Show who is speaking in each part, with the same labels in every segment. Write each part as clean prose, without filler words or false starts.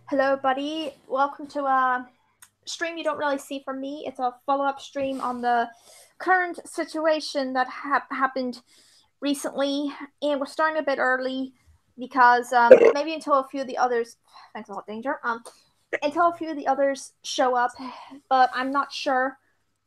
Speaker 1: Hello, buddy. Welcome to a stream you don't really see from me. It's a follow-up stream on the current situation that happened recently, and we're starting a bit early because maybe until a few of the others. Thanks a lot, Danger. Until a few of the others show up, but I'm not sure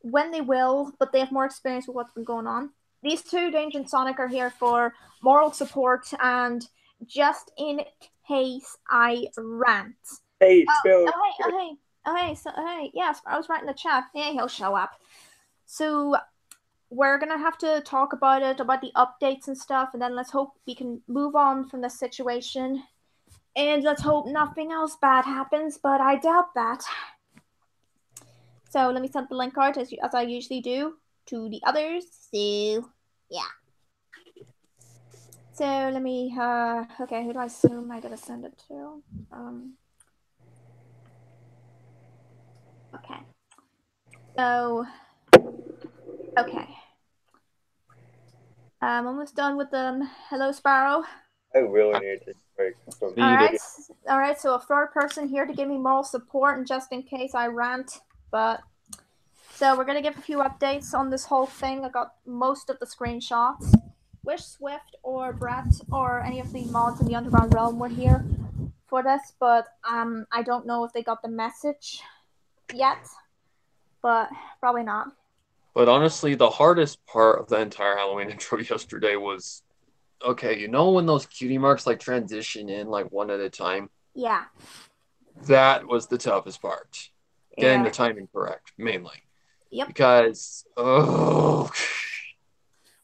Speaker 1: when they will. But they have more experience with what's been going on. These two, Danger and Sonic, are here for moral support and just in case I rant.
Speaker 2: Hey,
Speaker 1: Oh,
Speaker 2: Phil.
Speaker 1: yes, I was right in the chat. Yeah, he'll show up. So we're gonna have to talk about it, about the updates and stuff, and then let's hope we can move on from the situation. And let's hope nothing else bad happens, but I doubt that. So let me send the link out as I usually do to the others. So yeah. So let me okay, who do I assume I gotta send it to? Okay. So okay. I'm almost done with them. Hello, Sparrow.
Speaker 2: I really need to break from
Speaker 1: All right. So a third person here to give me moral support, and just in case I rant. But so we're gonna give a few updates on this whole thing. I got most of the screenshots. Wish Swift or Brett or any of the mods in the Underground Realm were here for this, but I don't know if they got the message yet. But probably not.
Speaker 3: But honestly, the hardest part of the entire Halloween intro yesterday was, okay, you know when those cutie marks like transition in like one at a time?
Speaker 1: Yeah.
Speaker 3: That was the toughest part. Getting
Speaker 1: Yeah.
Speaker 3: the timing correct, mainly.
Speaker 1: Yep.
Speaker 3: Because,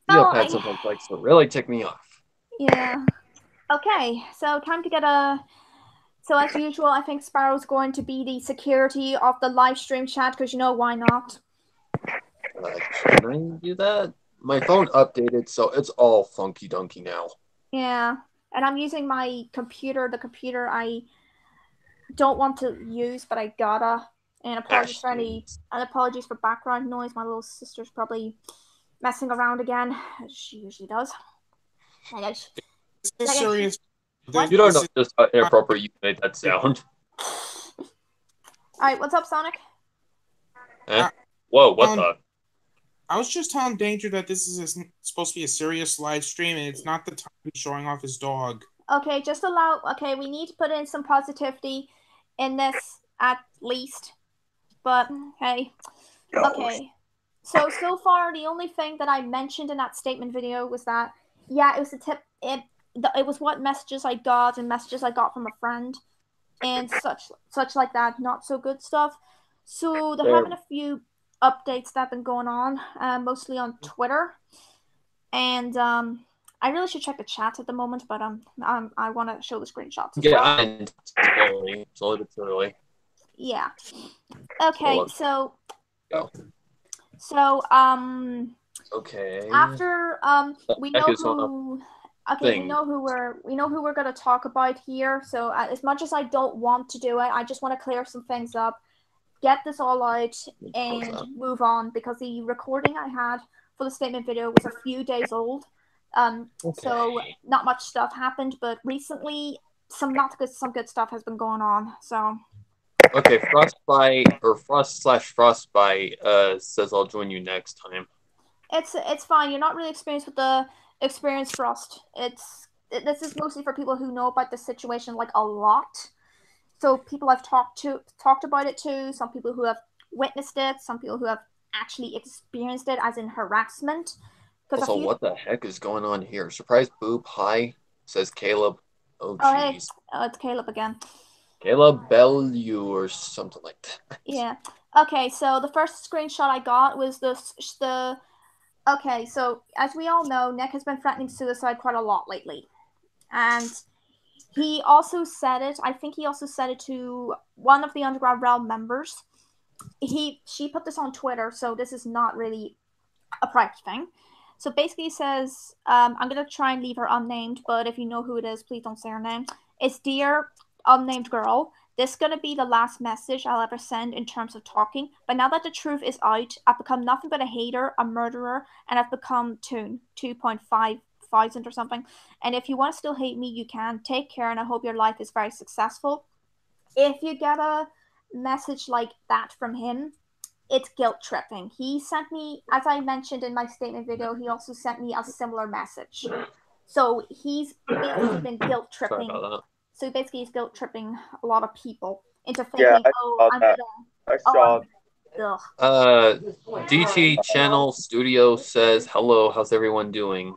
Speaker 3: the pad sometimes likes to really tick me off.
Speaker 1: Yeah. Okay, so time to get a. So as usual, I think Sparrow's going to be the security of the live stream chat because you know why not.
Speaker 3: Can I do that? My phone updated, so it's all funky dunky now.
Speaker 1: Yeah, and I'm using my computer, the computer I don't want to use, but I gotta. And apologies for background noise. My little sister's probably messing around again, as she usually does.
Speaker 4: This is serious.
Speaker 1: What?
Speaker 3: You don't know just how inappropriate you made that sound.
Speaker 1: Alright, what's up, Sonic?
Speaker 3: Whoa, what the?
Speaker 4: I was just telling Danger that this is supposed to be a serious live stream, and it's not the time to be showing off his dog.
Speaker 1: Okay, just allow. Okay, we need to put in some positivity in this at least. But hey, okay. So far, the only thing that I mentioned in that statement video was that it was a tip. It was what messages I got and messages I got from a friend, and such like that. Not so good stuff. So they're having a few updates that have been going on, mostly on Twitter, and I really should check the chat at the moment, but I want to show the screenshots as well.
Speaker 3: It's a little bit early.
Speaker 1: Yeah. Okay, so
Speaker 3: okay.
Speaker 1: After we know who. Okay, we know who we're gonna talk about here. So as much as I don't want to do it, I just want to clear some things up, get this all out, and move on because the recording I had for the statement video was a few days old. So not much stuff happened, but recently some good stuff has been going on. So
Speaker 3: okay, Frostbite or Frost/Frostbite says I'll join you next time.
Speaker 1: It's fine. You're not really experienced with the experience Frost. This is mostly for people who know about the situation like a lot. So people I've talked about it to, some people who have witnessed it, some people who have actually experienced it as in harassment.
Speaker 3: Also, what the heck is going on here? Surprise boop, hi, says Caleb. Oh, jeez.
Speaker 1: Oh, it's Caleb again.
Speaker 3: Caleb Bellew or something like that.
Speaker 1: Yeah. Okay, so the first screenshot I got was the okay, so as we all know, Nick has been threatening suicide quite a lot lately. And he also said it, I think he also said it to one of the Underground Realm members. She put this on Twitter, so this is not really a private thing. So basically he says, I'm going to try and leave her unnamed, but if you know who it is, please don't say her name. It's Dear Unnamed Girl. This is going to be the last message I'll ever send in terms of talking. But now that the truth is out, I've become nothing but a hater, a murderer, and I've become 2.5 thousand or something. And if you want to still hate me, you can. Take care, and I hope your life is very successful. if you get a message like that from him, it's guilt tripping. He sent me, as I mentioned in my statement video, he also sent me a similar message. So he's basically been guilt
Speaker 3: Sorry
Speaker 1: tripping.
Speaker 3: about that.
Speaker 1: So basically, he's guilt tripping a lot of people into
Speaker 2: Yeah,
Speaker 1: thinking,
Speaker 2: I
Speaker 1: oh,
Speaker 2: saw
Speaker 1: I'm
Speaker 2: that.
Speaker 1: gonna,
Speaker 2: I saw.
Speaker 3: DT Channel Studio says hello. How's everyone doing?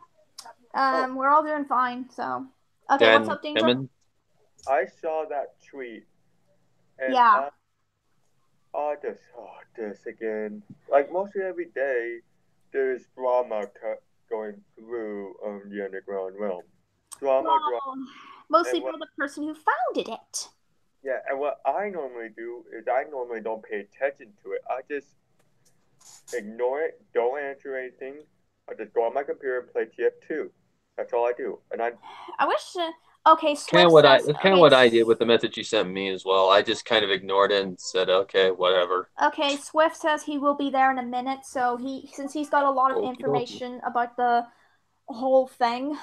Speaker 1: we're all doing fine. So, okay, what's up, Danger?
Speaker 3: Emin?
Speaker 2: I saw that tweet. And
Speaker 1: Yeah.
Speaker 2: this again. Like mostly every day, there's drama going through the underground realm. Drama.
Speaker 1: Mostly
Speaker 2: And
Speaker 1: for the person who founded it.
Speaker 2: Yeah, and what I normally do is I normally don't pay attention to it. I just ignore it, don't answer anything. I just go on my computer and play TF2. That's all I do. And I
Speaker 1: wish. Okay, Swift
Speaker 3: Kind of what
Speaker 1: says.
Speaker 3: That's kind of what I did with the message you sent me as well. I just kind of ignored it and said, okay, whatever.
Speaker 1: Okay, Swift says he will be there in a minute. So since he's got a lot of information about the whole thing,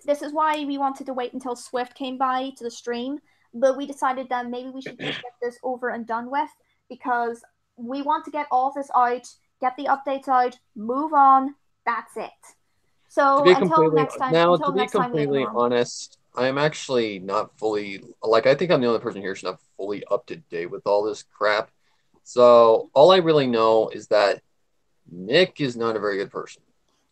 Speaker 1: this is why we wanted to wait until Swift came by to the stream. But we decided that maybe we should just get this over and done with, because we want to get all this out, get the updates out, move on. That's it. So until next time.
Speaker 3: To be completely honest, I am actually not fully, like, I think I'm the only person here who's not fully up to date with all this crap. So all I really know is that Nick is not a very good person.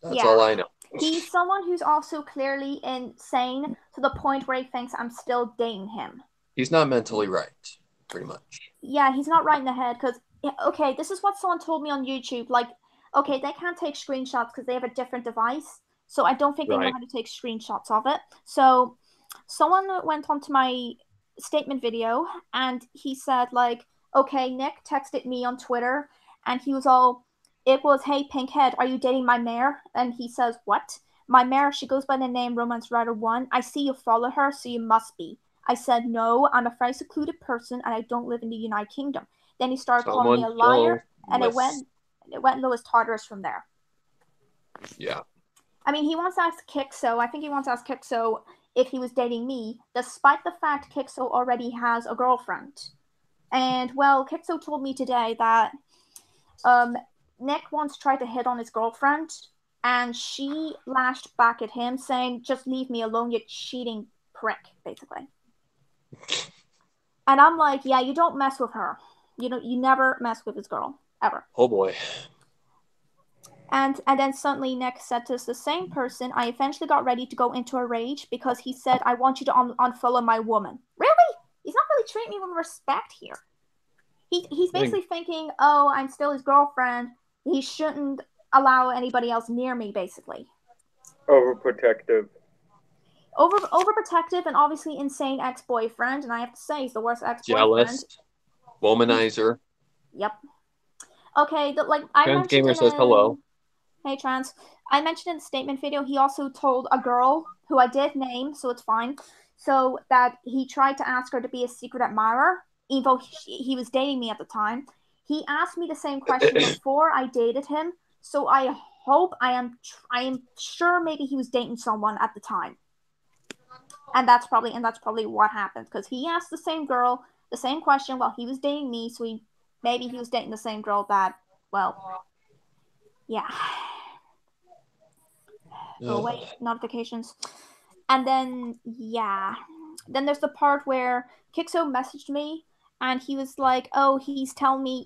Speaker 3: That's all I know.
Speaker 1: He's someone who's also clearly insane to the point where he thinks I'm still dating him.
Speaker 3: He's not mentally right, pretty much.
Speaker 1: Yeah, he's not right in the head, because, okay, this is what someone told me on YouTube. Like, okay, they can't take screenshots because they have a different device. So I don't think they know how to take screenshots of it. So someone went onto my statement video and he said, like, okay, Nick texted me on Twitter and he was all, it was, hey, Pinkhead, are you dating my mare? And he says, what? My mare, she goes by the name Romance Rider 1. I see you follow her, so you must be. I said, no, I'm a very secluded person and I don't live in the United Kingdom. Then he started calling me a liar, and it went low as Tartarus from there.
Speaker 3: Yeah.
Speaker 1: I mean, he wants to ask Kixo. I think he wants to ask Kixo if he was dating me, despite the fact Kixo already has a girlfriend. And, well, Kixo told me today that Nick once tried to hit on his girlfriend, and she lashed back at him, saying, just leave me alone, you cheating prick, basically. And I'm like, yeah, you don't mess with her. You never mess with this girl, ever.
Speaker 3: Oh, boy.
Speaker 1: And then suddenly Nick said to the same person, I eventually got ready to go into a rage because he said, I want you to unfollow my woman. Really? He's not really treating me with respect here. He's basically thinking, oh, I'm still his girlfriend. He shouldn't allow anybody else near me, basically.
Speaker 2: Overprotective.
Speaker 1: Overprotective and obviously insane ex-boyfriend. And I have to say, he's the worst ex-boyfriend.
Speaker 3: Jealous. Womanizer.
Speaker 1: Yep. Okay, I
Speaker 3: Trans
Speaker 1: mentioned
Speaker 3: Gamer says hello.
Speaker 1: Hey, Trans. I mentioned in the statement video, he also told a girl, who I did name, so it's fine, so that he tried to ask her to be a secret admirer, even though he was dating me at the time. He asked me the same question before I dated him, so I hope I am sure maybe he was dating someone at the time. And that's probably what happened, because he asked the same girl the same question while he was dating me, so maybe he was dating the same girl that, well, yeah. Go away, notifications. And then, yeah. Then there's the part where Kixo messaged me, and he was like, oh, he's telling me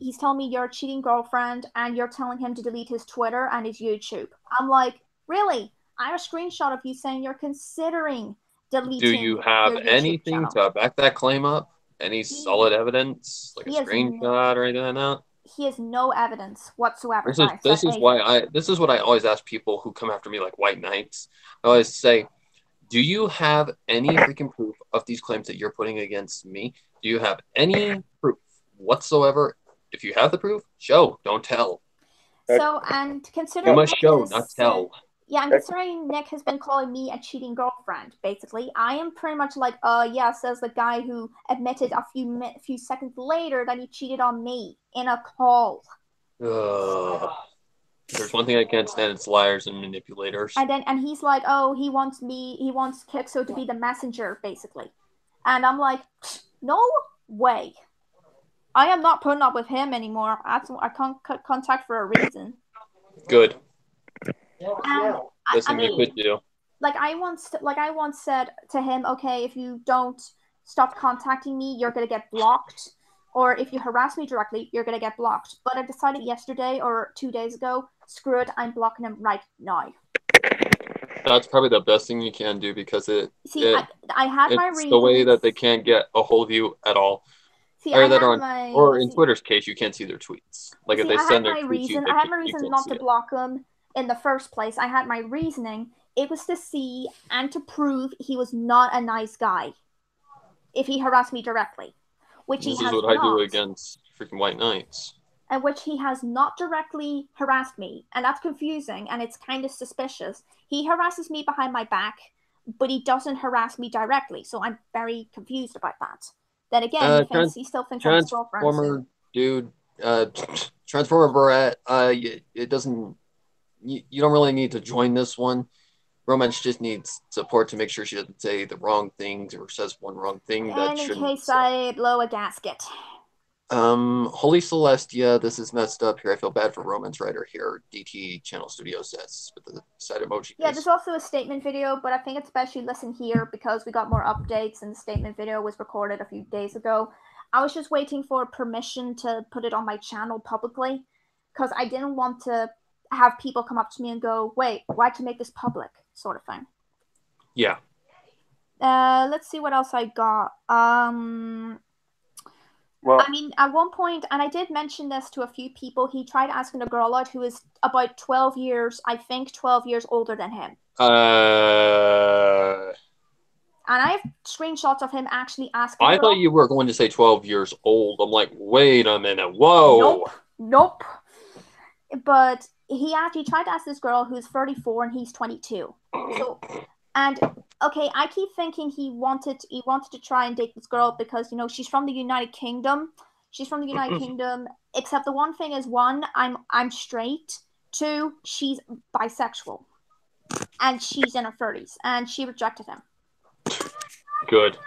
Speaker 1: you're a cheating girlfriend, and you're telling him to delete his Twitter and his YouTube. I'm like, really? I have a screenshot of you saying you're considering deleting.
Speaker 3: Do you have anything to back that claim up? Any solid evidence, like a screenshot or anything like that?
Speaker 1: He has no evidence whatsoever.
Speaker 3: This is what I always ask people who come after me like white knights. I always say, do you have any freaking proof of these claims that you're putting against me? Do you have any proof whatsoever? If you have the proof, show, don't tell.
Speaker 1: So, and considering
Speaker 3: you must show, not tell.
Speaker 1: Yeah, and considering Nick has been calling me a cheating girlfriend, basically, I am pretty much like, yeah, says the guy who admitted a few seconds later that he cheated on me in a call.
Speaker 3: There's one thing I can't stand, it's liars and manipulators.
Speaker 1: And he's like, oh, he wants Kixo to be the messenger, basically. And I'm like, No way. I am not putting up with him anymore. I can't cut contact for a reason.
Speaker 3: Good.
Speaker 1: And
Speaker 3: Listen, you could do.
Speaker 1: Like I once said to him, okay, if you don't stop contacting me, you're gonna get blocked. Or if you harass me directly, you're gonna get blocked. But I decided yesterday or 2 days ago, screw it, I'm blocking him right now.
Speaker 3: That's probably the best thing you can do because I
Speaker 1: had my reasons.
Speaker 3: It's the way that they can't get a hold of you at all.
Speaker 1: See,
Speaker 3: or in Twitter's case, you can't see their tweets. Like if they send their tweets,
Speaker 1: I had my reason not to block them in the first place. I had my reasoning. It was to see and to prove he was not a nice guy. If he harassed me directly, which he has not.
Speaker 3: This is what I do against freaking White Knights.
Speaker 1: And which he has not directly harassed me, and that's confusing, and it's kind of suspicious. He harasses me behind my back, but he doesn't harass me directly, so I'm very confused about that. Then again, he still thinks I'm his girlfriend.
Speaker 3: Transformer dude, Transformer Barrett, it doesn't. You don't really need to join this one. Romance just needs support to make sure she doesn't say the wrong things or says one wrong thing that shouldn't.
Speaker 1: In case I blow a gasket.
Speaker 3: Holy Celestia, this is messed up here. I feel bad for Romance Writer here. DT Channel Studio says with the side emoji.
Speaker 1: Yeah, there's also a statement video, but I think it's best you listen here because we got more updates and the statement video was recorded a few days ago. I was just waiting for permission to put it on my channel publicly because I didn't want to have people come up to me and go, wait, why'd you make this public? Sort of thing.
Speaker 3: Yeah.
Speaker 1: Let's see what else I got. Well, I mean, at one point, and I did mention this to a few people, he tried asking a girl out who is about 12 years, I think 12 years older than him. And I have screenshots of him actually asking
Speaker 3: I thought you were going to say 12 years old. I'm like, wait a minute. Whoa.
Speaker 1: Nope. But he actually tried to ask this girl who's 34 and he's 22. So, and okay, I keep thinking he wanted to try and date this girl because, you know, she's from the United Kingdom. Except the one thing is, one, I'm straight. Two, she's bisexual. And she's in her 30s. And she rejected him.
Speaker 3: Good.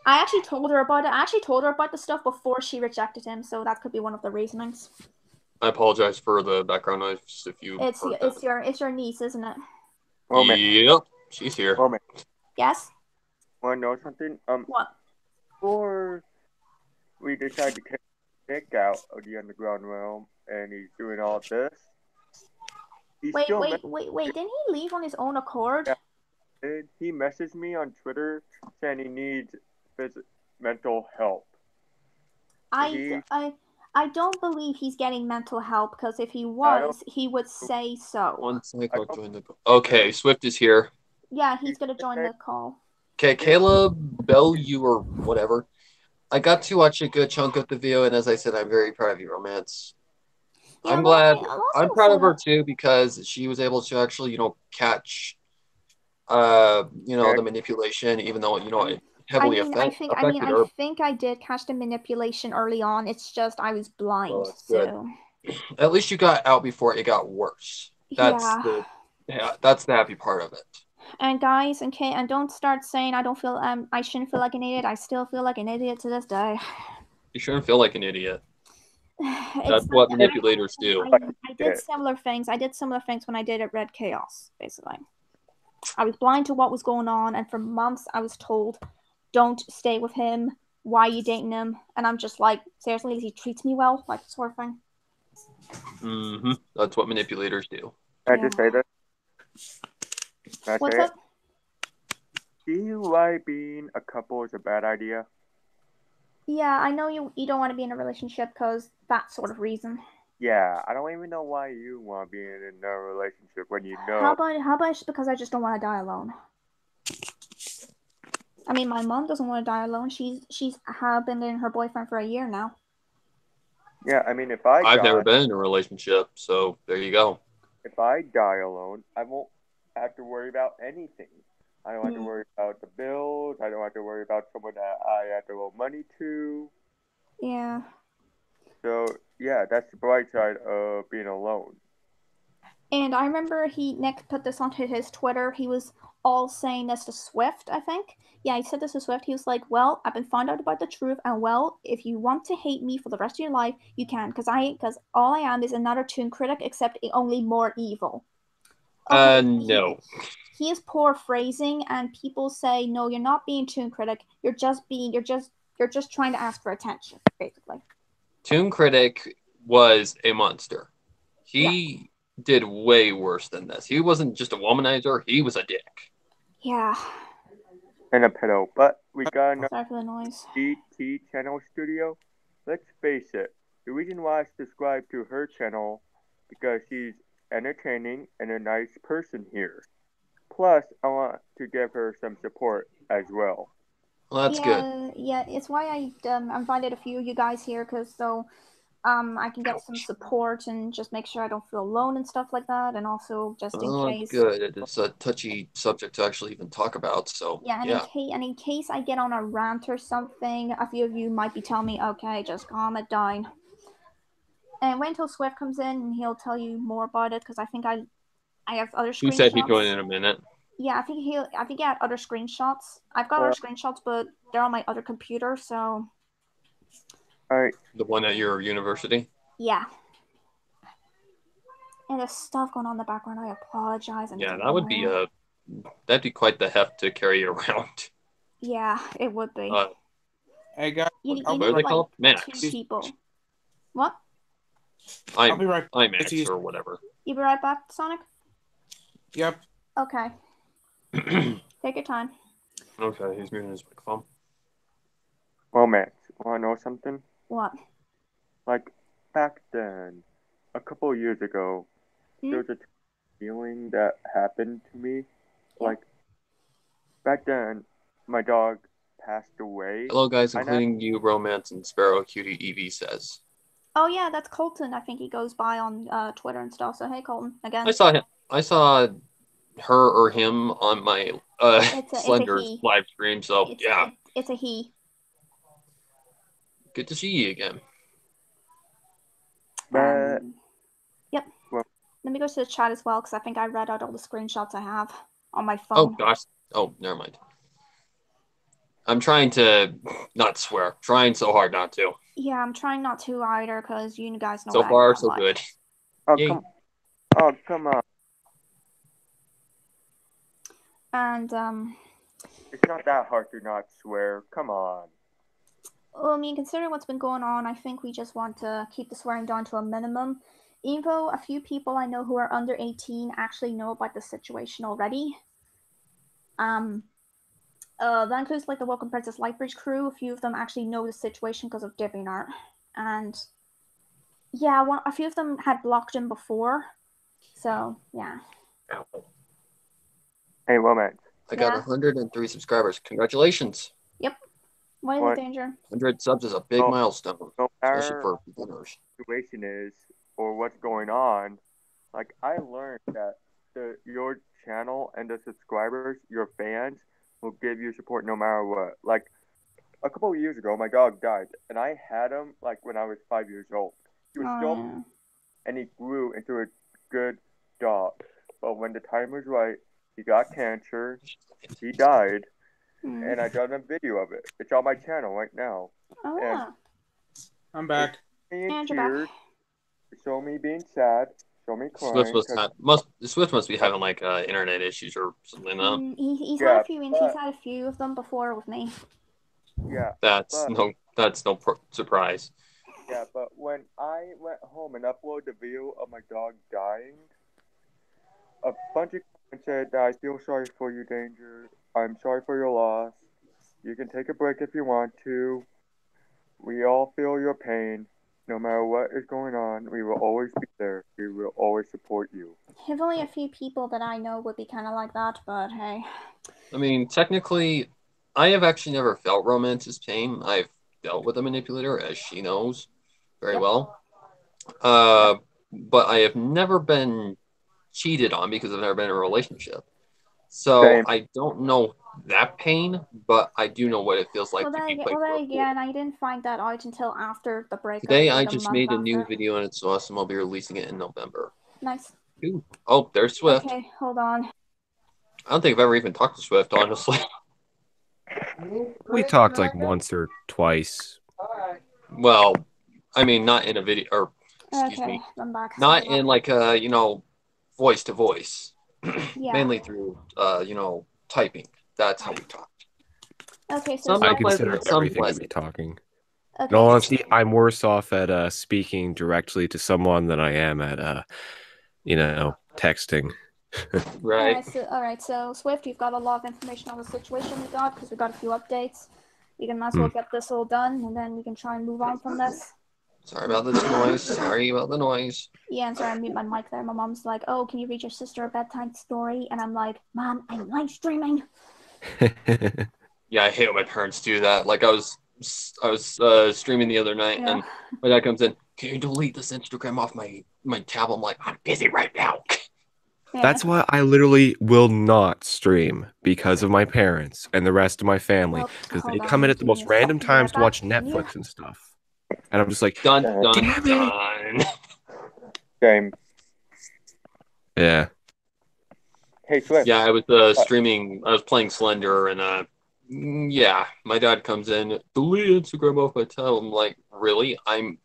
Speaker 1: I actually told her about it. I actually told her about the stuff before she rejected him, so that could be one of the reasonings.
Speaker 3: I apologize for the background noise if you.
Speaker 1: It's your niece, isn't it?
Speaker 3: Yep, she's here.
Speaker 1: Yes.
Speaker 2: Want to know something?
Speaker 1: What?
Speaker 2: Before we decided to kick Nick out of the underground realm, and he's doing all this.
Speaker 1: Wait! Didn't he leave on his own accord?
Speaker 2: Yeah. He messaged me on Twitter saying he needs mental help.
Speaker 1: I don't believe he's getting mental help because if he was, he would say so.
Speaker 3: One second, I'll join the call. Okay, Swift is here.
Speaker 1: Yeah, he's gonna join the call.
Speaker 3: Okay, Caleb, Bellew or whatever. I got to watch a good chunk of the video, and as I said, I'm very proud of you, Romance. Yeah, I'm glad. I'm proud of her too because she was able to actually, you know, catch, the manipulation, even though it heavily affected her.
Speaker 1: I think I did catch the manipulation early on. It's just I was blind. So
Speaker 3: at least you got out before it got worse. That's the happy part of it.
Speaker 1: And guys, okay, and don't start saying I shouldn't feel like an idiot. I still feel like an idiot to this day.
Speaker 3: You shouldn't feel like an idiot. That's what manipulators do.
Speaker 1: I did similar things. When I did at Red Chaos, basically. I was blind to what was going on, and for months I was told, don't stay with him. Why are you dating him? And I'm just like, seriously, he treats me well? Like, sort of thing.
Speaker 3: Mm-hmm. That's what manipulators do.
Speaker 2: Can I just say that?
Speaker 1: What's up?
Speaker 2: Do you why being a couple is a bad idea?
Speaker 1: Yeah, I know you don't want to be in a relationship because that sort of reason.
Speaker 2: Yeah, I don't even know why you want to be in a relationship when you know.
Speaker 1: How about just because I just don't want to die alone? I mean, my mom doesn't want to die alone. She's been dating her boyfriend for a year now.
Speaker 2: Yeah, I mean,
Speaker 3: I've never been in a relationship, so there you go.
Speaker 2: If I die alone, I won't have to worry about anything. I don't have to worry about the bills. I don't have to worry about someone that I have to owe money to.
Speaker 1: Yeah.
Speaker 2: So, yeah, that's the bright side of being alone.
Speaker 1: And I remember Nick put this onto his Twitter. He was all saying this to Swift, I think. Yeah, he said this to Swift. He was like, well, I've been found out about the truth, and well, if you want to hate me for the rest of your life, you can, because all I am is another Toon critic, except only more evil. Okay,
Speaker 3: no.
Speaker 1: He is paraphrasing, and people say, no, you're not being Toon critic. You're just trying to ask for attention, basically.
Speaker 3: Toon Critic was a monster. He did way worse than this. He wasn't just a womanizer, he was a dick.
Speaker 1: Yeah.
Speaker 2: And a pedo. But we got another
Speaker 1: Sorry for the noise.
Speaker 2: DT channel studio. Let's face it, the reason why I subscribe to her channel because she's entertaining and a nice person here. Plus, I want to give her some support as well.
Speaker 3: Well, that's good.
Speaker 1: Yeah, it's why I invited a few of you guys here, because I can get some support and just make sure I don't feel alone and stuff like that, and also just in case.
Speaker 3: Good. It's a touchy subject to actually even talk about, so
Speaker 1: yeah. In case I get on a rant or something, a few of you might be telling me, okay, just calm it down. And wait until Swift comes in, and he'll tell you more about it, because I think I have other screenshots.
Speaker 3: He said he'd join in a minute.
Speaker 1: Yeah, I think he had other screenshots. I've got other screenshots, but they're on my other computer, so.
Speaker 2: Alright.
Speaker 3: The one at your university?
Speaker 1: Yeah. And there's stuff going on in the background. I apologize.
Speaker 3: Yeah, that'd be quite the heft to carry around.
Speaker 1: Yeah, it would be.
Speaker 4: Hey guys,
Speaker 1: you
Speaker 3: what are they called? Max.
Speaker 1: 2 people. What?
Speaker 4: I'll be right back.
Speaker 3: IMAX or whatever.
Speaker 1: You be right back, Sonic?
Speaker 4: Yep.
Speaker 1: Okay. Take your time.
Speaker 3: Okay, he's muting his microphone.
Speaker 2: Well, Max, want to know something?
Speaker 1: What?
Speaker 2: Like, back then, a couple of years ago, there was a feeling that happened to me.
Speaker 1: Yeah.
Speaker 2: Like, back then, my dog passed away.
Speaker 3: Hello, guys, including you, Romance, and Sparrow Cutie Evie says.
Speaker 1: Oh, yeah, that's Colton. I think he goes by on Twitter and stuff. So, hey, Colton, again.
Speaker 3: I saw him. I saw her or him on my Slender's live stream, so yeah.
Speaker 1: It's a he.
Speaker 3: Good to see you again.
Speaker 1: Yep. Well, let me go to the chat as well, because I think I read out all the screenshots I have on my phone.
Speaker 3: Oh, gosh. Oh, never mind. I'm trying to not swear. Trying so hard not to.
Speaker 1: Yeah, I'm trying not to either, because you guys know.
Speaker 3: So far, so good.
Speaker 2: Oh, come on.
Speaker 1: And
Speaker 2: it's not that hard to not swear. Come on.
Speaker 1: Well, I mean, considering what's been going on, I think we just want to keep the swearing down to a minimum. Even though a few people I know who are under 18 actually know about the situation already. That includes like the Welcome Princess Lightbridge crew. A few of them actually know the situation because of DeviantArt. And yeah, a few of them had blocked him before. So, yeah.
Speaker 2: Hey, Womack.
Speaker 3: I got 103 subscribers. Congratulations.
Speaker 1: Yep. What is the danger?
Speaker 3: 100 subs is a big milestone, especially for beginners.
Speaker 2: Situation is, or what's going on, like I learned that your channel and the subscribers, your fans, will give you support no matter what. Like a couple of years ago, my dog died, and I had him like when I was 5 years old. He was still, and he grew into a good dog. But when the time was right, he got cancer. He died. And I done a video of it. It's on my channel right now.
Speaker 1: Oh, yeah.
Speaker 4: I'm back.
Speaker 1: And you're back.
Speaker 2: Show me being sad. Show me crying.
Speaker 3: Swift must be having like internet issues or something like that.
Speaker 1: He's had a few. He's had a few of them before with me.
Speaker 2: Yeah.
Speaker 3: That's no surprise.
Speaker 2: Yeah, but when I went home and uploaded the video of my dog dying, a bunch of comments said that I feel sorry for you, Danger. I'm sorry for your loss. You can take a break if you want to. We all feel your pain. No matter what is going on, we will always be there. We will always support you.
Speaker 1: If only a few people that I know would be kind of like that, but hey.
Speaker 3: I mean, technically, I have actually never felt Romance's pain. I've dealt with a manipulator, as she knows very well. But I have never been cheated on because I've never been in a relationship. So I don't know that pain, but I do know what it feels like to be played.
Speaker 1: Well, again, I didn't find that out until after the breakup.
Speaker 3: Today I just made a new video and it's awesome. I'll be releasing it in November.
Speaker 1: Nice.
Speaker 3: Ooh. Oh, there's Swift.
Speaker 1: Okay, hold on.
Speaker 3: I don't think I've ever even talked to Swift, honestly.
Speaker 5: We talked like once or twice.
Speaker 3: Well, I mean, not in a video, or excuse
Speaker 1: Okay,
Speaker 3: me,
Speaker 1: I'm back.
Speaker 3: not
Speaker 1: Sorry
Speaker 3: in
Speaker 1: about-
Speaker 3: like a voice to voice.
Speaker 1: Yeah.
Speaker 3: Mainly through typing. That's how we talk.
Speaker 1: Okay, so
Speaker 3: Some
Speaker 5: I
Speaker 3: not
Speaker 5: consider
Speaker 3: pleasant, some
Speaker 5: everything to be
Speaker 3: pleasant.
Speaker 5: talking.
Speaker 1: okay.
Speaker 5: In all honesty, I'm worse off at speaking directly to someone than I am at texting.
Speaker 3: Right.
Speaker 1: All right. So Swift, you've got a lot of information on the situation we got because we got a few updates. We can might as well get this all done, and then we can try and move on from this.
Speaker 3: Sorry about this noise. Sorry about the noise.
Speaker 1: Yeah, I'm sorry, I mute my mic there. My mom's like, "Oh, can you read your sister a bedtime story?" And I'm like, "Mom, I'm live streaming."
Speaker 3: Yeah, I hate when my parents do that. Like I was streaming the other night,
Speaker 1: Yeah.
Speaker 3: and my dad comes in. Can you delete this Instagram off my tab? I'm like, I'm busy right now.
Speaker 1: Yeah.
Speaker 5: That's why I literally will not stream because of my parents and the rest of my family.
Speaker 1: Well,
Speaker 5: Because
Speaker 1: hold
Speaker 5: they
Speaker 1: on,
Speaker 5: come in at the
Speaker 1: give me
Speaker 5: most
Speaker 1: a
Speaker 5: random
Speaker 1: second,
Speaker 5: times to watch
Speaker 1: Rebecca. Can you-
Speaker 5: Netflix and stuff. And I'm just like,
Speaker 3: Dun
Speaker 2: Damn
Speaker 3: dun
Speaker 5: it.
Speaker 3: dun.
Speaker 2: Same.
Speaker 5: yeah.
Speaker 2: Hey, Swift.
Speaker 3: Yeah, I was streaming. I was playing Slender, and yeah, my dad comes in. Delete Instagram off my tab. I'm like, really? I'm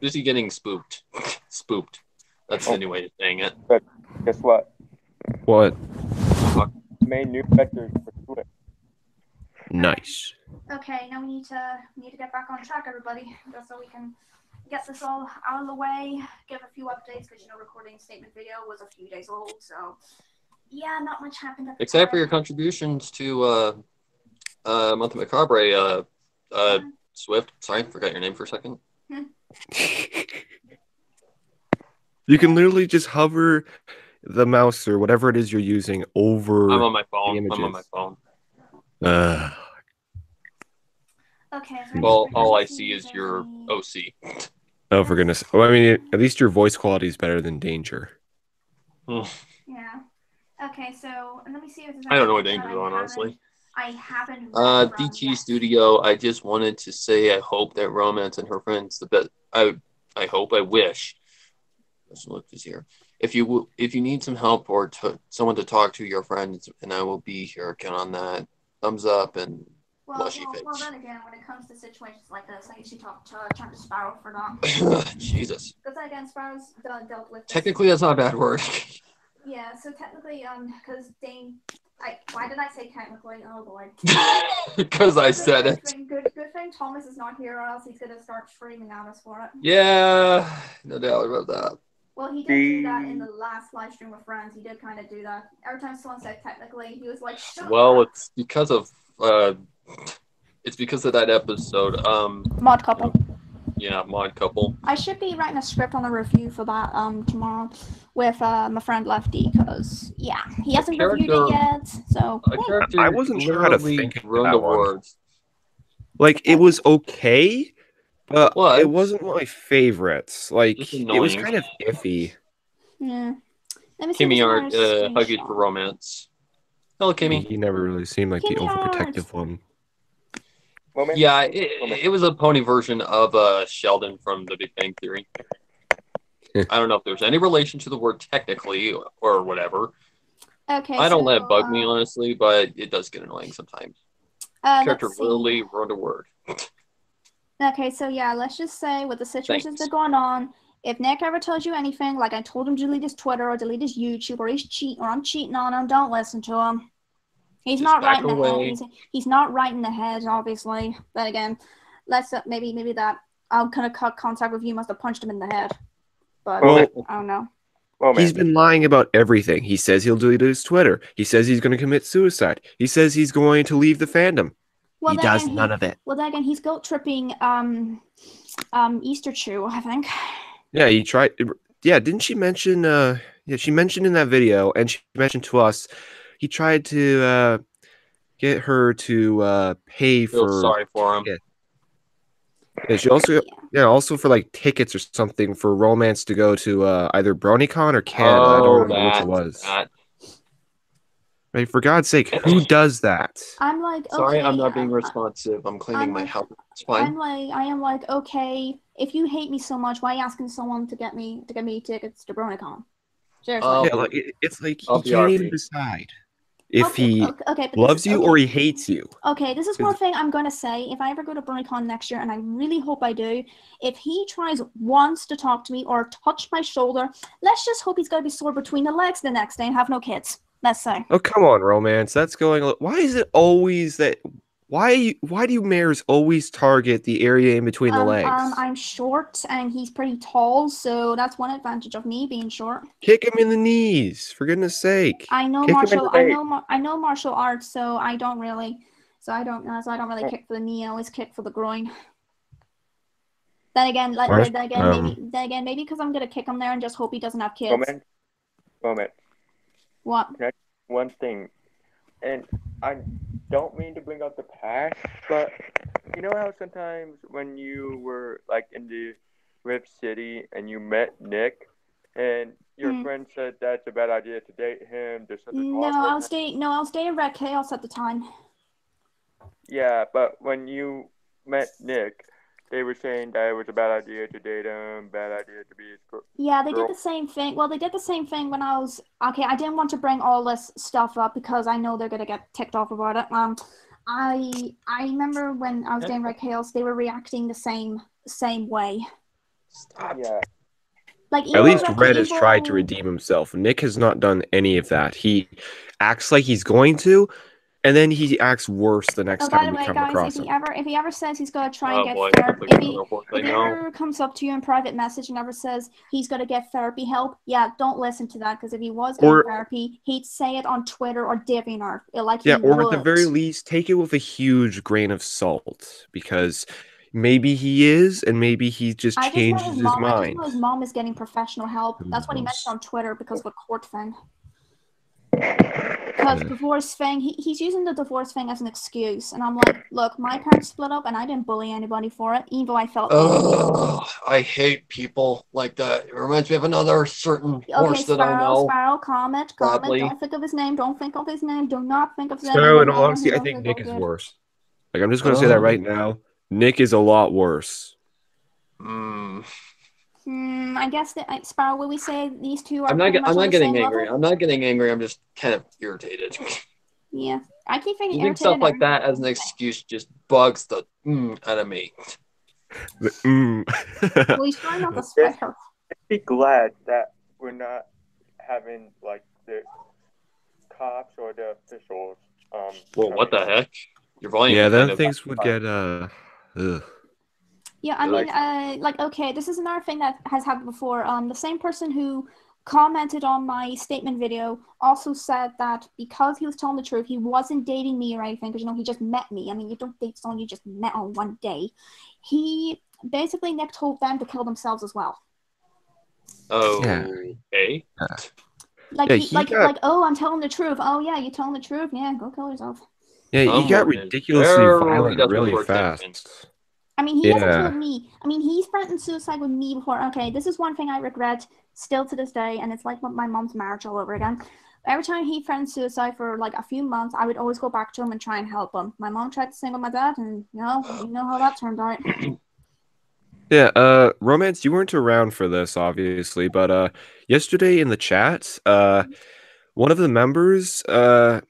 Speaker 3: busy getting spooked. Spooked. That's the new way of saying it.
Speaker 2: Guess what?
Speaker 5: What?
Speaker 2: Made new vectors for Swift.
Speaker 5: Nice.
Speaker 1: Okay, now we need to get back on track, everybody, just so we can get this all out of the way. Give a few updates because recording statement video was a few days old, so yeah, not much happened. At the
Speaker 3: Except for
Speaker 1: time.
Speaker 3: your contributions to Month of Macabre, Swift. Sorry, forgot your name for a second.
Speaker 5: You can literally just hover the mouse or whatever it is you're using over
Speaker 3: I'm on my phone.
Speaker 5: the
Speaker 3: I'm on my
Speaker 5: images.
Speaker 3: phone.
Speaker 1: Okay. Is there
Speaker 3: Well,
Speaker 1: any
Speaker 3: all I
Speaker 1: frequencies
Speaker 3: see is
Speaker 1: there's
Speaker 3: your
Speaker 1: any-
Speaker 3: OC.
Speaker 5: Oh, for goodness. Well, I mean, at least your voice quality is better than Danger.
Speaker 1: Yeah. Okay, so let me see if there's
Speaker 3: I don't know what
Speaker 1: anything
Speaker 3: Danger's
Speaker 1: that
Speaker 3: on, honestly.
Speaker 1: I haven't read from
Speaker 3: DT
Speaker 1: yet.
Speaker 3: Studio, I just wanted to say I hope that Romance and her friends the best. I wish. Let's look this here. If you need some help or someone to talk to, your friends, and I will be here. Count on that. Thumbs up and blushy face.
Speaker 1: Well, then again, when it comes to situations like this, I usually talk to Sparrow for that.
Speaker 3: Jesus.
Speaker 1: Because again, Sparrow's dealt with this.
Speaker 3: Technically, that's not a bad word.
Speaker 1: Yeah, so technically, because Dane, why did I say technically? Oh boy.
Speaker 3: Because I said it.
Speaker 1: Good thing Thomas is not here, or else he's gonna start screaming at us for it.
Speaker 3: Yeah, no doubt about that.
Speaker 1: Well, he did do that in the last live stream with friends. He did kind of do that. Every time someone said technically, he was like, "Shut
Speaker 3: Well,
Speaker 1: up."
Speaker 3: it's because of that episode.
Speaker 1: Mod couple.
Speaker 3: Yeah, mod couple.
Speaker 1: I should be writing a script on a review for that tomorrow with my friend Lefty, because yeah, he hasn't reviewed it yet. So
Speaker 3: A character
Speaker 5: I wasn't sure how to
Speaker 3: literally
Speaker 5: think of
Speaker 3: ruined
Speaker 5: that
Speaker 3: the
Speaker 5: one.
Speaker 3: words.
Speaker 5: Like, it was okay, but
Speaker 3: What?
Speaker 5: it wasn't my favorites. Like,
Speaker 3: Just
Speaker 5: it was
Speaker 3: annoying.
Speaker 5: kind of iffy.
Speaker 1: yeah. Let me see.
Speaker 3: Kimmy
Speaker 1: if
Speaker 3: Art,
Speaker 1: there's another
Speaker 3: Huggies
Speaker 1: screenshot.
Speaker 3: for Romance. Hello, Kimmy.
Speaker 5: He never really seemed like the
Speaker 1: Kimmy
Speaker 5: overprotective one.
Speaker 2: Moment.
Speaker 3: Yeah, it was a pony version of Sheldon from The Big Bang Theory. I don't know if there's any relation to the word technically or whatever.
Speaker 1: Okay.
Speaker 3: I don't
Speaker 1: so,
Speaker 3: let it bug me, honestly, but it does get annoying sometimes. Character
Speaker 1: let's see.
Speaker 3: literally ruined a word.
Speaker 1: Okay, so yeah, let's just say with the situations that are going on, if Nick ever tells you anything, like I told him to delete his Twitter or delete his YouTube, or he's cheating, or I'm cheating on him, don't listen to him. He's
Speaker 3: Just
Speaker 1: not
Speaker 3: back
Speaker 1: right in the
Speaker 3: away.
Speaker 1: head. He's not right in the head, obviously. But again, let's maybe that I'll kind of cut contact with you must have punched him in the head. But
Speaker 5: Well,
Speaker 1: I don't know.
Speaker 5: he's been lying about everything. He says he'll delete his Twitter. He says he's going to commit suicide. He says he's going to leave the fandom.
Speaker 1: Well,
Speaker 5: He does none of it.
Speaker 1: Well, then again, he's guilt tripping Easter Chew, I think.
Speaker 5: Yeah, he tried. Yeah, didn't she mention? Yeah, she mentioned in that video, and she mentioned to us. He tried to get her to pay
Speaker 3: Feel
Speaker 5: for.
Speaker 3: sorry for him.
Speaker 5: Yeah, she also also for like tickets or something for Romance to go to either BronyCon or Canada. I don't remember which it was. Like, for God's sake, who does that?
Speaker 1: I'm like, okay,
Speaker 3: Sorry, I'm not being responsive. I'm cleaning my house. It's fine.
Speaker 1: I am like, okay, if you hate me so much, why are you asking someone to get me tickets to BronyCon? Seriously.
Speaker 5: Yeah, like it's like
Speaker 3: I'll
Speaker 5: he can't
Speaker 3: BRB.
Speaker 5: even decide. if he
Speaker 1: but
Speaker 5: loves you or he hates you.
Speaker 1: Okay, this is one thing I'm going to say. If I ever go to BronyCon next year, and I really hope I do, if he tries once to talk to me or touch my shoulder, let's just hope he's going to be sore between the legs the next day and have no kids. Let's say.
Speaker 5: Oh, come on, Romance. That's going. Why is it always that? Why do you mares always target the area in between the legs?
Speaker 1: I'm short and he's pretty tall, so that's one advantage of me being short.
Speaker 5: Kick him in the knees, for goodness sake.
Speaker 1: I know martial arts, so I don't really kick for the knee. I always kick for the groin. Then again, maybe because I'm gonna kick him there and just hope he doesn't have kids.
Speaker 2: Moment.
Speaker 1: What?
Speaker 2: One thing, and I don't mean to bring up the past, but you know how sometimes when you were like in the Rift City and you met Nick, and your friend said that's a bad idea to date him. There's something wrong with him.
Speaker 1: I was dating Red Chaos at the time.
Speaker 2: Yeah, but when you met Nick, they were saying that it was a bad idea to date him, bad idea to be his girl.
Speaker 1: Yeah, they did the same thing. Well, they did the same thing when I was... Okay, I didn't want to bring all this stuff up because I know they're going to get ticked off about it. I remember when I was dating Red Chaos, they were reacting the same way.
Speaker 2: Stop. Yeah.
Speaker 1: Like,
Speaker 5: at least Red has tried to redeem himself. Nick has not done any of that. He acts like he's going to, and then he acts worse the next time we come across him.
Speaker 1: If he ever says he's going to try and get therapy, if he ever comes up to you in private message and ever says he's going to get therapy help, yeah, don't listen to that, because if he was getting therapy, he'd say it on Twitter or DeviantArt. At the very least, take it with a huge grain of salt, because maybe he is, and maybe he just changes his mind. I just know his mom is getting professional help. That's what he mentioned on Twitter because of a court thing. Because divorce thing, he's using the divorce thing as an excuse, and I'm like, look, my parents split up, and I didn't bully anybody for it, even though I felt.
Speaker 3: I hate people like that. It reminds me of another certain horse that I know.
Speaker 1: Sparrow, comment. Don't think of his name. Do not think of his name.
Speaker 5: Sparrow, in all honesty, I think Nick is worse. Like, I'm just going to say that right now. Nick is a lot worse.
Speaker 1: I guess that Sparrow. Will we say these two are?
Speaker 3: I'm not getting angry. I'm not getting angry. I'm just kind of irritated.
Speaker 1: Yeah, I keep thinking
Speaker 3: using stuff like that as an excuse just bugs the out of me.
Speaker 1: Well, he's trying not to spread her.
Speaker 2: I'd be glad that we're not having like the cops or the officials.
Speaker 3: Well, what the heck? Your volume.
Speaker 5: Yeah, then things would get
Speaker 1: Yeah, I mean, okay, this is another thing that has happened before. The same person who commented on my statement video also said that because he was telling the truth, he wasn't dating me or anything, because, he just met me. I mean, you don't date someone you just met on one day. Nick told them to kill themselves as well.
Speaker 3: Oh, okay.
Speaker 1: Oh, I'm telling the truth. Oh, yeah, you're telling the truth? Yeah, go kill yourself.
Speaker 5: Yeah, he got ridiculously violent really fast.
Speaker 1: I mean, he hasn't killed me. I mean, he's threatened suicide with me before. Okay, this is one thing I regret still to this day, and it's like my mom's marriage all over again. Every time he threatened suicide for like a few months, I would always go back to him and try and help him. My mom tried to sing with my dad, and you know how that turned out.
Speaker 5: Yeah, Romance, you weren't around for this, obviously, but yesterday in the chat, one of the members, I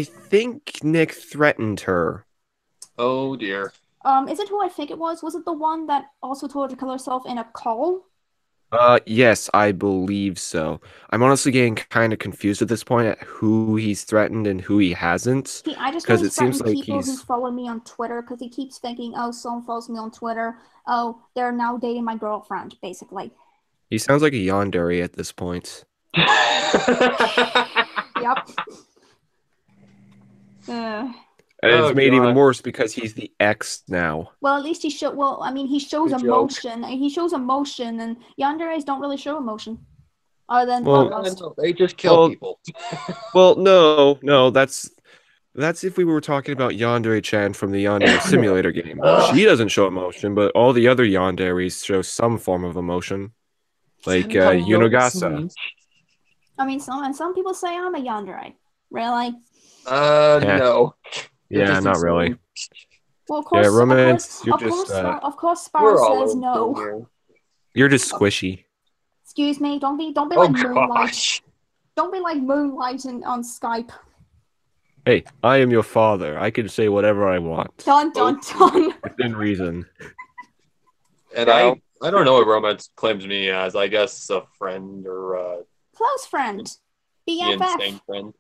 Speaker 5: think Nick threatened her.
Speaker 3: Oh dear.
Speaker 1: Is it who I think it was? Was it the one that also told her to kill herself in a call?
Speaker 5: Yes, I believe so. I'm honestly getting kind of confused at this point at who he's threatened and who he hasn't.
Speaker 1: I just know he's threatened people who follow me on Twitter, because he keeps thinking, oh, someone follows me on Twitter. Oh, they're now dating my girlfriend, basically.
Speaker 5: He sounds like a yandere at this point.
Speaker 1: Yep.
Speaker 5: And it's made even worse because he's the ex now.
Speaker 1: Well, at least he shows emotion. He shows emotion, and yanderes don't really show emotion. Other than
Speaker 3: they just kill people.
Speaker 5: Well, no, that's if we were talking about Yandere-chan from the Yandere Simulator game. She doesn't show emotion, but all the other yanderes show some form of emotion, like Yunogasa.
Speaker 1: I mean, some people say I'm a yandere. Really?
Speaker 3: No.
Speaker 5: Yeah, not really.
Speaker 1: Well, of course,
Speaker 5: Romance,
Speaker 1: of course, Sparrow says no.
Speaker 5: You're just squishy.
Speaker 1: Excuse me, don't be like Moonlight. Don't be like moonlighting on Skype.
Speaker 5: Hey, I am your father. I can say whatever I want.
Speaker 1: Dun dun dun.
Speaker 5: Within reason.
Speaker 3: And
Speaker 2: Yeah.
Speaker 3: I don't know what romance claims me as. I guess a friend or
Speaker 1: Close friend.
Speaker 3: the
Speaker 1: BFF.
Speaker 3: insane friend.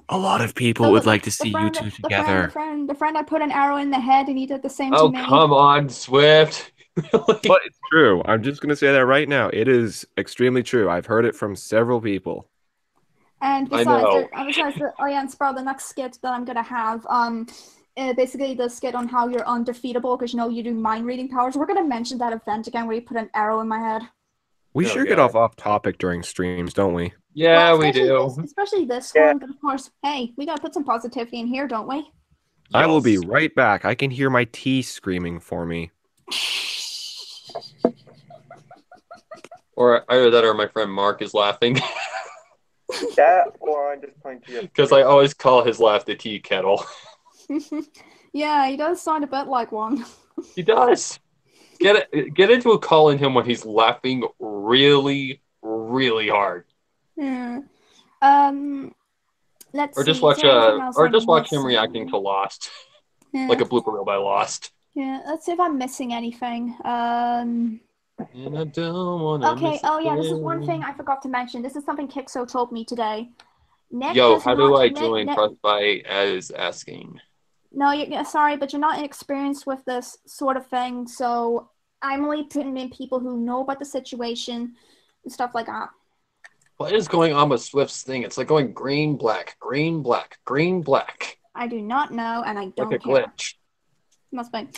Speaker 5: A lot of people
Speaker 1: So
Speaker 5: would
Speaker 1: the-
Speaker 5: like to
Speaker 1: the
Speaker 5: see you
Speaker 1: friend-
Speaker 5: two
Speaker 1: The
Speaker 5: together.
Speaker 1: friend I put an arrow in the head and he did the same to
Speaker 3: Oh,
Speaker 1: me.
Speaker 3: come on, Swift. Really?
Speaker 5: But it's true. I'm just going to say that right now. It is extremely true. I've heard it from several people.
Speaker 1: And
Speaker 3: I
Speaker 1: besides,
Speaker 3: know.
Speaker 1: and Sprout, the next skit that I'm gonna have, basically the skit on how you're undefeatable because you do mind reading powers. We're gonna mention that event again where you put an arrow in my head.
Speaker 5: We
Speaker 3: There
Speaker 5: sure
Speaker 3: we
Speaker 5: get
Speaker 3: go.
Speaker 5: off topic during streams, don't we?
Speaker 3: Yeah, we
Speaker 1: especially
Speaker 3: do.
Speaker 1: especially this
Speaker 2: Yeah.
Speaker 1: one, but of course, hey, we gotta put some positivity in here, don't we?
Speaker 5: I will be
Speaker 3: Yes.
Speaker 5: right back. I can hear my tea screaming for me.
Speaker 3: Or either that or my friend Mark is laughing.
Speaker 2: That or I'm just playing TF2.
Speaker 3: Because I always call his laugh the tea kettle.
Speaker 1: Yeah, he does sound a bit like one.
Speaker 3: He does. Get into a call in him when he's laughing really, really hard.
Speaker 1: Yeah. Let's
Speaker 3: Or
Speaker 1: see.
Speaker 3: just watch
Speaker 1: is there anything else I'm
Speaker 3: him reacting
Speaker 1: missing?
Speaker 3: to Lost.
Speaker 1: Yeah.
Speaker 3: Like a blooper reel by Lost.
Speaker 1: Yeah, let's see if I'm missing anything.
Speaker 3: And I don't wanna
Speaker 1: Okay,
Speaker 3: miss
Speaker 1: oh yeah, this is one
Speaker 3: again.
Speaker 1: thing I forgot to mention. This is something Kixo told me today. Nick
Speaker 3: Yo,
Speaker 1: does
Speaker 3: how
Speaker 1: not,
Speaker 3: do I
Speaker 1: Nick-
Speaker 3: join
Speaker 1: Nick-
Speaker 3: Frostbite as asking?
Speaker 1: No, you're sorry, but you're not experienced with this sort of thing, so I'm only putting in people who know about the situation and stuff like that.
Speaker 3: What is going on with Swift's thing? It's like going green, black, green, black, green, black.
Speaker 1: I do not know, and I don't
Speaker 3: Like a
Speaker 1: care.
Speaker 3: glitch.
Speaker 1: Must be.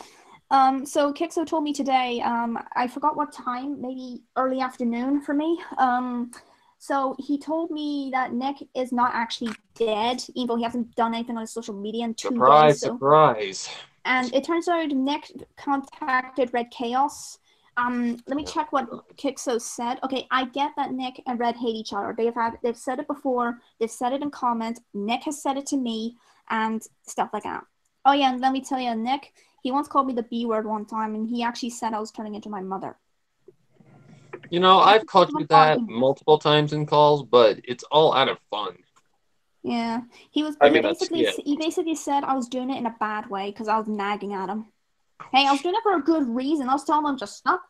Speaker 1: So Kixo told me today, I forgot what time, maybe early afternoon for me. So he told me that Nick is not actually dead, even though he hasn't done anything on his social media in 2
Speaker 3: Surprise,
Speaker 1: days. So.
Speaker 3: surprise.
Speaker 1: And it turns out Nick contacted Red Chaos. Let me check what Kixo said. Okay, I get that Nick and Red hate each other. They've said it before. They've said it in comments. Nick has said it to me and stuff like that. Oh yeah, and let me tell you, Nick, he once called me the B word one time, and he actually said I was turning into my mother.
Speaker 3: You know, I've called you that multiple times in calls, but it's all out of fun.
Speaker 1: Yeah, he
Speaker 3: that's
Speaker 1: basically said I was doing it in a bad way because I was nagging at him. Hey, I was doing it for a good reason. I was telling him just stop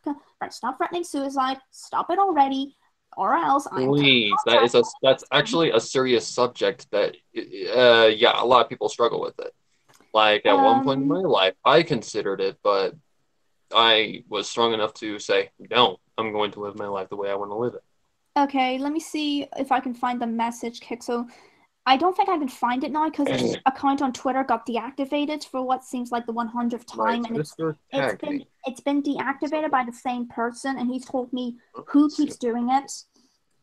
Speaker 1: threatening suicide, stop it already, or else
Speaker 3: Please, that's actually a serious subject that a lot of people struggle with it. Like at one point in my life, I considered it, but I was strong enough to say, no, I'm going to live my life the way I want to live it.
Speaker 1: Okay, let me see if I can find the message, Kixo. I don't think I can find it now because his account on Twitter got deactivated for what seems like the 100th time, and it's been deactivated by the same person, and he's told me who keeps doing it,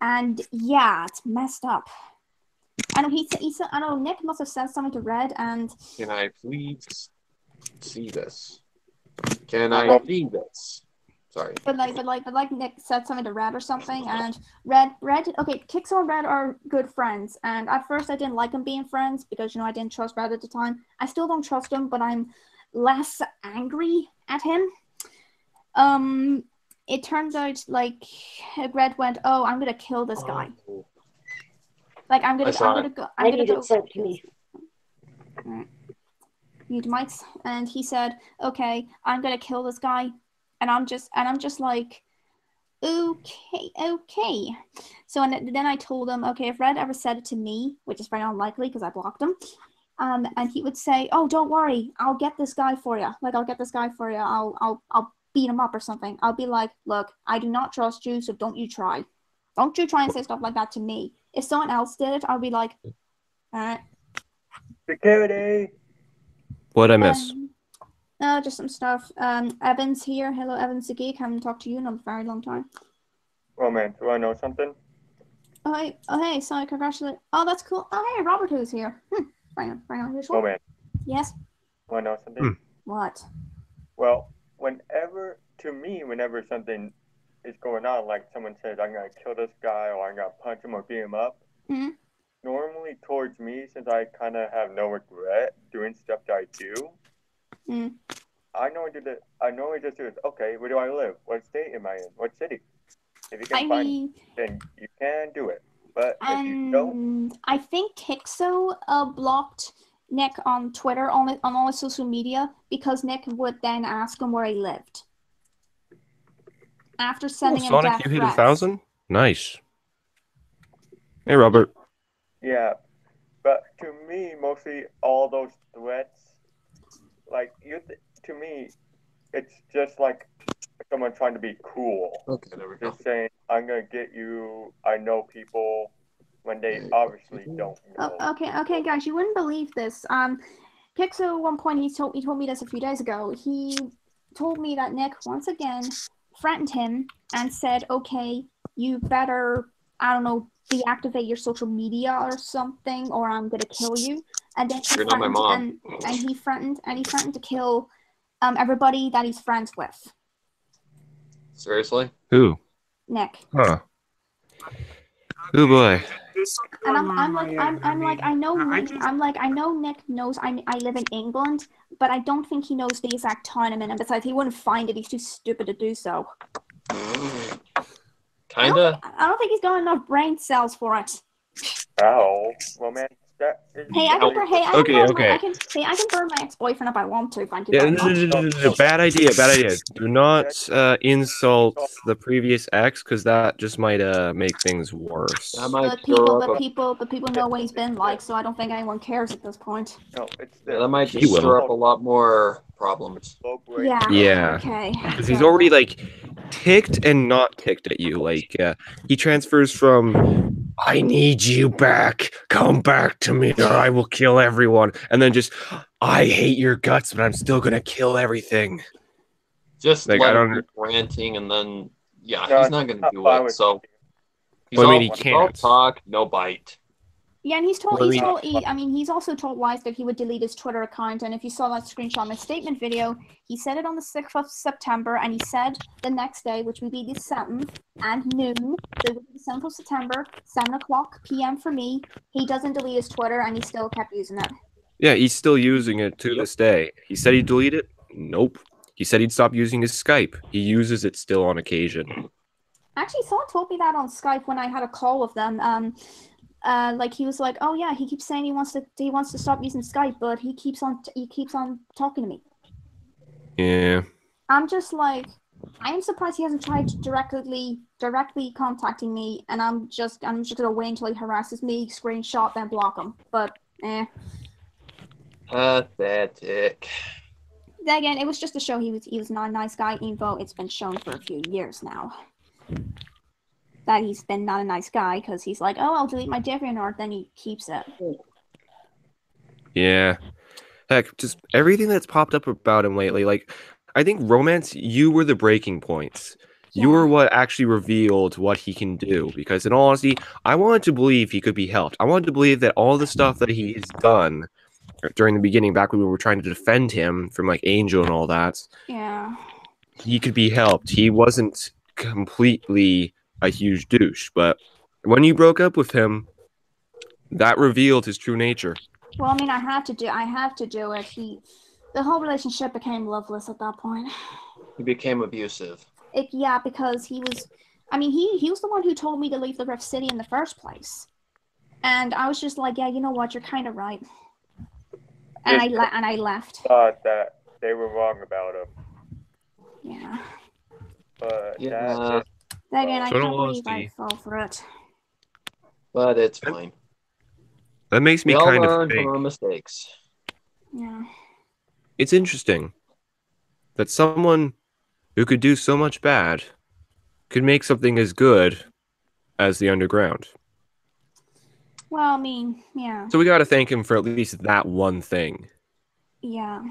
Speaker 1: and yeah, it's messed up. I know he said I know Nick must have said something to Red, and
Speaker 3: can I please see this? Can I see this? Sorry.
Speaker 1: But like Nick said something to Red or something, and Red. Okay, Kixo and Red are good friends, and at first I didn't like them being friends because I didn't trust Red at the time. I still don't trust him, but I'm less angry at him. It turns out like Red went, "Oh, I'm gonna kill this guy." Like I'm gonna go. Mute mics, and he said, "Okay, I'm gonna kill this guy." And I'm just like, okay. So and then I told him, okay, if Red ever said it to me, which is very unlikely because I blocked him, and he would say, oh, don't worry, I'll get this guy for you. Like I'll get this guy for you. I'll beat him up or something. I'll be like, look, I do not trust you, so don't you try. Don't you try and say stuff like that to me. If someone else did it, I'll be like, all right.
Speaker 2: Security.
Speaker 5: What'd I miss?
Speaker 1: Just some stuff. Evan's here. Hello, Evan's the geek. Haven't talked to you in a very long time.
Speaker 2: Oh man, do I know something?
Speaker 1: Oh hey, sorry, congratulations. Oh, that's cool. Oh hey, Robert who's here. Bring on your show.
Speaker 2: Oh man.
Speaker 1: Yes.
Speaker 2: Do I know something?
Speaker 1: What?
Speaker 2: Well, whenever something is going on, like someone says, I'm gonna kill this guy, or I'm gonna punch him or beat him up, normally towards me, since I kind of have no regret doing stuff that I do, I normally just do this. Okay, where do I live? What state am I in? What city? If you can find me, then you can do it. But if you don't,
Speaker 1: And I think Kixo blocked Nick on Twitter, on all his social media, because Nick would then ask him where he lived. After sending him
Speaker 5: Sonic,
Speaker 1: death
Speaker 5: you hit
Speaker 1: threats.
Speaker 5: 1,000? Nice. Hey, Robert.
Speaker 2: yeah. But to me, mostly all those threats, like to me, it's just like someone trying to be cool.
Speaker 3: Okay, there we go.
Speaker 2: Just saying, I'm gonna get you. I know people when they obviously don't know.
Speaker 1: Okay, guys, you wouldn't believe this. Kixo, at one point, he told me this a few days ago. He told me that Nick once again threatened him and said, "Okay, you better, I don't know, deactivate your social media or something, or I'm gonna kill you." And then
Speaker 3: You're not my mom.
Speaker 1: and he threatened to kill everybody that he's friends with.
Speaker 3: Seriously?
Speaker 5: Who?
Speaker 1: Nick.
Speaker 5: Huh. Oh boy.
Speaker 1: And I'm like, I know Nick. I know Nick knows I live in England, but I don't think he knows the exact time I'm in. And besides, he wouldn't find it. He's too stupid to do so.
Speaker 3: Kinda.
Speaker 1: I don't think he's got enough brain cells for it.
Speaker 2: Oh, well, man, that is.
Speaker 1: Hey, I can burn my ex-boyfriend if I want to. Thank you
Speaker 5: Yeah,
Speaker 1: very much.
Speaker 5: bad idea. Bad idea. Do not insult the previous ex, because that just might make things worse.
Speaker 3: That might
Speaker 1: But
Speaker 3: stir up
Speaker 1: people know what he's been like, so I don't think anyone cares at this point.
Speaker 2: No, it's
Speaker 3: that might
Speaker 5: He
Speaker 3: just
Speaker 5: will.
Speaker 3: stir up a lot more problems.
Speaker 1: Yeah.
Speaker 5: Yeah.
Speaker 1: Okay.
Speaker 5: Because he's already like ticked and not ticked at you. Like he transfers from "I need you back, come back to me, or I will kill everyone," and then just "I hate your guts, but I'm still gonna kill everything."
Speaker 3: Just
Speaker 5: Like,
Speaker 3: let
Speaker 5: I
Speaker 3: him
Speaker 5: don't-
Speaker 3: keep ranting, and then
Speaker 2: No,
Speaker 3: he's not gonna do
Speaker 2: fine
Speaker 3: it.
Speaker 2: with
Speaker 3: So he's
Speaker 5: Well, I mean,
Speaker 3: all,
Speaker 5: he
Speaker 3: he's all
Speaker 5: can't.
Speaker 3: talk, no bite.
Speaker 1: Yeah, and he's told.
Speaker 5: Well,
Speaker 1: He's also told Wise that he would delete his Twitter account. And if you saw that screenshot in his statement video, he said it on the 6th of September, and he said the next day, which would be the 7th, and noon, so it would be the 7th of September, 7:00 p.m. for me. He doesn't delete his Twitter, and he still kept using it.
Speaker 5: Yeah, he's still using it to this day. He said he'd delete it. Nope. He said he'd stop using his Skype. He uses it still on occasion.
Speaker 1: Actually, someone told me that on Skype when I had a call with them. Like he was like, "Oh yeah, he keeps saying he wants to stop using Skype, but he keeps on talking to me."
Speaker 5: Yeah.
Speaker 1: I'm just like, I am surprised he hasn't tried directly contacting me, and I'm just gonna wait until he harasses me, screenshot, then block him. But
Speaker 3: Pathetic.
Speaker 1: then again, it was just to show he was not a nice guy, even though it's been shown for a few years now that he's been not a nice guy, because he's like, "Oh, I'll delete my DeviantArt," then he keeps it.
Speaker 5: Yeah. Heck, just everything that's popped up about him lately. Like, I think Romance, you were the breaking points. You were what actually revealed what he can do. Because in all honesty, I wanted to believe he could be helped. I wanted to believe that all the stuff that he has done during the beginning, back when we were trying to defend him from like Angel and all that,
Speaker 1: Yeah.
Speaker 5: he could be helped. He wasn't completely a huge douche. But when you broke up with him, that revealed his true nature.
Speaker 1: Well, I mean, I have to do it. The whole relationship became loveless at that point.
Speaker 3: He became abusive.
Speaker 1: Yeah, because he was the one who told me to leave the Rift City in the first place. And I was just like, yeah, you know what, you're kind of right. And I left.
Speaker 2: Thought that they were wrong about him.
Speaker 1: Yeah.
Speaker 2: But
Speaker 3: Yeah.
Speaker 1: Then again, I
Speaker 5: So in
Speaker 1: can't
Speaker 5: all
Speaker 1: believe I
Speaker 5: honesty-
Speaker 1: fell for it.
Speaker 3: But it's fine.
Speaker 5: That makes me
Speaker 3: We all
Speaker 5: kind of
Speaker 3: learn from
Speaker 5: think
Speaker 3: our mistakes.
Speaker 1: Yeah.
Speaker 5: it's interesting that someone who could do so much bad could make something as good as the Underground.
Speaker 1: Well, I mean, yeah.
Speaker 5: So we got to thank him for at least that one thing.
Speaker 1: Yeah.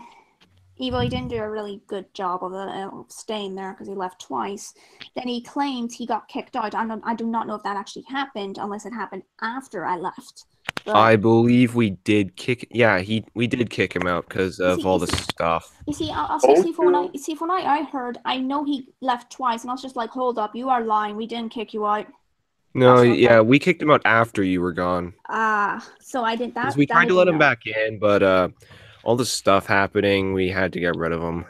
Speaker 1: Even he didn't do a really good job of staying there because he left twice. Then he claimed he got kicked out. I do not know if that actually happened, unless it happened after I left. But
Speaker 5: I believe we did kick. Yeah, we did kick him out because of all the stuff.
Speaker 1: you see, from what I heard, I know he left twice, and I was just like, hold up, you are lying. We didn't kick you out.
Speaker 5: No,
Speaker 1: That's okay.
Speaker 5: yeah, we kicked him out after you were gone.
Speaker 1: So I didn't.
Speaker 5: Because we tried to let him back in, but all the stuff happening, we had to get rid of him.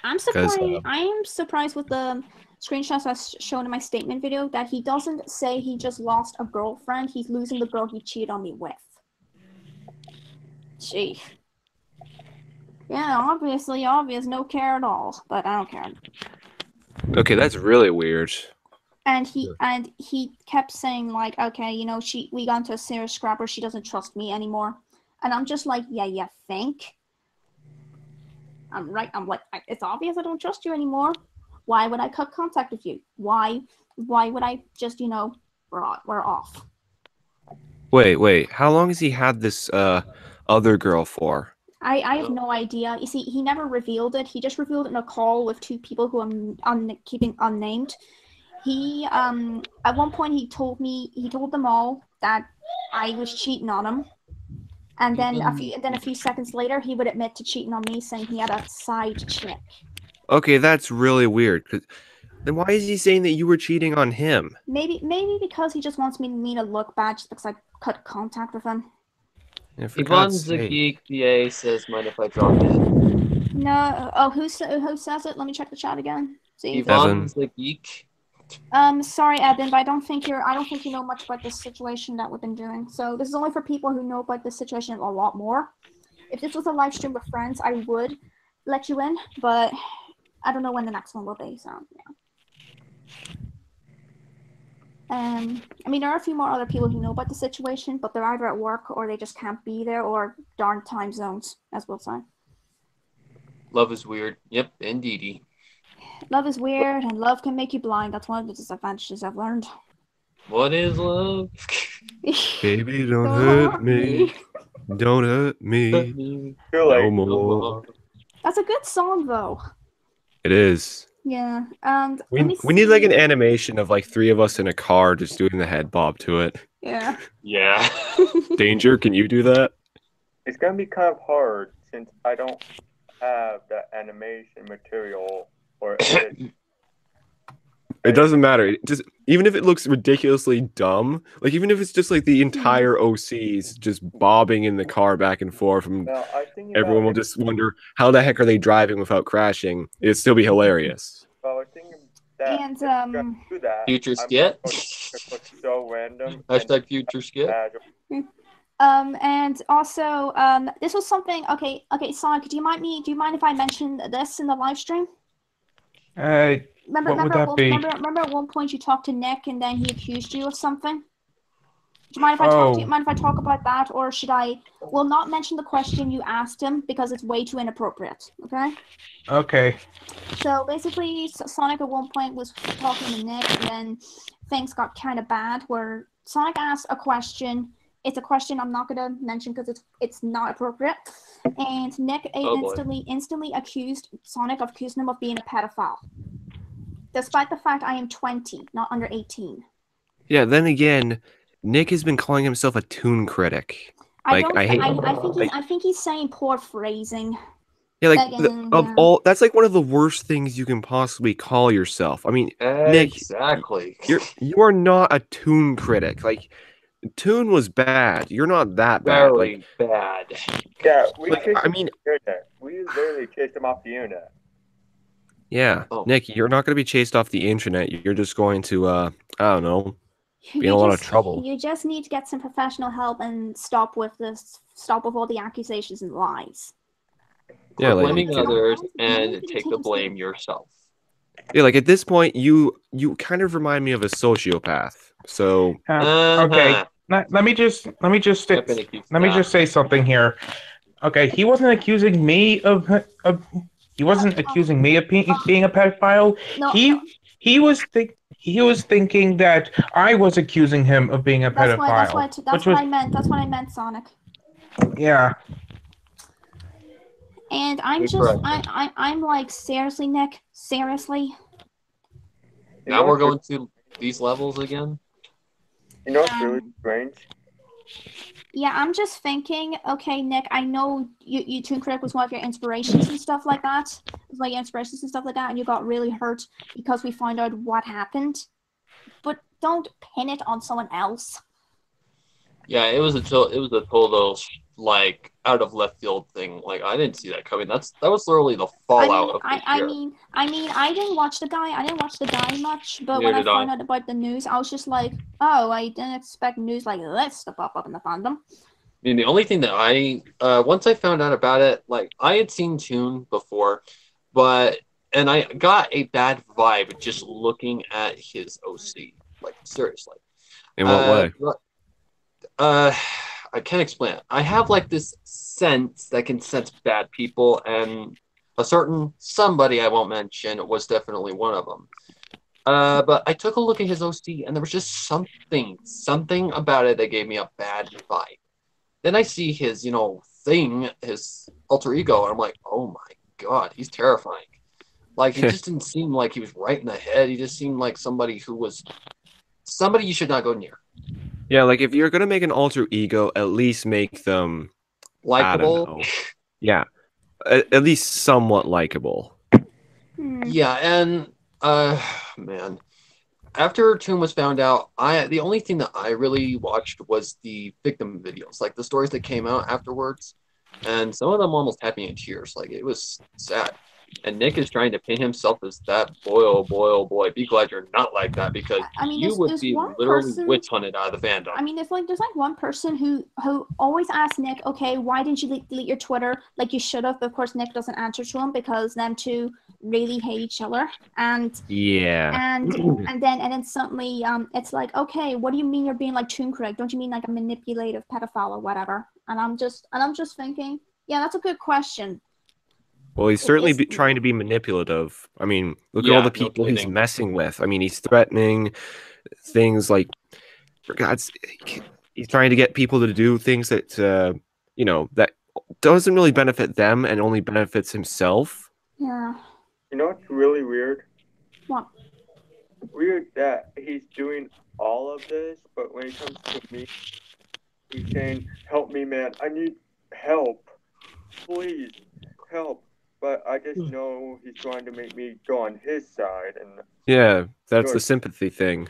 Speaker 1: I'm surprised. I am surprised with the screenshots as shown in my statement video that he doesn't say he just lost a girlfriend. He's losing the girl he cheated on me with. Gee. Yeah, obvious, no care at all. But I don't care.
Speaker 5: Okay, that's really weird.
Speaker 1: And he kept saying like, okay, you know, we got into a serious scrap where she doesn't trust me anymore. And I'm just like, yeah, you think? I'm like, it's obvious I don't trust you anymore. Why would I cut contact with you? Why would I just, you know, we're off.
Speaker 5: Wait. How long has he had this other girl for?
Speaker 1: I have no idea. You see, he never revealed it. He just revealed it in a call with two people who I'm keeping unnamed. He at one point he told them all that I was cheating on him. And then a few seconds later, he would admit to cheating on me, saying he had a side chick.
Speaker 5: Okay, that's really weird. Then why is he saying that you were cheating on him?
Speaker 1: Maybe because he just wants me to look bad, just because I cut contact with him.
Speaker 5: Yeah, for
Speaker 3: Yvonne
Speaker 5: God's
Speaker 3: the
Speaker 5: sake.
Speaker 3: Geek DA says, mind if I drop in?
Speaker 1: No. Oh, who says it? Let me check the chat again. See.
Speaker 3: Yvonne the Geek.
Speaker 1: Sorry, Evan, but I don't think you know much about this situation that we've been doing. So this is only for people who know about this situation a lot more. If this was a live stream with friends, I would let you in, but I don't know when the next one will be. So yeah. I mean, there are a few more other people who know about the situation, but they're either at work or they just can't be there, or darn time zones, as we'll say.
Speaker 3: Love is weird. Yep, indeedy.
Speaker 1: Love is weird, and love can make you blind. That's one of the disadvantages I've learned.
Speaker 3: What is love?
Speaker 5: Baby, don't hurt me. Don't hurt me. No more.
Speaker 1: That's a good song, though.
Speaker 5: It is.
Speaker 1: Yeah, and
Speaker 5: We need like an animation of like three of us in a car just doing the head bob to it.
Speaker 1: Yeah.
Speaker 3: Yeah.
Speaker 5: Danger, can you do that?
Speaker 2: It's gonna be kind of hard since I don't have the animation material or it.
Speaker 5: It doesn't matter. Just even if it looks ridiculously dumb, like even if it's just like the entire OCs just bobbing in the car back and forth, and everyone will just wonder how the heck are they driving without crashing. It'd still be hilarious.
Speaker 2: Well, I was thinking that
Speaker 1: and
Speaker 2: do that,
Speaker 3: future skit.
Speaker 2: So random.
Speaker 3: Hashtag future skit.
Speaker 1: And also, this was something. Okay, Sonic, do you mind if I mention this in the live stream? Remember at one point you talked to Nick and then he accused you of something? Do you mind if I talk about that, or should I? Will not mention the question you asked him because it's way too inappropriate. Okay.
Speaker 4: Okay.
Speaker 1: So basically, Sonic at one point was talking to Nick, and then things got kind of bad. Where Sonic asked a question. It's a question I'm not gonna mention because it's not appropriate. And Nick instantly accused Sonic of accusing him of being a pedophile, despite the fact I am 20, not under 18.
Speaker 5: Yeah. Then again, Nick has been calling himself a tune critic. I
Speaker 1: think he's saying poor phrasing.
Speaker 5: Yeah, like all that's like one of the worst things you can possibly call yourself. I mean,
Speaker 3: exactly.
Speaker 5: Nick, you are not a tune critic. Like, tune was bad. You're not that bad.
Speaker 3: Very bad.
Speaker 2: Yeah, we literally chased him off the internet.
Speaker 5: Yeah, Nick, you're not going to be chased off the internet. You're just going to, I don't know, be in a lot of trouble.
Speaker 1: You just need to get some professional help and stop with all the accusations and lies.
Speaker 5: Yeah, like
Speaker 3: blaming others and take the blame yourself.
Speaker 5: Yeah, like at this point, you kind of remind me of a sociopath. So
Speaker 4: okay, let me just say something here. Okay, he wasn't accusing me of being a pedophile.
Speaker 1: No,
Speaker 4: he was thinking that I was accusing him of being a pedophile.
Speaker 1: That's what I meant. That's what I meant, Sonic.
Speaker 4: Yeah.
Speaker 1: And I'm like, seriously, Nick? Seriously?
Speaker 3: Now we're going to these levels again?
Speaker 2: You know what's really strange?
Speaker 1: Yeah, I'm just thinking, okay, Nick, I know you Toon Critic was one of your inspirations and stuff like that. It was like inspirations and stuff like that, and you got really hurt because we found out what happened. But don't pin it on someone else.
Speaker 3: Yeah, it was a total like out of left field thing. Like I didn't see that coming. That was literally the fallout of this year.
Speaker 1: I mean, I didn't watch the guy. I didn't watch the guy much, but
Speaker 3: Neither
Speaker 1: when I
Speaker 3: did I.
Speaker 1: found out about the news, I was just like, oh, I didn't expect news like this to pop up in the fandom.
Speaker 3: I mean, the only thing that I once I found out about it, like I had seen Toon before, and I got a bad vibe just looking at his OC. Like seriously.
Speaker 5: In what way?
Speaker 3: I can't explain it. I have like this sense that can sense bad people, and a certain somebody I won't mention was definitely one of them. But I took a look at his OC, and there was just something about it that gave me a bad vibe. Then I see his, his alter ego, and I'm like, oh my god, he's terrifying. Like, he just didn't seem like he was right in the head. He just seemed like somebody you should not go near.
Speaker 5: Yeah, like if you're gonna make an alter ego, at least make them
Speaker 3: likable.
Speaker 5: Yeah, at least somewhat likable.
Speaker 3: Yeah, and man, after Toon was found out, the only thing that I really watched was the victim videos, like the stories that came out afterwards, and some of them almost had me in tears. Like it was sad. And Nick is trying to pin himself as that boy, oh boy, oh boy. Be glad you're not like that, because you would be literally witch hunted out of the fandom.
Speaker 1: I mean, there's like one person who always asks Nick, okay, why didn't you delete your Twitter like you should have? But of course, Nick doesn't answer to him because them two really hate each other. And
Speaker 5: yeah,
Speaker 1: and then suddenly it's like, okay, what do you mean you're being like Toon Craig? Don't you mean like a manipulative pedophile or whatever? And I'm just thinking, yeah, that's a good question.
Speaker 5: Well, he's certainly trying to be manipulative. I mean, look at all the people he's messing with. I mean, he's threatening things like, for God's sake, he's trying to get people to do things that, that doesn't really benefit them and only benefits himself.
Speaker 1: Yeah.
Speaker 2: You know what's really weird?
Speaker 1: What?
Speaker 2: Weird that he's doing all of this, but when it comes to me, he's saying, help me, man. I need help. Please, help. But I just know he's trying to make me go on his side, and
Speaker 5: yeah, that's the sympathy thing.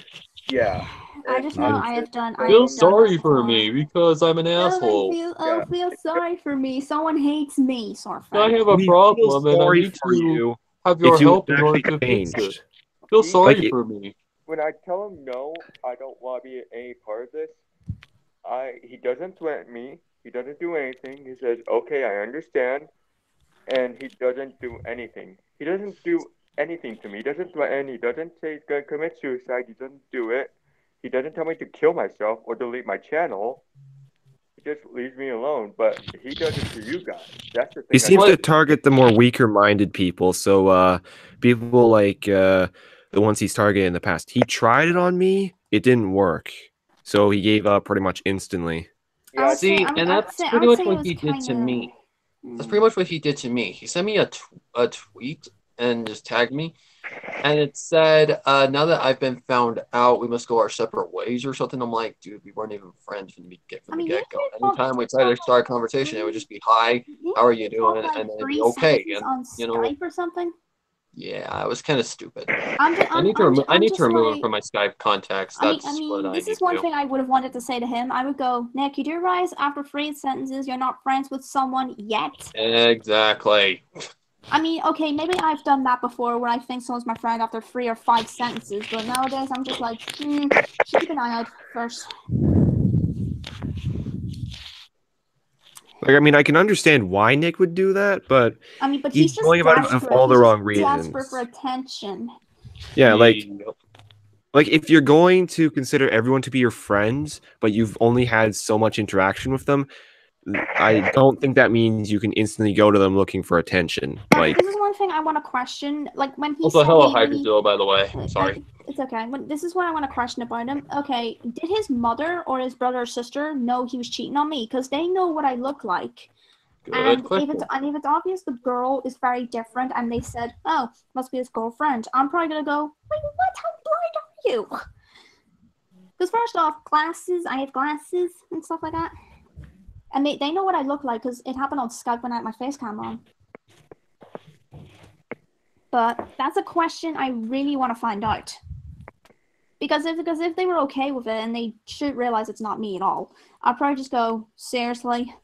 Speaker 2: Yeah,
Speaker 1: I just know I have done.
Speaker 3: Feel sorry for me because I'm an asshole.
Speaker 1: Feel sorry for me. Someone hates me, sort of.
Speaker 3: I have a problem, and I need to have your help in order to fix it. Feel sorry for me.
Speaker 2: When I tell him no, I don't want to be any part of this. He doesn't threaten me. He doesn't do anything. He says, "Okay, I understand." And he doesn't do anything. He doesn't do anything to me. He doesn't threaten. He doesn't say he's going to commit suicide. He doesn't do it. He doesn't tell me to kill myself or delete my channel. He just leaves me alone. But he does it to you guys. That's the thing.
Speaker 5: He seems to target the more weaker-minded people. So people like the ones he's targeted in the past. He tried it on me. It didn't work. So he gave up pretty much instantly.
Speaker 3: Yeah, that's pretty much what he did to me. That's pretty much what he did to me. He sent me a tweet and just tagged me. And it said, now that I've been found out, we must go our separate ways or something. I'm like, dude, we weren't even friends from the get-go. Anytime we tried to start a conversation, it would just be, hi, how are you doing? And then it'd be okay. And,
Speaker 1: Skype or something?
Speaker 3: Yeah, it was kind of stupid.
Speaker 1: I
Speaker 3: need to remove him from my Skype contacts. That's what I need
Speaker 1: this is one thing I would have wanted to say to him. I would go, Nick, you do realize after 3 sentences you're not friends with someone yet?
Speaker 3: Exactly.
Speaker 1: I mean, okay, maybe I've done that before where I think someone's my friend after 3 or 5 sentences, but nowadays I'm just like, should keep an eye out first.
Speaker 5: Like, I mean, I can understand why Nick would do that, but
Speaker 1: he's just
Speaker 5: going about it for all the wrong reasons.
Speaker 1: Desperate for attention.
Speaker 5: Yeah, like if you're going to consider everyone to be your friends, but you've only had so much interaction with them, I don't think that means you can instantly go to them looking for attention. Like,
Speaker 1: this is one thing I want to question. Like when he
Speaker 3: also, hello, Hydrazilla, by the way. Sorry.
Speaker 1: It's okay. This is what I want to question about him. Okay, did his mother or his brother or sister know he was cheating on me? Because they know what I look like. And if it's obvious the girl is very different, and they said, "Oh, must be his girlfriend," I'm probably gonna go, "Wait, what? How blind are you?" Because first off, glasses. I have glasses and stuff like that. And they know what I look like because it happened on Skype when I had my face cam on. But that's a question I really want to find out. Because if they were okay with it and they should realize it's not me at all, I'd probably just go, seriously?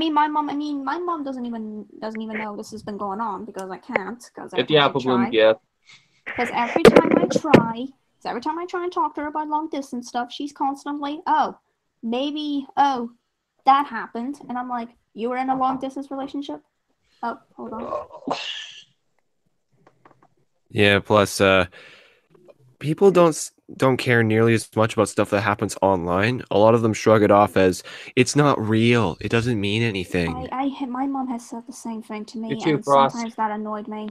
Speaker 1: my mom doesn't even know this has been going on because I can't.
Speaker 3: Get the apple bloom gift.
Speaker 1: Because every time I try and talk to her about long distance stuff, she's constantly, oh, that happened, and I'm like, you were in a long distance relationship? Oh, hold on.
Speaker 5: Yeah, plus people don't care nearly as much about stuff that happens online. A lot of them shrug it off as it's not real. It doesn't mean anything.
Speaker 1: My mom has said the same thing to me,
Speaker 3: You too,
Speaker 1: and
Speaker 3: Frost.
Speaker 1: sometimes that annoyed me.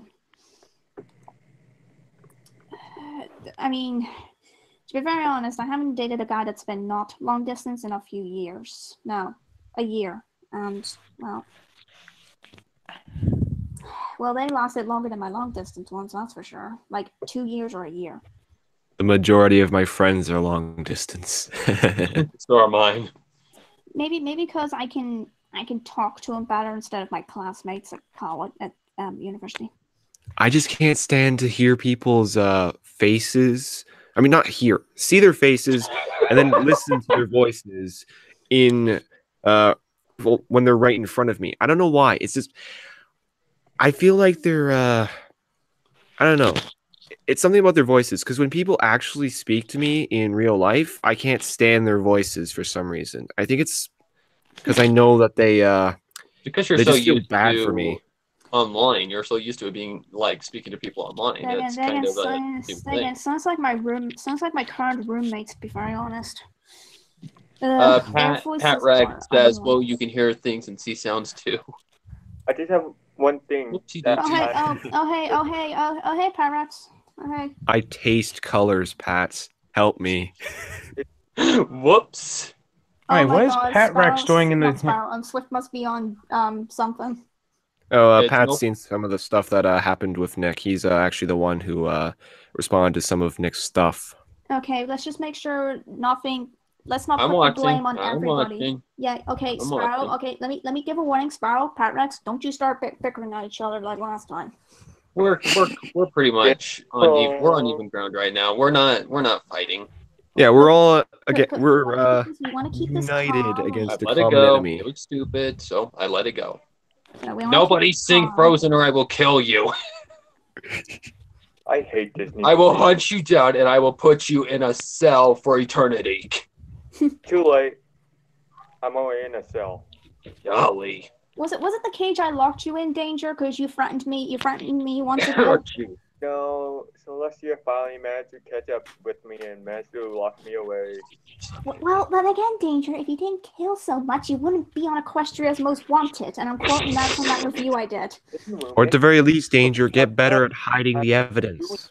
Speaker 1: I mean, to be very honest, I haven't dated a guy that's been not long distance in a few years. No, a year. And, well, they lasted longer than my long distance ones, that's for sure. Like 2 years or a year.
Speaker 5: The majority of my friends are long distance.
Speaker 3: So are mine.
Speaker 1: Maybe because I can talk to them better instead of my classmates at college at university.
Speaker 5: I just can't stand to hear people's faces. I mean, not hear, see their faces, and then listen to their voices in when they're right in front of me. I don't know why. It's just I feel like they're I don't know. It's something about their voices, because when people actually speak to me in real life, I can't stand their voices for some reason. I think it's because I know that they
Speaker 3: because you're
Speaker 5: they
Speaker 3: so
Speaker 5: just feel
Speaker 3: used
Speaker 5: bad
Speaker 3: to
Speaker 5: for me.
Speaker 3: Online. You're so used to it being like speaking to people online. It's kind of a thing.
Speaker 1: Sounds like my current roommate, to be very honest.
Speaker 3: Pat Rex says, "Well, you can hear things and see sounds too."
Speaker 2: I just have one thing.
Speaker 3: Whoopsie
Speaker 2: that
Speaker 1: hey, Pat Rex. Oh, hey.
Speaker 5: I taste colors, Pat. Help me.
Speaker 3: Whoops.
Speaker 6: Alright, what is Pat Rex doing in the...
Speaker 1: Swift must be on something.
Speaker 5: Oh, Pat's seen some of the stuff that happened with Nick. He's actually the one who responded to some of Nick's stuff.
Speaker 1: Okay, let's just make sure nothing. Let's not put the blame on everybody.
Speaker 3: Watching.
Speaker 1: Yeah. Okay, Sparrow. Okay, let me give a warning, Sparrow. Pat Rex, don't you start bickering at each other like last time.
Speaker 3: We're pretty much we're on even ground right now. We're not fighting.
Speaker 5: Yeah, we're all we're
Speaker 1: we want to keep this
Speaker 5: united
Speaker 1: calm.
Speaker 5: against
Speaker 3: I
Speaker 5: a
Speaker 3: let it
Speaker 5: common
Speaker 3: go.
Speaker 5: enemy.
Speaker 3: It was stupid, so I let it go.
Speaker 1: Yeah,
Speaker 3: Nobody sing Frozen or I will kill you.
Speaker 2: I hate Disney.
Speaker 3: I will hunt you down and I will put you in a cell for eternity.
Speaker 2: Too late. I'm already in a cell.
Speaker 3: Golly.
Speaker 1: Was it the cage I locked you in, Danger? Because you threatened me once ago.
Speaker 2: No, Celestia finally managed to catch up with me and managed to lock me away.
Speaker 1: Well, then again, Danger, if you didn't kill so much, you wouldn't be on Equestria's Most Wanted, and I'm quoting that from that review I did.
Speaker 5: Or at the very least, Danger, get better at hiding the evidence.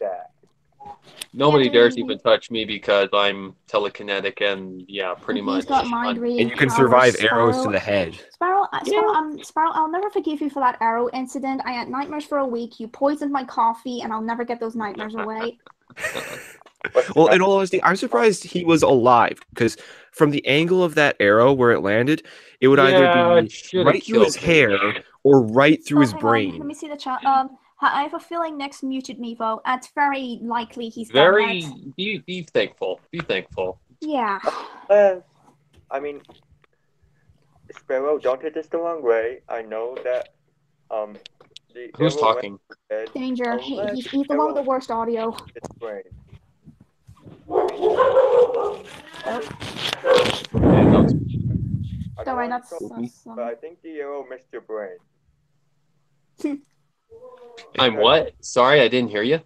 Speaker 3: Nobody dares even touch me because I'm telekinetic and pretty much.
Speaker 1: Got mind reading.
Speaker 5: And you can survive arrows to the head.
Speaker 1: Sparrow, I'll never forgive you for that arrow incident. I had nightmares for a week. You poisoned my coffee, and I'll never get those nightmares away.
Speaker 5: Well, in all honesty, I'm surprised he was alive, because from the angle of that arrow where it landed, it would either be right through his hair or right through his brain.
Speaker 1: Let me see the chat. I have a feeling Nick's muted me, though. It's very likely he's
Speaker 3: very. Be thankful. Be thankful.
Speaker 1: Yeah.
Speaker 2: I mean, Sparrow, don't take this the wrong way. I know that.
Speaker 3: Who's talking?
Speaker 1: Danger. He's the one with the worst audio.
Speaker 2: It's brain.
Speaker 1: Don't worry, that's.
Speaker 2: But I think the arrow missed your brain.
Speaker 3: I'm what? Sorry, I didn't hear you.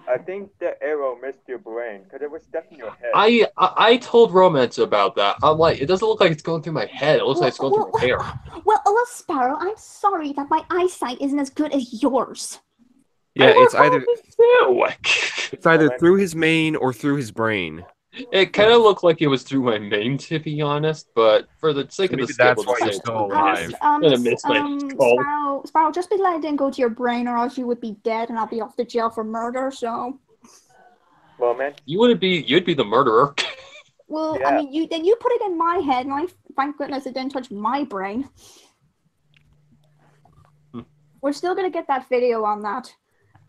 Speaker 2: I think the arrow missed your brain because it was stuck in your head.
Speaker 3: I told Romance about that. I'm like, it doesn't look like it's going through my head. It looks like it's going through my hair.
Speaker 1: Well, Sparrow, I'm sorry that my eyesight isn't as good as yours.
Speaker 5: Yeah, it's either through his mane or through his brain.
Speaker 3: It kind of looked like it was through my mane, to be honest, but for the sake of the skip,
Speaker 5: that's why you're still alive.
Speaker 1: Sparrow, just be glad it didn't go to your brain, or else you would be dead, and I'll be off to jail for murder. So,
Speaker 2: well, man,
Speaker 3: you'd be the murderer.
Speaker 1: Well, yeah. I mean, you put it in my head, and thank goodness it didn't touch my brain. We're still gonna get that video on that.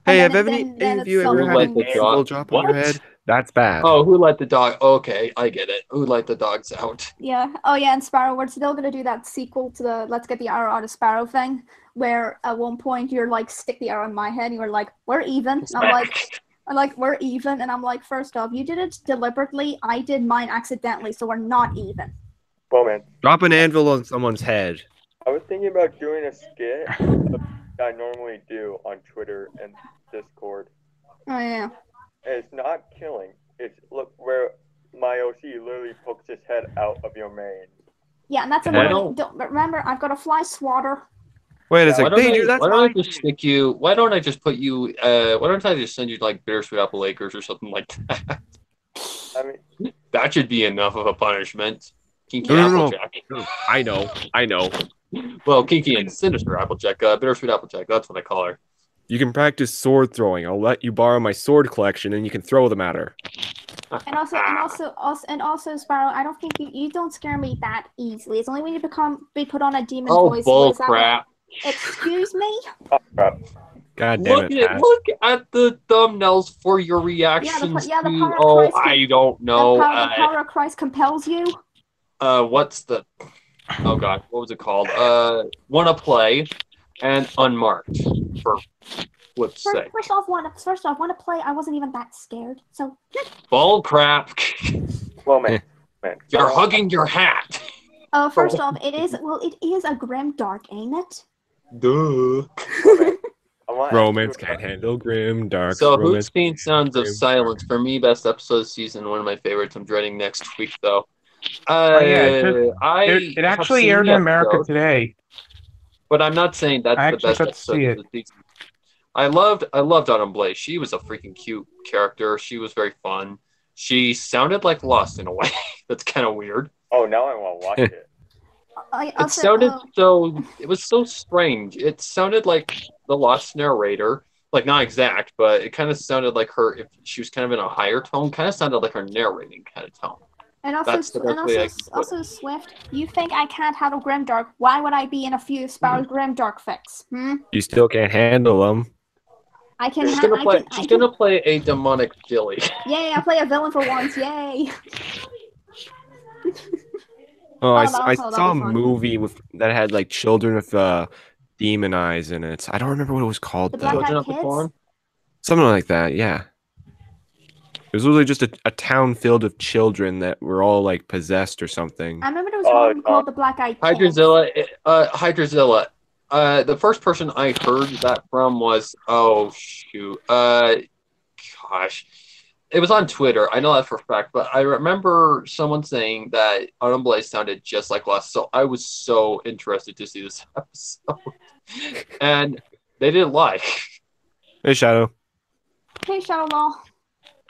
Speaker 5: Hey, have any of you ever had a full drop on your head? That's bad.
Speaker 3: Oh, who let the dog? Okay, I get it. Who let the dogs out?
Speaker 1: Yeah. Oh, yeah. And Sparrow, we're still gonna do that sequel to the "Let's Get the Arrow Out of Sparrow" thing, where at one point you're like, "Stick the arrow in my head," and you're like, "We're even." And I'm like, "We're even," and I'm like, "First off, you did it deliberately. I did mine accidentally, so we're not even."
Speaker 2: Well, man,
Speaker 5: Drop an anvil on someone's head.
Speaker 2: I was thinking about doing a skit that I normally do on Twitter and Discord.
Speaker 1: Oh yeah.
Speaker 2: And it's not killing. It's look where my OC literally pokes his head out of your main.
Speaker 1: Yeah, and that's
Speaker 5: And
Speaker 1: annoying. Don't remember, I've got a fly swatter.
Speaker 5: Wait a
Speaker 2: Yeah,
Speaker 5: second, Danger, that's
Speaker 3: why don't I
Speaker 5: mine.
Speaker 3: just stick you? Why don't I just put you? Why don't I just send you like Bittersweet Apple Acres or something like that?
Speaker 2: I mean,
Speaker 3: That should be enough of a punishment. Kinky
Speaker 5: No.
Speaker 3: Applejack.
Speaker 5: I know.
Speaker 3: Well, Kinky and Sinister Applejack. Bittersweet Applejack. That's what I call her.
Speaker 5: You can practice sword throwing. I'll let you borrow my sword collection, and you can throw them at her.
Speaker 1: And also, Sparrow, I don't think you don't scare me that easily. It's only when you be put on a demon voice.
Speaker 3: bull
Speaker 1: Is that
Speaker 3: crap!
Speaker 1: Excuse me?
Speaker 2: oh crap.
Speaker 5: God damn it, Pat.
Speaker 3: Look at the thumbnails for your reactions
Speaker 1: the
Speaker 3: to.
Speaker 1: power of
Speaker 3: Oh,
Speaker 1: Christ
Speaker 3: I don't know.
Speaker 1: The power of Christ compels you.
Speaker 3: What's the? Oh God, what was it called? Wanna play and unmarked for flip's sake.
Speaker 1: First off, wanna play. I wasn't even that scared. So.
Speaker 3: Bull crap!
Speaker 2: Well, man.
Speaker 3: You're hugging your hat.
Speaker 1: First off, it is a grim dark, ain't it?
Speaker 3: Duh.
Speaker 5: Romance can't handle grim dark.
Speaker 3: So,
Speaker 5: Romance
Speaker 3: who's seen Sounds of
Speaker 5: grim
Speaker 3: Silence? For me, best episode of the season. One of my favorites. I'm dreading next week though.
Speaker 6: It actually aired in America today.
Speaker 3: But I'm not saying that's
Speaker 6: I
Speaker 3: the
Speaker 6: actually
Speaker 3: best
Speaker 6: got to
Speaker 3: episode
Speaker 6: see
Speaker 3: of the season. I loved Autumn Blaze. She was a freaking cute character. She was very fun. She sounded like Lost in a way. That's kind of weird.
Speaker 2: Oh, now I want to watch it.
Speaker 3: It was so strange. It sounded like the Lost narrator. Like, not exact, but it kind of sounded like her, if she was kind of in a higher tone, kind of sounded like her narrating kind of tone.
Speaker 1: And also, Swift, you think I can't handle Grimdark? Why would I be in a few Sparrow's Grimdark fics?
Speaker 5: You still can't handle them.
Speaker 1: I can.
Speaker 3: She's gonna play a demonic filly.
Speaker 1: Yay! I play a villain for once. Yay!
Speaker 5: I saw a movie that had like children with demon eyes in it. I don't remember what it was called.
Speaker 1: Children of the Corn?
Speaker 5: Something like that. Yeah. It was literally just a town filled with children that were all like possessed or something.
Speaker 1: I remember there was one called the Black Eyed Kids.
Speaker 3: Hydrazilla. The first person I heard that from was it was on Twitter. I know that for a fact, but I remember someone saying that Autumn Blaze sounded just like Lost, so I was so interested to see this episode. And they didn't lie.
Speaker 5: Hey, Shadow.
Speaker 1: Hey, Shadow Law.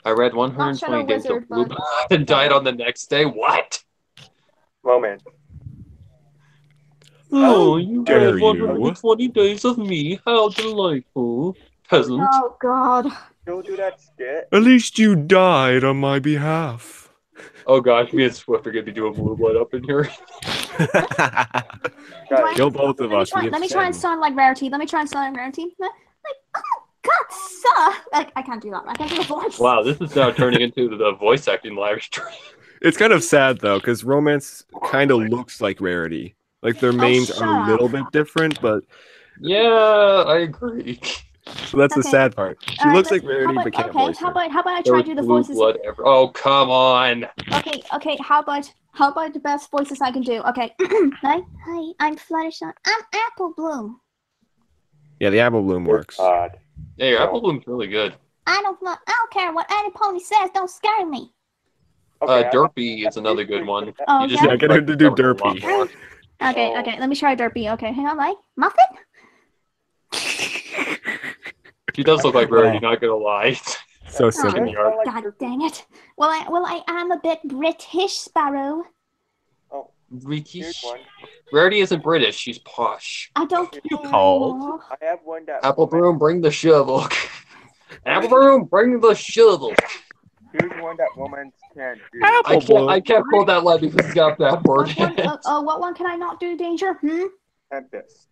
Speaker 3: I read 120 Days of Blue and died on the next day. What?
Speaker 2: Moment.
Speaker 3: Oh, you read 120 Days of Me. How delightful. Peasant.
Speaker 1: Oh, God.
Speaker 2: Don't do that skit.
Speaker 5: At least you died on my behalf.
Speaker 3: Oh gosh, me and Swift are gonna be doing blue blood up in here.
Speaker 5: Kill both of us.
Speaker 1: Let me try and sound like Rarity. Like, oh, God, sir. Like, I can't do that. I can't do the voice.
Speaker 3: Wow, this is now turning into the voice acting live stream.
Speaker 5: It's kind of sad though, because Romance kind of looks like Rarity. Like their mains are a little bit different, but
Speaker 3: yeah, I agree.
Speaker 5: So that's the sad part. She looks like Rarity, but can't voice
Speaker 1: how about I try to do the voices?
Speaker 3: Oh, come on.
Speaker 1: Okay. How about the best voices I can do? Okay. Hi, I'm Fluttershy. I'm Apple Bloom.
Speaker 5: Yeah, the Apple Bloom works.
Speaker 3: Yeah, your Apple Bloom's really good.
Speaker 1: I don't care what any pony says. Don't scare me.
Speaker 3: Derpy is another good one.
Speaker 1: Oh,
Speaker 3: you just
Speaker 5: get her to do Derpy.
Speaker 1: Okay. Let me try Derpy. Okay, hang on, like Muffin.
Speaker 3: She does look like Rarity, not gonna lie.
Speaker 5: So simple.
Speaker 1: God dang it. Well, I am a bit British, Sparrow.
Speaker 2: Oh,
Speaker 3: British. Rarity isn't British. She's posh.
Speaker 1: I don't
Speaker 5: know.
Speaker 2: I have one that.
Speaker 3: Apple Broom, bring the shovel. Apple Broom, bring the shovel.
Speaker 2: Here's one that women can't do.
Speaker 3: I can't quote that line because it's got that word.
Speaker 1: What one can I not do, Danger?
Speaker 2: Tempest.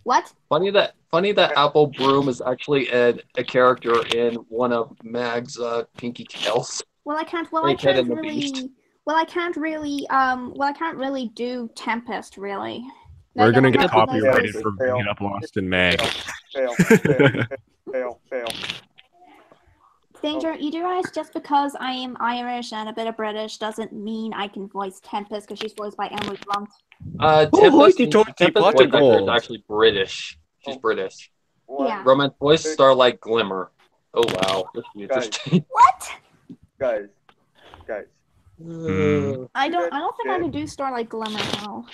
Speaker 1: What?
Speaker 3: Funny that funny that Apple Bloom is actually a character in one of Mag's Pinky Tales.
Speaker 1: Well, I can't.
Speaker 3: Ted and the Beast.
Speaker 1: I can't really do Tempest really.
Speaker 5: We're gonna
Speaker 1: Again,
Speaker 5: get
Speaker 1: I'm not really-
Speaker 5: copyrighted for bringing up Lost in Mag.
Speaker 2: Fail.
Speaker 1: Danger, you do realize just because I am Irish and a bit of British doesn't mean I can voice Tempest because she's voiced by Emily Blunt.
Speaker 3: Tempest voice actor is actually British. She's British.
Speaker 1: Yeah.
Speaker 3: Romance voice Starlight Glimmer. Oh wow, this is interesting.
Speaker 1: What?
Speaker 2: Guys.
Speaker 1: I don't think I can do Starlight Glimmer now.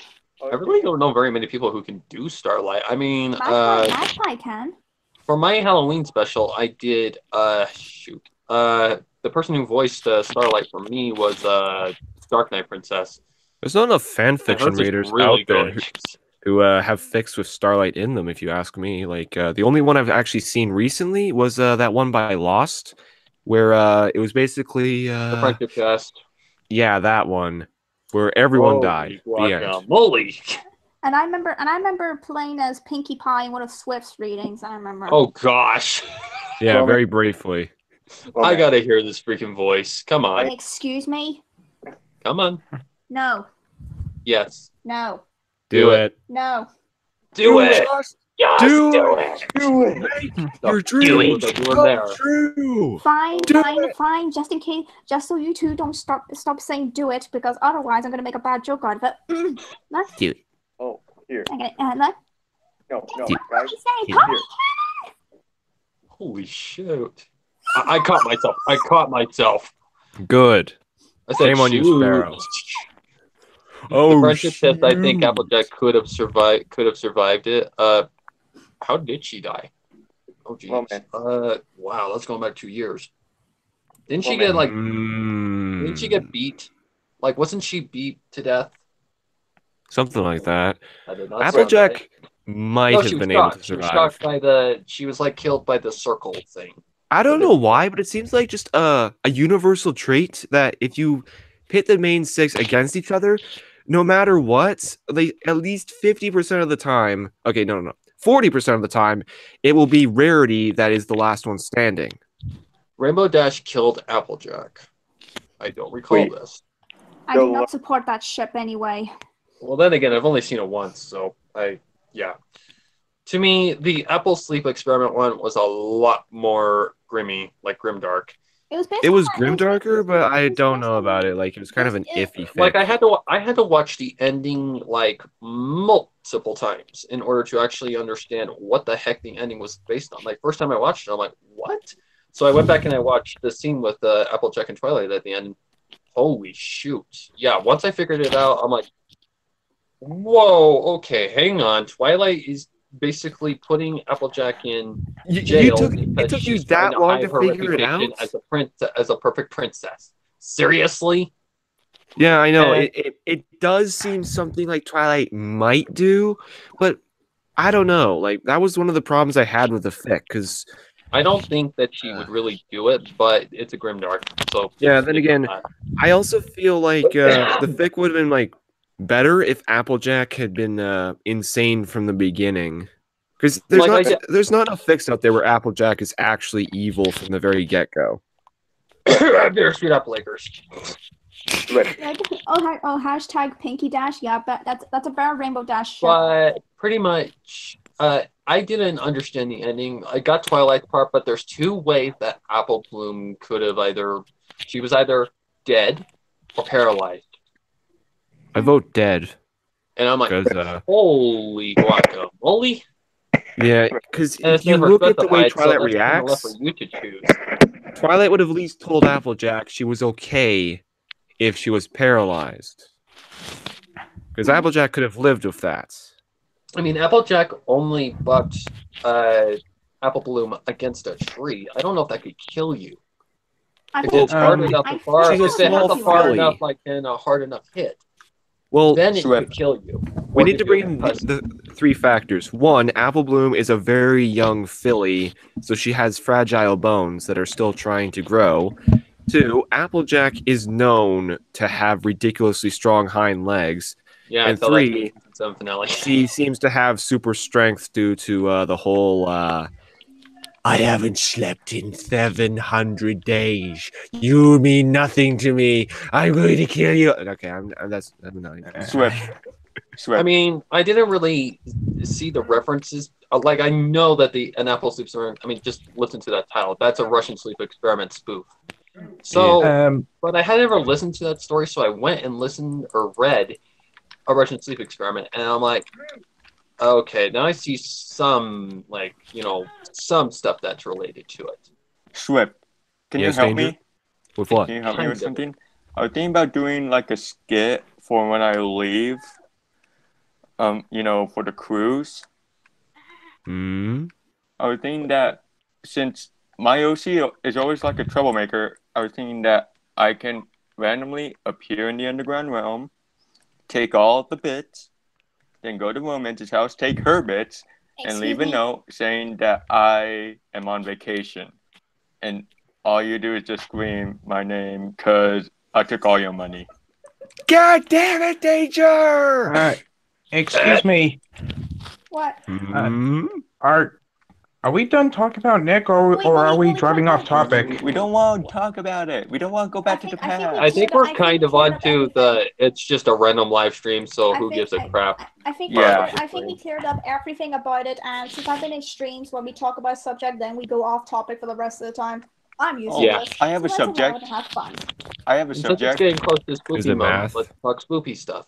Speaker 3: I really don't know very many people who can do Starlight. I mean,
Speaker 1: Magpie can.
Speaker 3: for my Halloween special, I did the person who voiced Starlight for me was Dark Knight Princess.
Speaker 5: There's not enough fan fiction readers out there
Speaker 3: good.
Speaker 5: who have fics with Starlight in them, if you ask me. Like, the only one I've actually seen recently was that one by Lost, where it was basically...
Speaker 3: the Friendship Cast.
Speaker 5: Yeah, that one, where everyone died. The end.
Speaker 3: Moly.
Speaker 1: And I remember playing as Pinkie Pie in one of Swift's readings. I remember.
Speaker 3: Oh gosh.
Speaker 5: Yeah, very briefly.
Speaker 3: I gotta hear this freaking voice. Come on.
Speaker 1: Excuse me?
Speaker 3: Come on.
Speaker 1: No.
Speaker 3: Yes.
Speaker 1: No.
Speaker 5: Do it.
Speaker 1: No.
Speaker 3: Do it. Yes,
Speaker 5: do
Speaker 3: it.
Speaker 5: Do it. Your dreams come true.
Speaker 1: Fine. Just in case, just so you two don't stop saying do it, because otherwise I'm gonna make a bad joke out of it.
Speaker 5: Do it.
Speaker 2: Oh, here.
Speaker 1: Okay,
Speaker 2: No, guys.
Speaker 5: Here.
Speaker 3: Holy shit. I caught myself.
Speaker 5: Good.
Speaker 3: I said,
Speaker 5: Shame on you, Sparrow.
Speaker 3: The friendship test, I think Applejack could have survived it. How did she die? Oh geez. Wow, that's going back 2 years. Didn't she get didn't she get beat? Like, wasn't she beat to death?
Speaker 5: Something like that.
Speaker 3: I did not
Speaker 5: Applejack might have been able to survive.
Speaker 3: She was shocked by she was like killed by the circle thing.
Speaker 5: I don't know why, but it seems like just a universal trait that if you pit the main six against each other, no matter what, they at least 50% of the time. Okay, no. 40% of the time, it will be Rarity that is the last one standing.
Speaker 3: Rainbow Dash killed Applejack. I don't recall this.
Speaker 1: I do not support that ship anyway.
Speaker 3: Well, then again, I've only seen it once, so yeah. To me, the Apple Sleep Experiment one was a lot more grimmy, like grimdark.
Speaker 1: It was
Speaker 5: grimdarker, but I don't know about it. Like, it was kind of an iffy thing.
Speaker 3: Like, I had to watch the ending like multiple times in order to actually understand what the heck the ending was based on. Like, first time I watched it, I'm like, what? So I went back and I watched the scene with Applejack and Twilight at the end. Holy shoot! Yeah, once I figured it out, I'm like, whoa, okay, hang on. Twilight is basically putting Applejack in jail.
Speaker 5: It took you that long to figure it out?
Speaker 3: As a perfect princess. Seriously?
Speaker 5: Yeah, I know. It does seem something like Twilight might do, but I don't know. Like, that was one of the problems I had with the fic, because
Speaker 3: I don't think that she would really do it, but it's a grimdark. So
Speaker 5: yeah, then again, I also feel like the fic would have been like better if Applejack had been insane from the beginning, because there's not enough fics out there where Applejack is actually evil from the very get-go.
Speaker 3: Bittersweet Apple Lakers.
Speaker 1: Hashtag Pinky Dash. Yeah, but that's a better Rainbow Dash ship.
Speaker 3: But pretty much, I didn't understand the ending. I got Twilight's part, but there's two ways that Apple Bloom could have she was either dead or paralyzed.
Speaker 5: I vote dead.
Speaker 3: And I'm like, holy guacamole.
Speaker 5: Yeah, because if you look at the way Twilight reacts,
Speaker 3: for you to choose.
Speaker 5: Twilight would have at least told Applejack she was okay if she was paralyzed. Because Applejack could have lived with that.
Speaker 3: I mean, Applejack only bucked Apple Bloom against a tree. I don't know if that could kill you. If it's hard enough to far, if it has a far enough, like, and a hard enough hit.
Speaker 5: Well,
Speaker 3: then it could kill you.
Speaker 5: We need to bring in the three factors. One, Apple Bloom is a very young filly, so she has fragile bones that are still trying to grow. Two, Applejack is known to have ridiculously strong hind legs.
Speaker 3: Yeah,
Speaker 5: and three,
Speaker 3: season 7 finale.
Speaker 5: She seems to have super strength due to the whole. I haven't slept in 700 days. You mean nothing to me. I'm going to kill you. Okay, I'm not.
Speaker 2: Swift.
Speaker 3: I mean, I didn't really see the references. Like, I know that an Apple Sleep Experiment. I mean, just listen to that title. That's a Russian sleep experiment spoof. So, but I had never listened to that story, so I went and listened or read a Russian sleep experiment, and I'm like, okay, now I see some, like, some stuff that's related to it.
Speaker 2: Swift, can you help me?
Speaker 5: With what?
Speaker 2: Can you help me with something? I was thinking about doing like a skit for when I leave. For the cruise.
Speaker 5: Hmm.
Speaker 2: I was thinking that since my OC is always like a troublemaker, I was thinking that I can randomly appear in the underground realm, take all the bits, then go to Romance's house, take her bits, and leave a note saying that I am on vacation. And all you do is just scream my name because I took all your money.
Speaker 5: God damn it, Danger!
Speaker 6: Excuse me.
Speaker 1: What?
Speaker 6: Are we done talking about Nick, or are we driving off topic?
Speaker 2: We don't want to talk about it. We don't want to go back to the past.
Speaker 3: I think we're kind of onto it's just a random live stream, so who gives a crap?
Speaker 1: I think we cleared up everything about it, and since I've been in streams when we talk about a subject, then we go off topic for the rest of the time. I'm used to this.
Speaker 2: I have a subject.
Speaker 1: To have fun.
Speaker 2: I have a subject.
Speaker 3: It's getting close to spoopy moment. Let's talk spoopy stuff.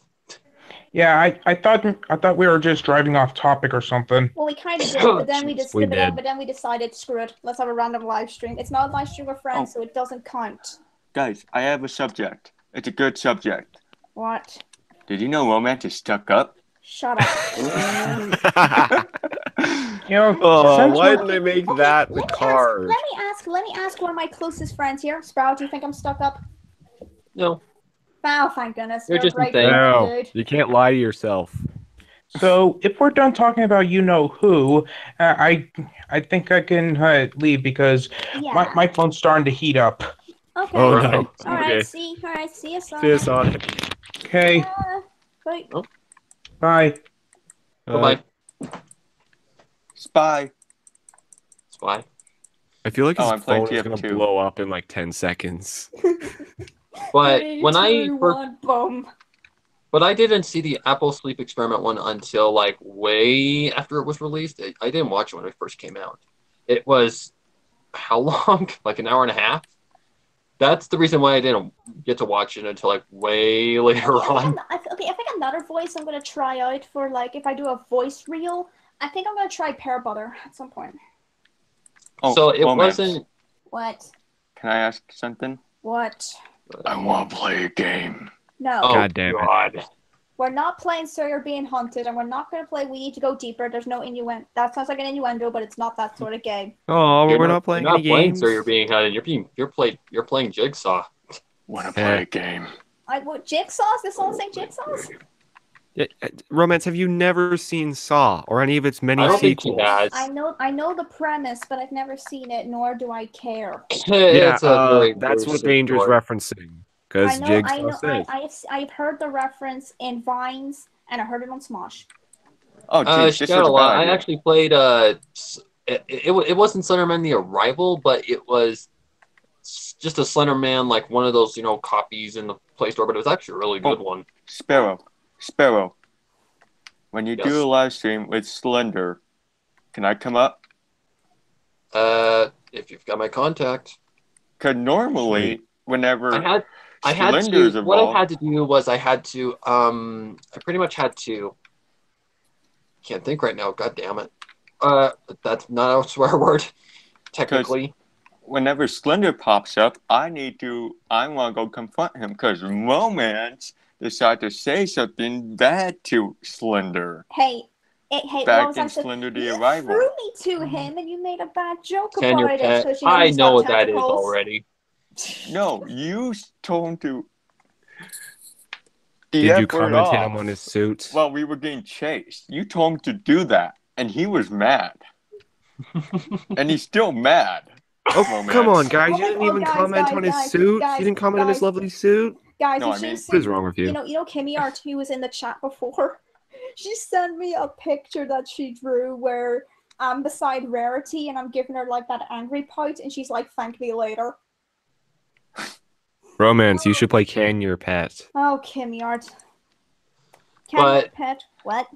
Speaker 6: Yeah, I thought we were just driving off topic or something.
Speaker 1: Well, we kind of did, but then we decided, screw it, let's have a random live stream. It's not a live stream with friends, so it doesn't count.
Speaker 2: Guys, I have a subject. It's a good subject.
Speaker 1: What?
Speaker 2: Did you know Romance is stuck up?
Speaker 1: Shut up.
Speaker 5: Why didn't they make that the card?
Speaker 1: Let me ask one of my closest friends here. Sprout, do you think I'm stuck up?
Speaker 3: No.
Speaker 1: Oh, thank goodness.
Speaker 3: You're just
Speaker 1: right
Speaker 5: no, you can't lie to yourself.
Speaker 6: So, if we're done talking about who, I think I can leave because my phone's starting to heat up.
Speaker 1: Okay.
Speaker 5: Oh no.
Speaker 1: All right. See you, Sonic.
Speaker 5: See you, Sonic.
Speaker 6: Okay.
Speaker 1: Bye.
Speaker 3: Oh.
Speaker 6: Bye.
Speaker 3: Bye.
Speaker 2: Spy.
Speaker 5: I feel like his phone is gonna blow up in like 10 seconds.
Speaker 3: But when I didn't see the Apple Sleep Experiment one until like way after it was released. I didn't watch it when it first came out. It was how long? Like an hour and a half. That's the reason why I didn't get to watch it until like way later on.
Speaker 1: I think another voice I'm gonna try out for like if I do a voice reel. I think I'm gonna try pear butter at some point.
Speaker 2: Oh,
Speaker 3: so it wasn't.
Speaker 1: What?
Speaker 2: Can I ask something?
Speaker 1: What?
Speaker 2: I want to play a game.
Speaker 1: No.
Speaker 3: Oh,
Speaker 5: God damn it.
Speaker 1: We're not playing So You're Being Hunted, and we're not going to play We Need to Go Deeper. There's no innuendo. That sounds like an innuendo, but it's not that sort of game.
Speaker 5: Oh, we're not playing any games.
Speaker 3: So You're Being Hunted. You're playing Jigsaw.
Speaker 2: Want to play a game?
Speaker 1: Jigsaws? This song saying Jigsaws?
Speaker 5: Romance, have you never seen Saw or any of its many sequels?
Speaker 1: I know the premise, but I've never seen it, nor do I care.
Speaker 5: That's what Danger's referencing. Because Jigsaw says.
Speaker 1: I've heard the reference in Vines, and I heard it on Smosh.
Speaker 2: Oh, geez,
Speaker 3: this is a lot. I actually played. It wasn't Slenderman: The Arrival, but it was just a Slenderman, like one of those copies in the Play Store. But it was actually a really good one.
Speaker 2: Sparrow, when you do a live stream with Slender, can I come up?
Speaker 3: If you've got my contact.
Speaker 2: Because normally, whenever
Speaker 3: I had to. What I had to do was I pretty much had to. Can't think right now. God damn it. That's not a swear word. Technically.
Speaker 2: Whenever Slender pops up, I want to go confront him because Romance decided to say something bad to Slender.
Speaker 1: Hey,
Speaker 2: back in Slender the Arrival.
Speaker 1: You threw me to him and you made a bad joke about it.
Speaker 3: I know what that is already.
Speaker 2: No, you told him to.
Speaker 5: Did you comment him on his suit?
Speaker 2: Well, we were getting chased. You told him to do that, and he was mad. And he's still mad.
Speaker 5: Oh, come on, guys. You didn't even comment on his suit? You didn't comment on his lovely suit?
Speaker 1: Guys,
Speaker 2: no,
Speaker 5: what is wrong with you?
Speaker 1: You know, Kimmy R2 was in the chat before. She sent me a picture that she drew where I'm beside Rarity and I'm giving her like that angry pout, and she's like, "Thank me later."
Speaker 5: Romance, you should play Can Your Pet.
Speaker 1: Oh, Kimmy Art.
Speaker 3: But-
Speaker 1: Pet? What?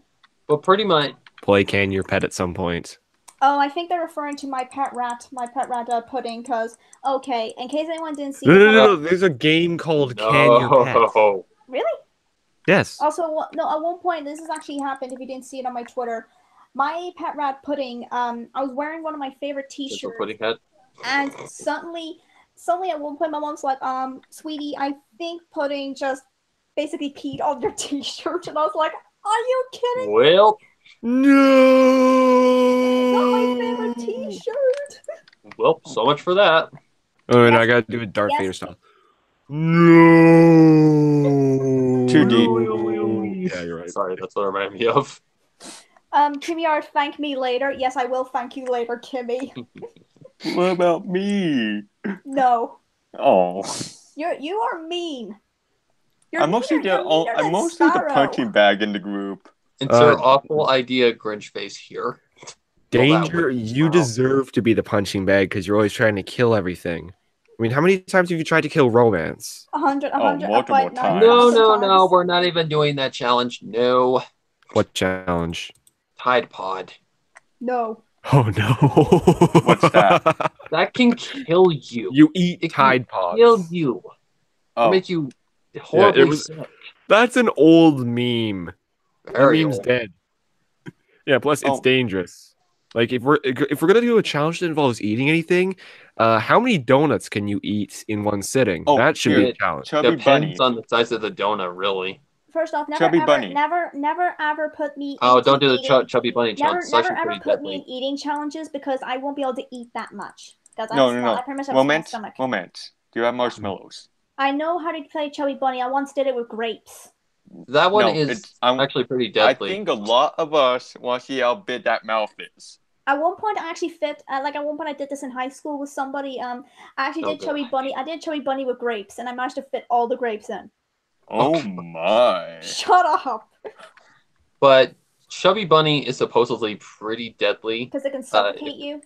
Speaker 3: But pretty much,
Speaker 5: Play Can Your Pet at some point.
Speaker 1: Oh, I think they're referring to my pet rat pudding, because, okay, in case anyone didn't see
Speaker 5: No. There's a game called Can Your Pet.
Speaker 3: no.
Speaker 1: Really?
Speaker 5: Yes.
Speaker 1: Also, no, at one point, this has actually happened, if you didn't see it on my Twitter. My pet rat pudding, I was wearing one of my favorite t-shirts,
Speaker 3: Pudding head.
Speaker 1: and suddenly at one point, my mom's like, sweetie, I think pudding just basically peed on your t-shirt, and I was like, are you kidding?
Speaker 3: Well,
Speaker 1: It's not my
Speaker 5: No.
Speaker 1: favorite t-shirt.
Speaker 3: well, so much for that.
Speaker 5: Oh, and
Speaker 1: Yes.
Speaker 5: I gotta do a Darth
Speaker 1: Yes.
Speaker 5: Vader style. No.
Speaker 2: Too deep.
Speaker 5: Yeah, you're right.
Speaker 3: Sorry, that's what it reminded me of.
Speaker 1: Kimmy Art, thank me later. Yes, I will thank you later, Kimmy.
Speaker 2: What about me?
Speaker 1: No.
Speaker 2: Oh.
Speaker 1: You are mean. You're
Speaker 2: I'm mostly
Speaker 1: meaner
Speaker 2: the
Speaker 1: Sparrow.
Speaker 2: punching bag in the group.
Speaker 3: Insert awful idea Grinch face here.
Speaker 5: Danger, you deserve to be the punching bag because you're always trying to kill everything. I mean, how many times have you tried to kill Romance?
Speaker 1: 100,
Speaker 2: multiple
Speaker 1: about
Speaker 2: times.
Speaker 1: 900
Speaker 3: No,
Speaker 1: times.
Speaker 3: we're not even doing that challenge. No.
Speaker 5: What challenge?
Speaker 3: Tide Pod.
Speaker 1: No.
Speaker 5: Oh no.
Speaker 2: What's that?
Speaker 3: That can kill you.
Speaker 5: You eat
Speaker 3: It can
Speaker 5: Tide Pods.
Speaker 3: kill you.
Speaker 2: Oh,
Speaker 3: Make you horribly
Speaker 5: was-
Speaker 3: sick.
Speaker 5: That's an old meme. The
Speaker 3: Very
Speaker 5: meme's
Speaker 3: old.
Speaker 5: dead. Yeah, plus it's
Speaker 2: Oh.
Speaker 5: dangerous. Like if we're gonna do a challenge that involves eating anything, how many donuts can you eat in one sitting?
Speaker 2: Oh,
Speaker 5: that should
Speaker 2: here.
Speaker 5: be a challenge.
Speaker 2: Chubby Bunny.
Speaker 3: Depends on the size of the donut, really.
Speaker 1: First off,
Speaker 2: Chubby bunny.
Speaker 1: never ever put me
Speaker 3: Oh,
Speaker 1: into
Speaker 3: don't do the
Speaker 1: eating,
Speaker 3: chubby bunny challenge. It's
Speaker 1: never
Speaker 3: actually
Speaker 1: ever
Speaker 3: pretty
Speaker 1: put me in
Speaker 3: deadly.
Speaker 1: eating challenges because I won't be able to eat that much. Because
Speaker 2: No.
Speaker 1: I pretty much have a small
Speaker 2: Moment.
Speaker 1: stomach.
Speaker 2: Moment. Do you have marshmallows?
Speaker 1: I know how to play Chubby Bunny. I once did it with grapes.
Speaker 3: That one
Speaker 2: No,
Speaker 3: is
Speaker 2: I'm-
Speaker 3: actually pretty
Speaker 2: I
Speaker 3: deadly.
Speaker 2: think a lot of us want to see how big that mouth is.
Speaker 1: At one point, I actually fit. At one point, I did this in high school with somebody. I actually
Speaker 3: Oh,
Speaker 1: did Chubby Bunny. I did Chubby Bunny with grapes, and I managed to fit all the grapes in.
Speaker 2: Oh my.
Speaker 1: Shut up,
Speaker 3: But Chubby Bunny is supposedly pretty deadly.
Speaker 1: because it can suffocate you.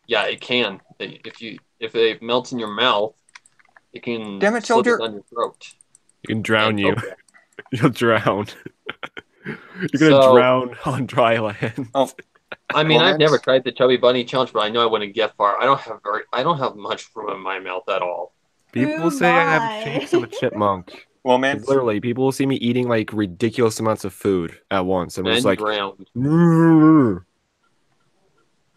Speaker 3: Yeah, it can. If it melts in your mouth, it can
Speaker 2: Damn it,
Speaker 3: slip
Speaker 2: soldier.
Speaker 3: down your throat.
Speaker 5: You can drown
Speaker 3: And
Speaker 5: you.
Speaker 3: choke
Speaker 5: You'll drown. You're gonna
Speaker 3: So-
Speaker 5: drown on dry land.
Speaker 2: Oh.
Speaker 3: I mean, I've
Speaker 2: Romance?
Speaker 3: never tried the Chubby Bunny challenge, but I know I wouldn't get far. I don't have much room in my mouth at all.
Speaker 5: People
Speaker 1: Oh
Speaker 5: say I have
Speaker 1: my.
Speaker 5: the face of a chipmunk.
Speaker 2: Moment.
Speaker 5: 'Cause literally, people will see me eating like ridiculous amounts of food at once, and it's
Speaker 3: And
Speaker 5: like,
Speaker 3: drowned.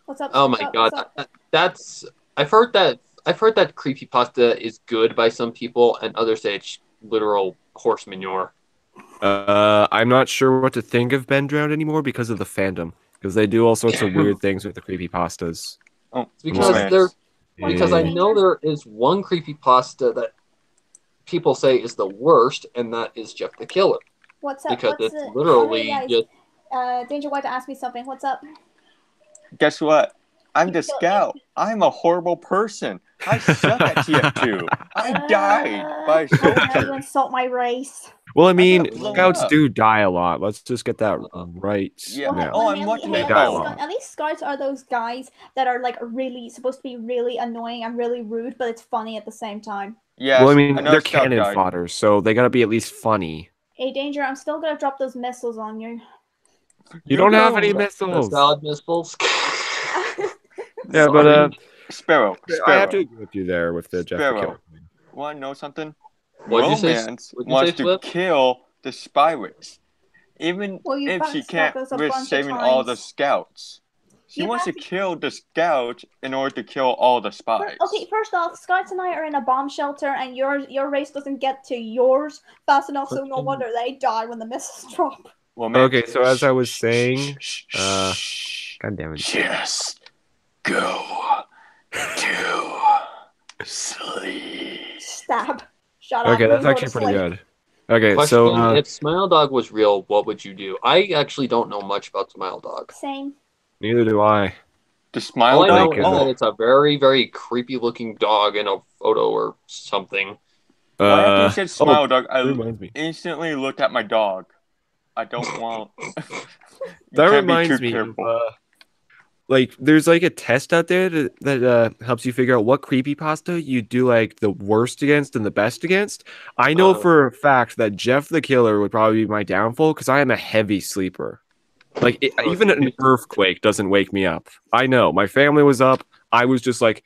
Speaker 1: What's up?
Speaker 3: Oh
Speaker 1: what's
Speaker 3: my
Speaker 1: up,
Speaker 3: god,
Speaker 1: what's up?
Speaker 3: that's I've heard that creepypasta is good by some people, and others say it's literal horse manure.
Speaker 5: I'm not sure what to think of Ben Drowned anymore because of the fandom, because they do all sorts of weird things with the creepypastas.
Speaker 2: Oh,
Speaker 3: It's because
Speaker 2: Romance.
Speaker 3: because I know there is one creepypasta that people say is the worst, and that is Jeff the Killer,
Speaker 1: What's up?
Speaker 3: because
Speaker 1: What's
Speaker 3: it's
Speaker 1: it?
Speaker 3: literally
Speaker 1: Hey, guys.
Speaker 3: just
Speaker 1: Danger White asked me something. What's up?
Speaker 2: Guess what? I'm the
Speaker 1: You kill-
Speaker 2: scout. I'm a horrible person. I suck at TF2. I died by a
Speaker 1: How dare you
Speaker 2: soldier.
Speaker 1: insult my race?
Speaker 5: Well, I mean,
Speaker 2: got blown
Speaker 5: scouts
Speaker 2: up.
Speaker 5: do die a lot. Let's just get that right
Speaker 2: Yeah.
Speaker 5: now.
Speaker 2: Oh, I'm watching
Speaker 5: that
Speaker 1: at,
Speaker 5: dialogue.
Speaker 1: least, at least scouts are those guys that are like really supposed to be really annoying and really rude, but it's funny at the same time.
Speaker 2: Yes,
Speaker 5: Well, I mean,
Speaker 2: another
Speaker 5: they're
Speaker 2: scout
Speaker 5: cannon
Speaker 2: died.
Speaker 5: fodder, so they gotta be at least funny.
Speaker 1: Hey, Danger, I'm still gonna drop those missiles on you.
Speaker 5: You don't have any
Speaker 3: the
Speaker 5: missiles.
Speaker 3: salad missiles.
Speaker 5: Yeah, but
Speaker 2: Sparrow.
Speaker 5: I have to agree with you there with the Jeff the
Speaker 2: Sparrow.
Speaker 5: Killer.
Speaker 2: Want to know something?
Speaker 3: What'd you say?
Speaker 2: Romance
Speaker 3: What'd you
Speaker 2: wants
Speaker 3: say,
Speaker 2: to
Speaker 3: Flip?
Speaker 2: kill the spirits, even
Speaker 1: Well, you
Speaker 2: if she
Speaker 1: backstabbed
Speaker 2: can't
Speaker 1: us a
Speaker 2: risk
Speaker 1: bunch of
Speaker 2: saving all the
Speaker 1: times.
Speaker 2: scouts. She
Speaker 1: You
Speaker 2: wants to
Speaker 1: back-
Speaker 2: kill the scouts in order to kill all the spies.
Speaker 1: Okay, first off, Scouts and I are in a bomb shelter, and your race doesn't get to yours fast enough, so no wonder they die when the missiles drop.
Speaker 2: Romance.
Speaker 5: Okay, so as I was saying,
Speaker 2: shh,
Speaker 5: God damn it.
Speaker 2: just go to sleep.
Speaker 1: Stab. Shut up.
Speaker 5: Okay, that's
Speaker 1: Go to
Speaker 5: actually pretty
Speaker 1: sleep.
Speaker 5: good. Okay,
Speaker 3: Question:
Speaker 5: so
Speaker 3: if Smile Dog was real, what would you do? I actually don't know much about Smile Dog.
Speaker 1: Same.
Speaker 5: neither do I.
Speaker 2: The smile
Speaker 3: All I know
Speaker 2: dog.
Speaker 3: is that it's a very, very creepy-looking dog in a photo or something.
Speaker 2: Right after you said smile dog, I
Speaker 5: reminds me.
Speaker 2: instantly looked at my dog. I don't want.
Speaker 5: That
Speaker 2: can't be
Speaker 5: reminds
Speaker 2: too
Speaker 5: me of,
Speaker 2: careful.
Speaker 5: like, there's like a test out there that helps you figure out what creepypasta you do like the worst against and the best against. I know for a fact that Jeff the Killer would probably be my downfall because I am a heavy sleeper. Like, even an earthquake doesn't wake me up. I know. My family was up. I was just like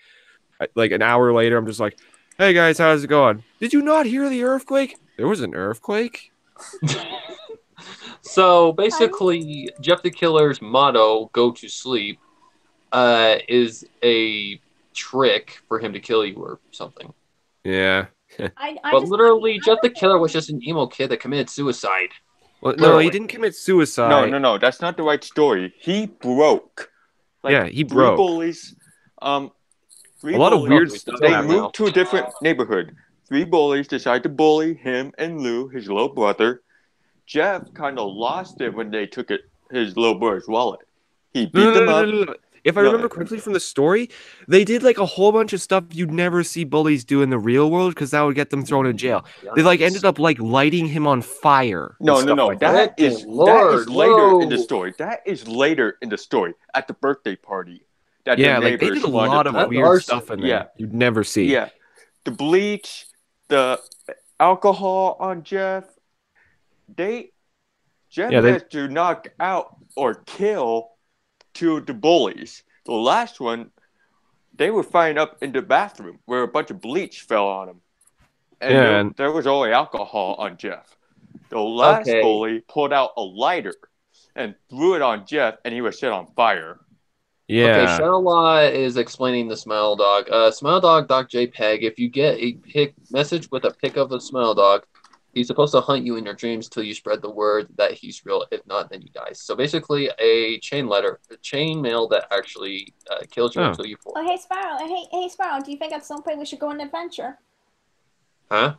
Speaker 5: an hour later, I'm just like, hey guys, how's it going? Did you not hear the earthquake? There was an earthquake?
Speaker 3: So basically, Jeff the Killer's motto, go to sleep, is a trick for him to kill you or something.
Speaker 5: Yeah.
Speaker 3: But literally, Jeff the Killer was just an emo kid that committed suicide.
Speaker 5: Well, no, he didn't commit suicide.
Speaker 2: No, that's not the right story. He broke.
Speaker 5: Yeah, he
Speaker 2: three
Speaker 5: broke.
Speaker 2: bullies. Three
Speaker 5: A lot of
Speaker 2: bullies,
Speaker 5: weird stuff
Speaker 2: They
Speaker 5: happened.
Speaker 2: moved to a different neighborhood. 3 bullies decided to bully him and Lou, his little brother. Jeff kind of lost it when they took his little brother's wallet. He beat them up.
Speaker 5: No. If I remember correctly from the story, they did like a whole bunch of stuff you'd never see bullies do in the real world because that would get them thrown in jail. They like ended up like lighting him on fire.
Speaker 2: No.
Speaker 5: Like
Speaker 2: that is later in the story. That is later in the story at the birthday party. That
Speaker 5: yeah, like they did a lot of weird stuff in there.
Speaker 2: Yeah.
Speaker 5: You'd never see.
Speaker 2: Yeah, the bleach, the alcohol on Jeff. Jeff has to knock out or kill 2 of the bullies. The last one, they were fighting up in the bathroom where a bunch of bleach fell on him. And there was only alcohol on Jeff. The last bully pulled out a lighter and threw it on Jeff, and he was set on fire.
Speaker 5: Yeah.
Speaker 3: Okay, Shadowlaw is explaining the Smile Dog. Smile Dog, .jpg, if you get a message with a pic of the Smile Dog, he's supposed to hunt you in your dreams till you spread the word that he's real. If not, then you die. So basically, a chain mail that actually kills you until you fall.
Speaker 1: Oh, hey Sparrow. Hey Sparrow. Do you think at some point we should go on an adventure?
Speaker 3: Huh?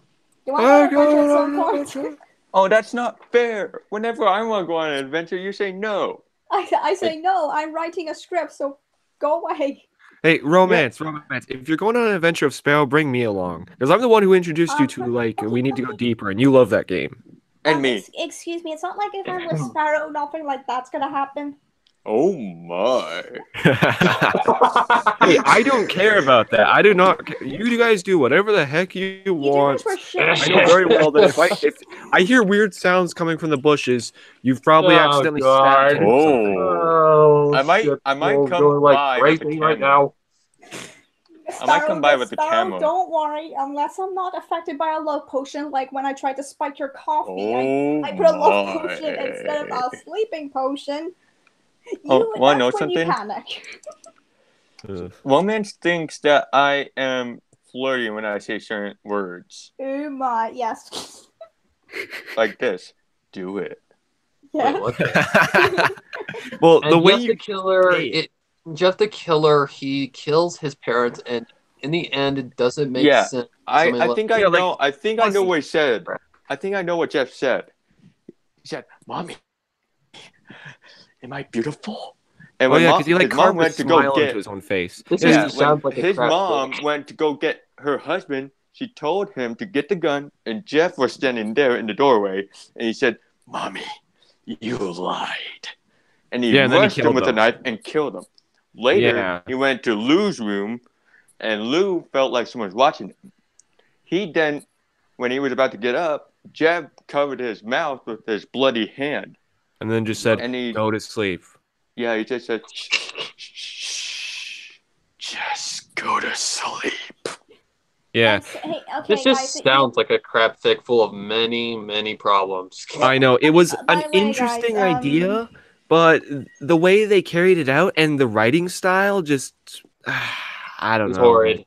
Speaker 1: You want to go on an adventure at some point?
Speaker 2: Oh, that's not fair. Whenever I want to go on an adventure, you say no.
Speaker 1: I say no. I'm writing a script, so go away.
Speaker 5: Hey, romance. If you're going on an adventure of Sparrow, bring me along because I'm the one who introduced you to like we need to go deeper, and you love that game.
Speaker 2: And me.
Speaker 1: Excuse me. It's not like if I'm with Sparrow, nothing like that's gonna happen.
Speaker 2: Oh my!
Speaker 5: Hey, I don't care about that. I do not. You guys do whatever the heck you want. I know very well that if I hear weird sounds coming from the bushes, you've probably accidentally stabbed him.
Speaker 2: I might come by with the
Speaker 3: right now.
Speaker 2: I might come by with the camera.
Speaker 1: Don't worry, unless I'm not affected by a love potion, like when I tried to spike your coffee. I put a love potion instead of a sleeping potion.
Speaker 2: Want to know something? Romance thinks that I am flirty when I say certain words.
Speaker 1: Oh my, yes.
Speaker 2: Like this. Do it.
Speaker 1: Yeah.
Speaker 3: Wait,
Speaker 5: well,
Speaker 3: and
Speaker 5: the way
Speaker 3: Jeff the Killer, he kills his parents, and in the end, it doesn't make sense.
Speaker 2: I think I know. I think I know what he said. I think I know what Jeff said. He said, "Mommy, am I beautiful?" And when
Speaker 5: because he like
Speaker 2: mom went to go get
Speaker 5: into his own face.
Speaker 2: His mom went to go get her husband. She told him to get the gun, and Jeff was standing there in the doorway, and he said, "Mommy, you lied." And he rushed him with a knife and killed him. Later, he went to Lou's room, and Lou felt like someone was watching him. He then, when he was about to get up, Jeff covered his mouth with his bloody hand.
Speaker 5: And then just said, go to sleep.
Speaker 2: Yeah, he just said, shh, just go to sleep.
Speaker 5: Yeah.
Speaker 3: This just sounds like a crap fic full of many, many problems.
Speaker 5: I know. It was an interesting idea, but the way they carried it out and the writing style just, I don't know.
Speaker 3: Horrid.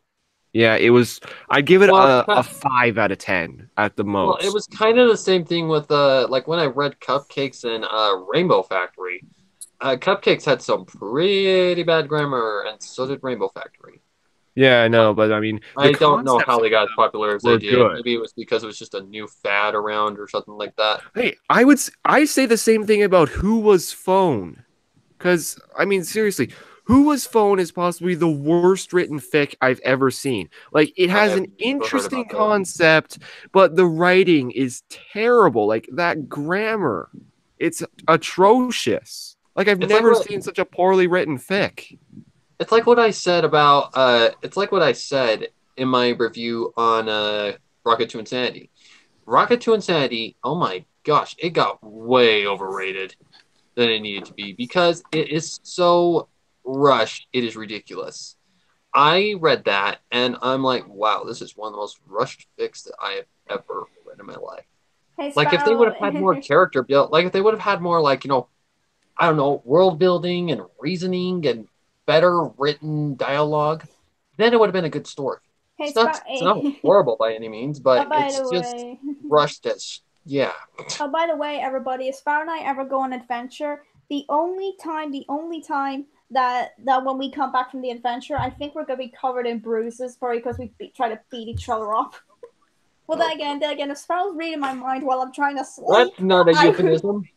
Speaker 5: Yeah, it was. I'd give it a 5 out of 10 at the most.
Speaker 3: Well, it was kind of the same thing with like when I read Cupcakes and Rainbow Factory. Cupcakes had some pretty bad grammar, and so did Rainbow Factory.
Speaker 5: Yeah, I know, but I mean,
Speaker 3: I don't know how they got as popular as they did.
Speaker 5: Good.
Speaker 3: Maybe it was because it was just a new fad around or something like that.
Speaker 5: Hey, I say the same thing about Who Was Phone, because I mean, seriously. Who Was Phone is possibly the worst written fic I've ever seen. Like, it has an interesting concept, but the writing is terrible. Like, that grammar. It's atrocious. Like I've
Speaker 3: It's
Speaker 5: never
Speaker 3: like
Speaker 5: seen such a poorly written fic.
Speaker 3: It's like what I said about it's like what I said in my review on Rocket to Insanity. Rocket to Insanity, oh my gosh, it got way overrated than it needed to be because it is so rushed, it is ridiculous. I read that and I'm like, wow, this is one of the most rushed fics that I have ever read in my life.
Speaker 1: Hey,
Speaker 3: Like if they would have
Speaker 1: Sparrow.
Speaker 3: had more character built, like if they would have had more like, I don't know, world building and reasoning and better written dialogue, then it would have been a good story.
Speaker 1: Hey,
Speaker 3: It's not horrible by any means, but
Speaker 1: by
Speaker 3: it's
Speaker 1: the
Speaker 3: just
Speaker 1: way.
Speaker 3: rushed as yeah.
Speaker 1: Oh, by the way, everybody, if Sparrow and I ever go on an adventure, the only time that when we come back from the adventure, I think we're gonna be covered in bruises, probably because we try to beat each other up. Well, then again, if Sparrow's reading my mind while I'm trying to sleep,
Speaker 3: That's not a euphemism.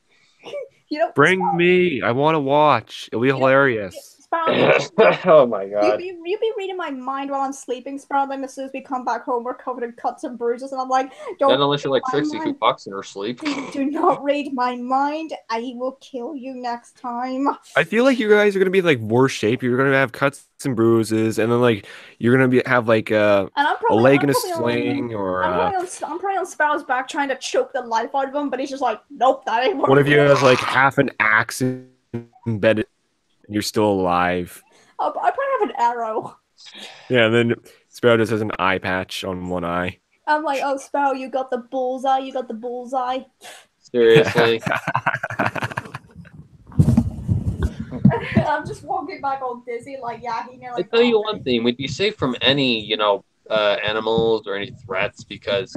Speaker 5: Bring me. I want to watch. It'll be hilarious.
Speaker 1: Sparrow,
Speaker 3: Oh my god.
Speaker 1: you be reading my mind while I'm sleeping, Sparrow. Then as soon as we come back home, we're covered in cuts and bruises, and I'm like, don't.
Speaker 3: Not unless you're like
Speaker 1: read my
Speaker 3: Trixie who
Speaker 1: mind.
Speaker 3: talks in her sleep.
Speaker 1: Do not read my mind. I will kill you next time.
Speaker 5: I feel like you guys are gonna be in like worse shape. You're gonna have cuts and bruises, and then like you're gonna have like
Speaker 1: And I'm
Speaker 5: a leg in a sling, or
Speaker 1: I'm probably on Sparrow's back trying to choke the life out of him, but he's just like, nope, that ain't working.
Speaker 5: one of you has like half an axe embedded, and you're still alive.
Speaker 1: I probably have an arrow.
Speaker 5: Yeah, and then Sparrow just has an eye patch on one eye.
Speaker 1: I'm like, oh, Sparrow, you got the bullseye. You got the bullseye.
Speaker 3: Seriously.
Speaker 1: I'm just walking back all dizzy, like, yeah, he nearly.
Speaker 3: I tell you one thing: we'd be safe from any, animals or any threats because,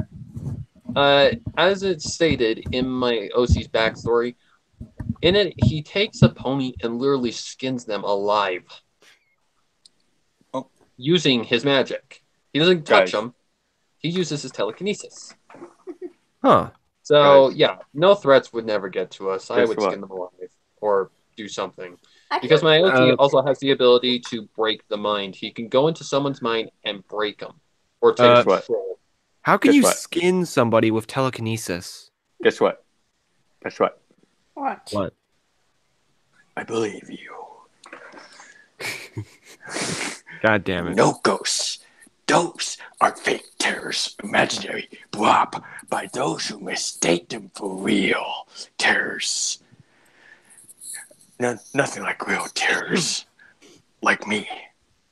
Speaker 3: as it's stated in my OC's backstory, in it he takes a pony and literally skins them alive. Using his magic. He doesn't touch them. He uses his telekinesis.
Speaker 5: Huh.
Speaker 3: So, yeah, no threats would never get to us. I
Speaker 2: Guess
Speaker 3: would
Speaker 2: what?
Speaker 3: skin them alive or do something.
Speaker 1: Actually,
Speaker 3: Because my OT also has the ability to break the mind. He can go into someone's mind and break them. Or take control.
Speaker 5: How can
Speaker 2: Guess
Speaker 5: you
Speaker 2: what?
Speaker 5: skin somebody with telekinesis?
Speaker 2: Guess what? Guess what?
Speaker 1: What?
Speaker 2: I believe you.
Speaker 5: God damn it.
Speaker 2: No ghosts. Those are fake terrors, imaginary, brought up by those who mistake them for real terrors. Nothing like real terrors. Like me.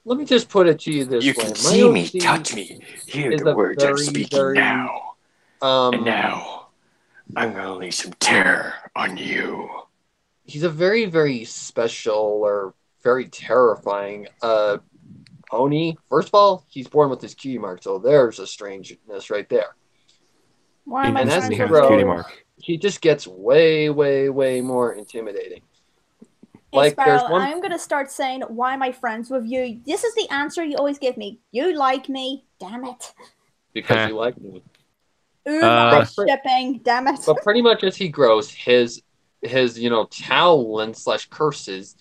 Speaker 3: Let me just put it to you this
Speaker 2: You
Speaker 3: way.
Speaker 2: can
Speaker 3: My
Speaker 2: see me,
Speaker 3: OT
Speaker 2: touch me, hear
Speaker 3: is
Speaker 2: the
Speaker 3: a
Speaker 2: words I'm
Speaker 3: very,
Speaker 2: speaking
Speaker 3: very,
Speaker 2: now. And now, I'm going to leave some terror on you.
Speaker 3: he's a very, very special or very terrifying pony. First of all, he's born with his cutie mark, so there's a strangeness right there.
Speaker 1: Why am I
Speaker 3: And as
Speaker 1: friends
Speaker 3: he
Speaker 1: with
Speaker 3: grows,
Speaker 5: cutie
Speaker 1: you?
Speaker 5: mark.
Speaker 3: he just gets way, way, way more intimidating.
Speaker 1: Hey,
Speaker 3: Like,
Speaker 1: Sparrow,
Speaker 3: there's one...
Speaker 1: I'm gonna start saying, why am I friends with you? This is the answer you always give me. You like me. Damn it.
Speaker 3: Because you like me.
Speaker 1: Ooh, my
Speaker 3: But-
Speaker 1: shipping. Damn it.
Speaker 3: But pretty much as he grows, his talents / curses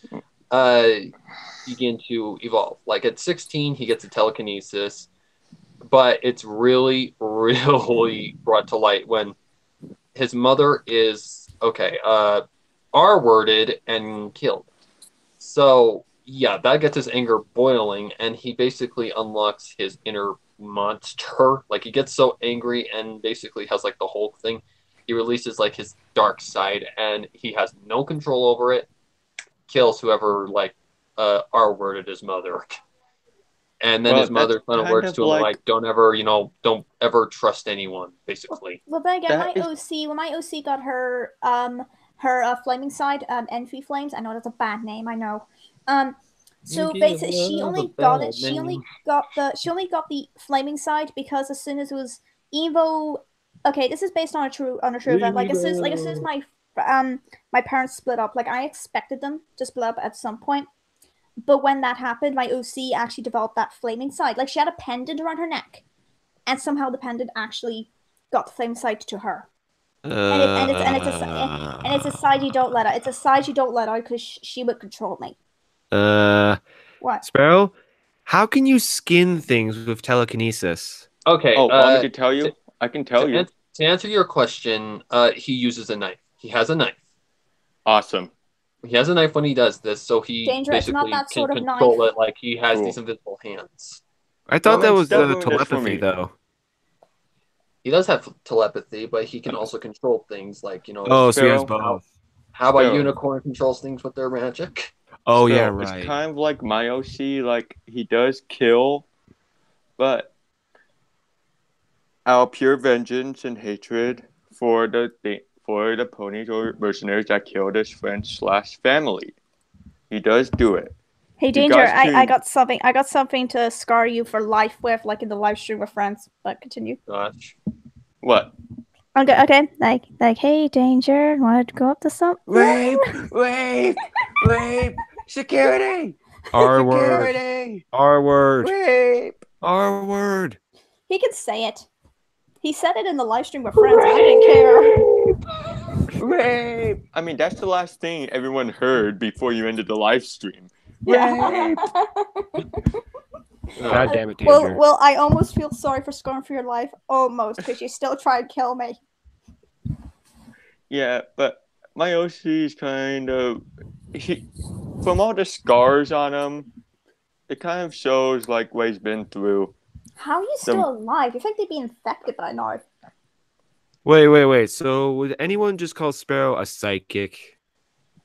Speaker 3: begin to evolve. Like at 16, he gets a telekinesis, but it's really, really brought to light when his mother is R-worded and killed. So yeah, that gets his anger boiling, and he basically unlocks his inner monster. Like he gets so angry and basically has like the Hulk thing. He releases like his dark side, and he has no control over it. Kills whoever R-worded his mother. And then his mother final words to him like, don't ever trust anyone, basically.
Speaker 1: Well, then again, when my OC got her flaming side, Envy Flames. I know that's a bad name. I know. So basically, she only got the flaming side because as soon as it was Evo. Okay, this is based on a true event. Like as soon as my parents split up, like I expected them to split up at some point. But when that happened, my OC actually developed that flaming side. Like she had a pendant around her neck, and somehow the pendant actually got the flaming side to her. And it's a side you don't let out. It's a side you don't let out because she would control me. What?
Speaker 5: Sparrow, how can you skin things with telekinesis?
Speaker 3: Okay.
Speaker 2: Want me to tell you? I can tell you.
Speaker 3: To answer your question, he uses a knife. He has a knife.
Speaker 2: Awesome.
Speaker 3: He has a knife when he does this, so he
Speaker 1: Danger, it's not
Speaker 3: basically
Speaker 1: that
Speaker 3: can
Speaker 1: sort of
Speaker 3: control
Speaker 1: knife.
Speaker 3: it like he has
Speaker 2: Cool.
Speaker 3: these invisible hands.
Speaker 5: I thought
Speaker 2: Well,
Speaker 5: that was
Speaker 2: definitely this for
Speaker 5: telepathy,
Speaker 2: me.
Speaker 5: though.
Speaker 3: He does have telepathy, but he can also control things like,
Speaker 5: Oh, so he has
Speaker 2: Sparrow?
Speaker 5: both.
Speaker 3: how about
Speaker 2: Sparrow.
Speaker 3: Unicorn controls things with their magic?
Speaker 5: Oh, yeah,
Speaker 2: Sparrow,
Speaker 5: right.
Speaker 2: It's kind of like my OC, like he does kill, but out of pure vengeance and hatred for the ponies or mercenaries that killed his friends/family. He does do it.
Speaker 1: Hey,
Speaker 2: You
Speaker 1: Danger,
Speaker 2: guys
Speaker 1: I
Speaker 2: can-
Speaker 1: got something. I got something to scar you for life with, like in the live stream with friends. But continue.
Speaker 3: Gosh.
Speaker 2: What?
Speaker 1: Okay. Like, hey, Danger, want to go up to something?
Speaker 2: Rape! Security!
Speaker 5: R word. R word.
Speaker 2: Rape!
Speaker 5: R word.
Speaker 1: He can say it. He said it in the live stream with friends. I didn't care.
Speaker 2: Rape! I mean, that's the last thing everyone heard before you ended the live stream.
Speaker 1: Yeah.
Speaker 5: God damn it, Danger.
Speaker 1: Well, I almost feel sorry for scarring for your life. Almost, because you still tried to kill me.
Speaker 2: Yeah, but my OC is kind of from all the scars on him, it kind of shows like what he's been through.
Speaker 1: How are you still alive? You think they'd be infected by now?
Speaker 5: Wait. So would anyone just call Sparrow a psychic?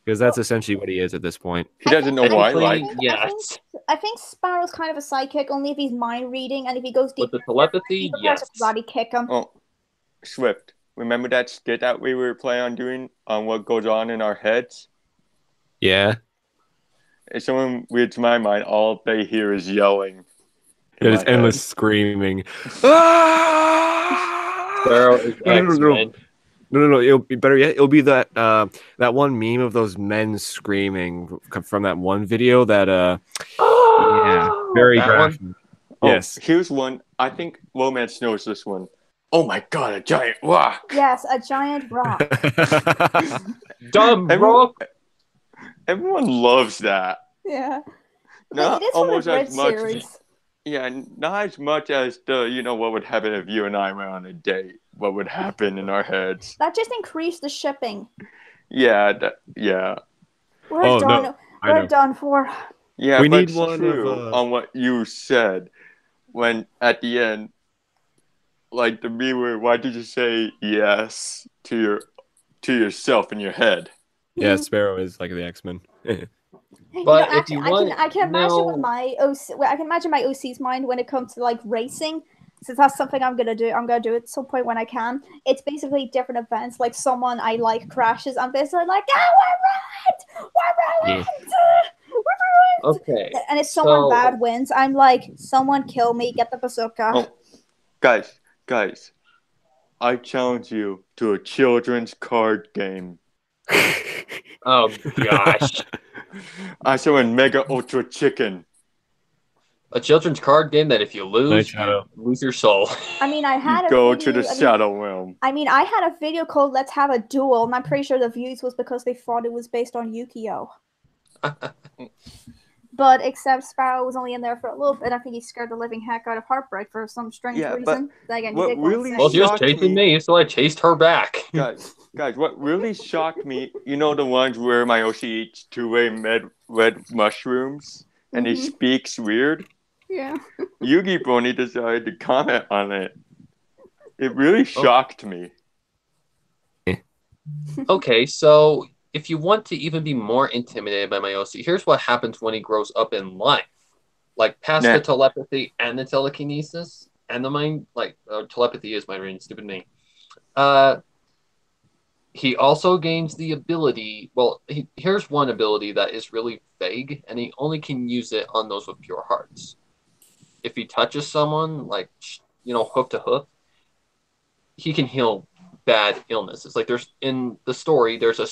Speaker 5: Because that's essentially what he is at this point.
Speaker 2: He doesn't know why, like
Speaker 3: Yes.
Speaker 1: I think Sparrow's kind of a psychic only if he's mind reading, and if he goes deep
Speaker 3: With the telepathy, yes.
Speaker 1: karate kick him.
Speaker 2: oh, Swift. Remember that skit that we were planning on doing on what goes on in our heads?
Speaker 5: Yeah.
Speaker 2: If someone weird to my mind, all they hear is yelling.
Speaker 5: It is endless screaming. Ah!
Speaker 3: Sparrow is X-Men.
Speaker 5: No. It'll be better yet. It'll be that that one meme of those men screaming from that one video that yeah, very
Speaker 3: That
Speaker 5: graphic.
Speaker 2: Oh,
Speaker 5: Yes.
Speaker 2: Here's one. I think Romance knows this one. Oh my god, a giant rock!
Speaker 1: Yes, a giant rock.
Speaker 3: Dumb
Speaker 2: Everyone-
Speaker 3: rock.
Speaker 2: Everyone loves that.
Speaker 1: Yeah.
Speaker 2: Not
Speaker 1: It is from the
Speaker 2: almost
Speaker 1: Grid
Speaker 2: as much.
Speaker 1: series.
Speaker 2: Yeah, not as much as the what would happen if you and I went on a date. What would happen in our heads?
Speaker 1: That just increased the shipping.
Speaker 2: Yeah,
Speaker 1: We're
Speaker 5: Oh,
Speaker 1: done.
Speaker 5: no, I
Speaker 1: We're
Speaker 5: know.
Speaker 1: done for.
Speaker 2: yeah.
Speaker 5: We
Speaker 2: but
Speaker 5: need
Speaker 2: it's
Speaker 5: one
Speaker 2: true
Speaker 5: of,
Speaker 2: on what you said when at the end, like the meme where why did you say yes to yourself in your head?
Speaker 5: Yeah, Sparrow is like the X-Men.
Speaker 3: But if you want,
Speaker 1: I can imagine with my OC. I can imagine my OC's mind when it comes to like racing. Since that's something I'm gonna do. I'm gonna do it at some point when I can. It's basically different events. Like someone I like crashes. I'm basically like, we're ruined.
Speaker 3: okay.
Speaker 1: And if someone
Speaker 3: So-
Speaker 1: bad wins, I'm like, someone kill me. Get the bazooka.
Speaker 2: Oh, guys, I challenge you to a children's card game.
Speaker 3: Oh gosh.
Speaker 2: I saw in Mega Ultra Chicken.
Speaker 3: A children's card game that if you lose,
Speaker 5: Nice shadow.
Speaker 3: you lose your soul.
Speaker 1: I mean, I had
Speaker 2: You
Speaker 1: a
Speaker 2: go
Speaker 1: video,
Speaker 2: to the Shadow Realm.
Speaker 1: I mean, I had a video called "Let's Have a Duel," and I'm pretty sure the views was because they thought it was based on Yu-Gi-Oh. But except Sparrow was only in there for a little bit. I think he scared the living heck out of Heartbreak for some strange
Speaker 2: Yeah,
Speaker 1: reason. Again,
Speaker 2: what
Speaker 1: he did go
Speaker 2: really
Speaker 1: insane.
Speaker 3: Well, she was
Speaker 2: shocked
Speaker 3: chasing
Speaker 2: me-
Speaker 3: me, so I chased her back.
Speaker 2: Guys, what really shocked me, you know the ones where my OC eats two-way red mushrooms and he
Speaker 1: Mhm.
Speaker 2: speaks weird?
Speaker 1: Yeah.
Speaker 2: Yugi Brony decided to comment on it. It really shocked me.
Speaker 3: Okay, so if you want to even be more intimidated by my OC, here's what happens when he grows up in life. Like, past the
Speaker 2: Nah.
Speaker 3: telepathy and the telekinesis and the mind, telepathy is my brain, stupid me. He also gains the ability, here's one ability that is really vague, and he only can use it on those with pure hearts. If he touches someone, like, hoof to hoof, he can heal bad illnesses. Like, there's, in the story, there's a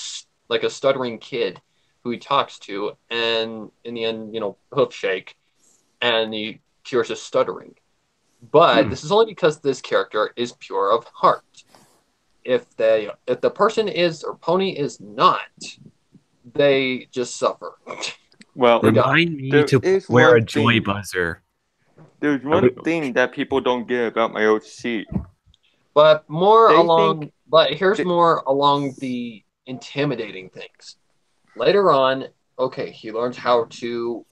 Speaker 3: stuttering kid who he talks to, and in the end, hoof shake, and he cures his stuttering. But this is only because this character is pure of heart. If the person is or pony is not, they just suffer.
Speaker 2: Well,
Speaker 5: Remind me
Speaker 2: there
Speaker 5: to
Speaker 2: is
Speaker 5: wear
Speaker 2: one
Speaker 5: a joy
Speaker 2: thing.
Speaker 5: buzzer.
Speaker 2: There's one thing that people don't get about my OC.
Speaker 3: But
Speaker 2: They
Speaker 3: here's
Speaker 2: think-
Speaker 3: more along the intimidating things. Later on, okay, he learns how to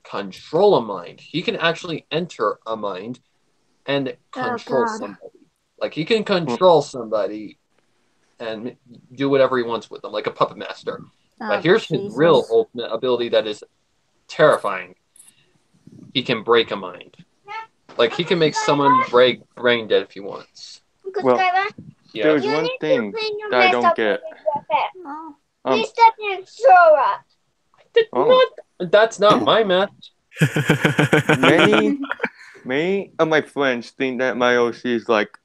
Speaker 3: control a mind. He can actually enter a mind and control somebody. Like, he can control somebody and do whatever he wants with them, like a puppet master. But here's his real ultimate ability that is terrifying. He can break a mind. Like, he can make someone break brain dead if he wants.
Speaker 2: Well, there's one thing that I don't get.
Speaker 3: That's not my match.
Speaker 2: Many of my friends think that my OC is like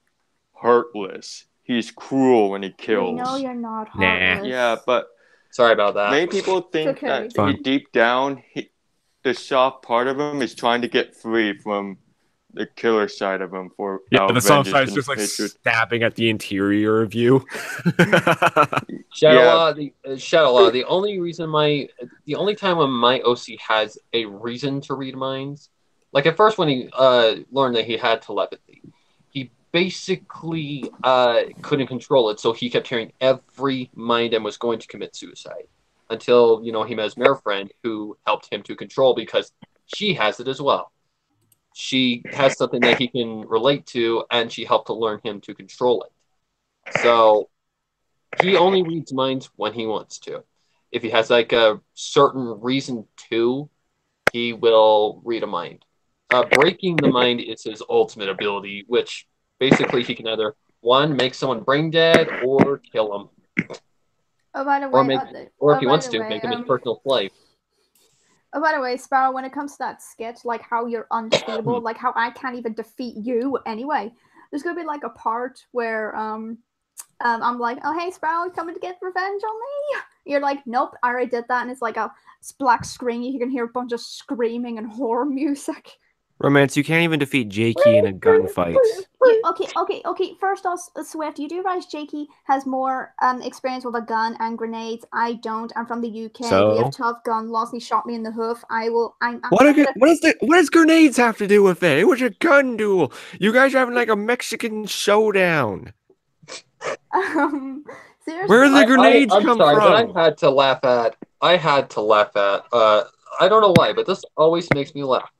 Speaker 2: heartless. He's cruel when he kills.
Speaker 1: No, you're not heartless.
Speaker 2: Yeah, but
Speaker 3: sorry about that.
Speaker 2: Many people think that deep down, the soft part of him is trying to get free from the killer side of him.
Speaker 5: The soft side is just like stabbing at the interior of you.
Speaker 3: Shadowlaw, the only time when my OC has a reason to read minds, like at first when he learned that he had telepathy, he basically couldn't control it, so he kept hearing every mind and was going to commit suicide until, he met his mare friend who helped him to control because she has it as well. She has something that he can relate to, and she helped to learn him to control it. So he only reads minds when he wants to. If he has like a certain reason to, he will read a mind. Breaking the mind is his ultimate ability, which basically he can either, one, make someone brain dead or kill him.
Speaker 1: Oh, by the way,
Speaker 3: or if he wants to, make him his personal slave.
Speaker 1: Oh, by the way, Sparrow, when it comes to that sketch, like how you're unstable, like how I can't even defeat you anyway, there's gonna be like a part where I'm like, oh hey Sparrow, you coming to get revenge on me? You're like, nope, I already did that, and it's like a black screen. You can hear a bunch of screaming and horror music.
Speaker 5: Romance, you can't even defeat Jakey in a gunfight.
Speaker 1: Okay. First off, Swift, you do realize Jakey has more experience with a gun and grenades. I don't. I'm from the UK.
Speaker 5: So?
Speaker 1: We have tough gun laws. He shot me in the hoof.
Speaker 5: What does grenades have to do with it? It was a gun duel. You guys are having like a Mexican showdown.
Speaker 1: Seriously?
Speaker 5: Where did the grenades come from?
Speaker 3: But I had to laugh at. I don't know why, but this always makes me laugh.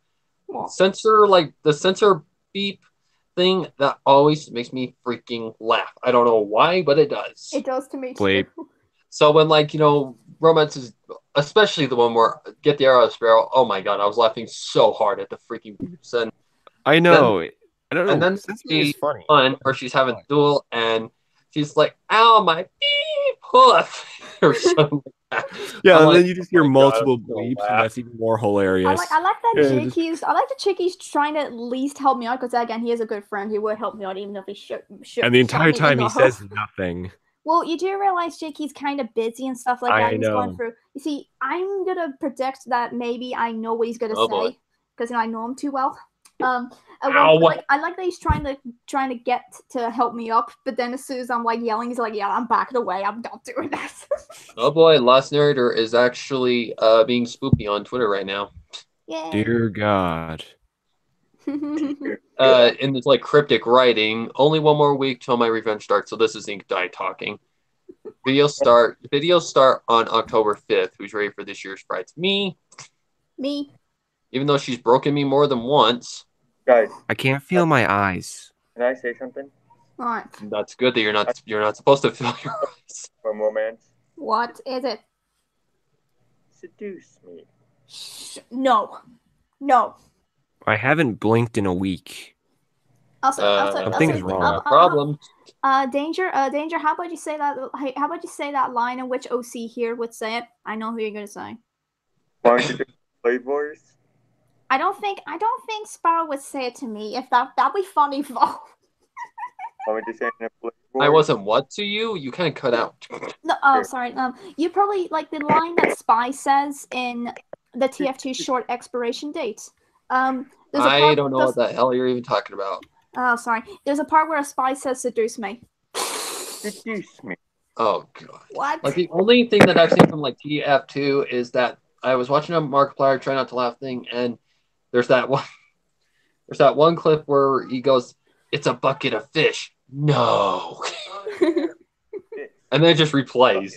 Speaker 3: The sensor beep thing, that always makes me freaking laugh. I don't know why, but it does.
Speaker 1: It does to me too.
Speaker 3: So when romance is, especially the one where get the arrow of Sparrow, oh my god, I was laughing so hard at the freaking beeps. And
Speaker 5: I know. I don't know.
Speaker 3: And then she's funny. Where she's having a duel and she's like, ow, my beep hoof or something.
Speaker 5: Yeah, and then you just hear multiple bleeps, and that's even more hilarious.
Speaker 1: I like that Chicky's trying to at least help me out, because again, he is a good friend. He would help me out even if he should.
Speaker 5: And the entire time he says nothing.
Speaker 1: Well, you do realize Chicky's kind of busy and stuff like that. He's going through. You see, I'm gonna predict that maybe I know what he's gonna say because I know him too well. I like that he's trying to get to help me up, but then as soon as I'm like yelling, he's like, "Yeah, I'm backing away. I'm not doing this."
Speaker 3: Oh boy, Lost Narrator is actually being spoopy on Twitter right now.
Speaker 1: Yeah.
Speaker 5: Dear God.
Speaker 3: In this like cryptic writing, only one more week till my revenge starts. So this is Ink Die talking. Videos start on October 5th. Who's ready for this year's prize? Me. Even though she's broken me more than once.
Speaker 2: Guys,
Speaker 5: I can't feel my eyes.
Speaker 2: Can I say something?
Speaker 1: What?
Speaker 3: That's good that you're not supposed to feel your eyes.
Speaker 2: From romance.
Speaker 1: What is it?
Speaker 2: Seduce me.
Speaker 1: No.
Speaker 5: I haven't blinked in a week.
Speaker 3: Something's wrong. Problem.
Speaker 1: Danger. How about you say that? How about you say that line in which OC here would say it? I know who you're gonna say.
Speaker 2: Why don't you do play voice?
Speaker 1: I don't think Sparrow would say it to me. If that'd be funny, though.
Speaker 3: I wasn't what to you? You kind of cut out.
Speaker 1: No, oh, sorry. You probably like the line that Spy says in the TF2 short expiration date.
Speaker 3: I don't know what the hell you're even talking about.
Speaker 1: Oh, sorry. There's a part where a spy says, "Seduce me."
Speaker 2: Seduce me.
Speaker 3: Oh god.
Speaker 1: What?
Speaker 3: Like the only thing that I've seen from like TF2 is that I was watching a Markiplier Try Not to Laugh thing, and there's that one clip where he goes, "It's a bucket of fish." No. And then it just replays.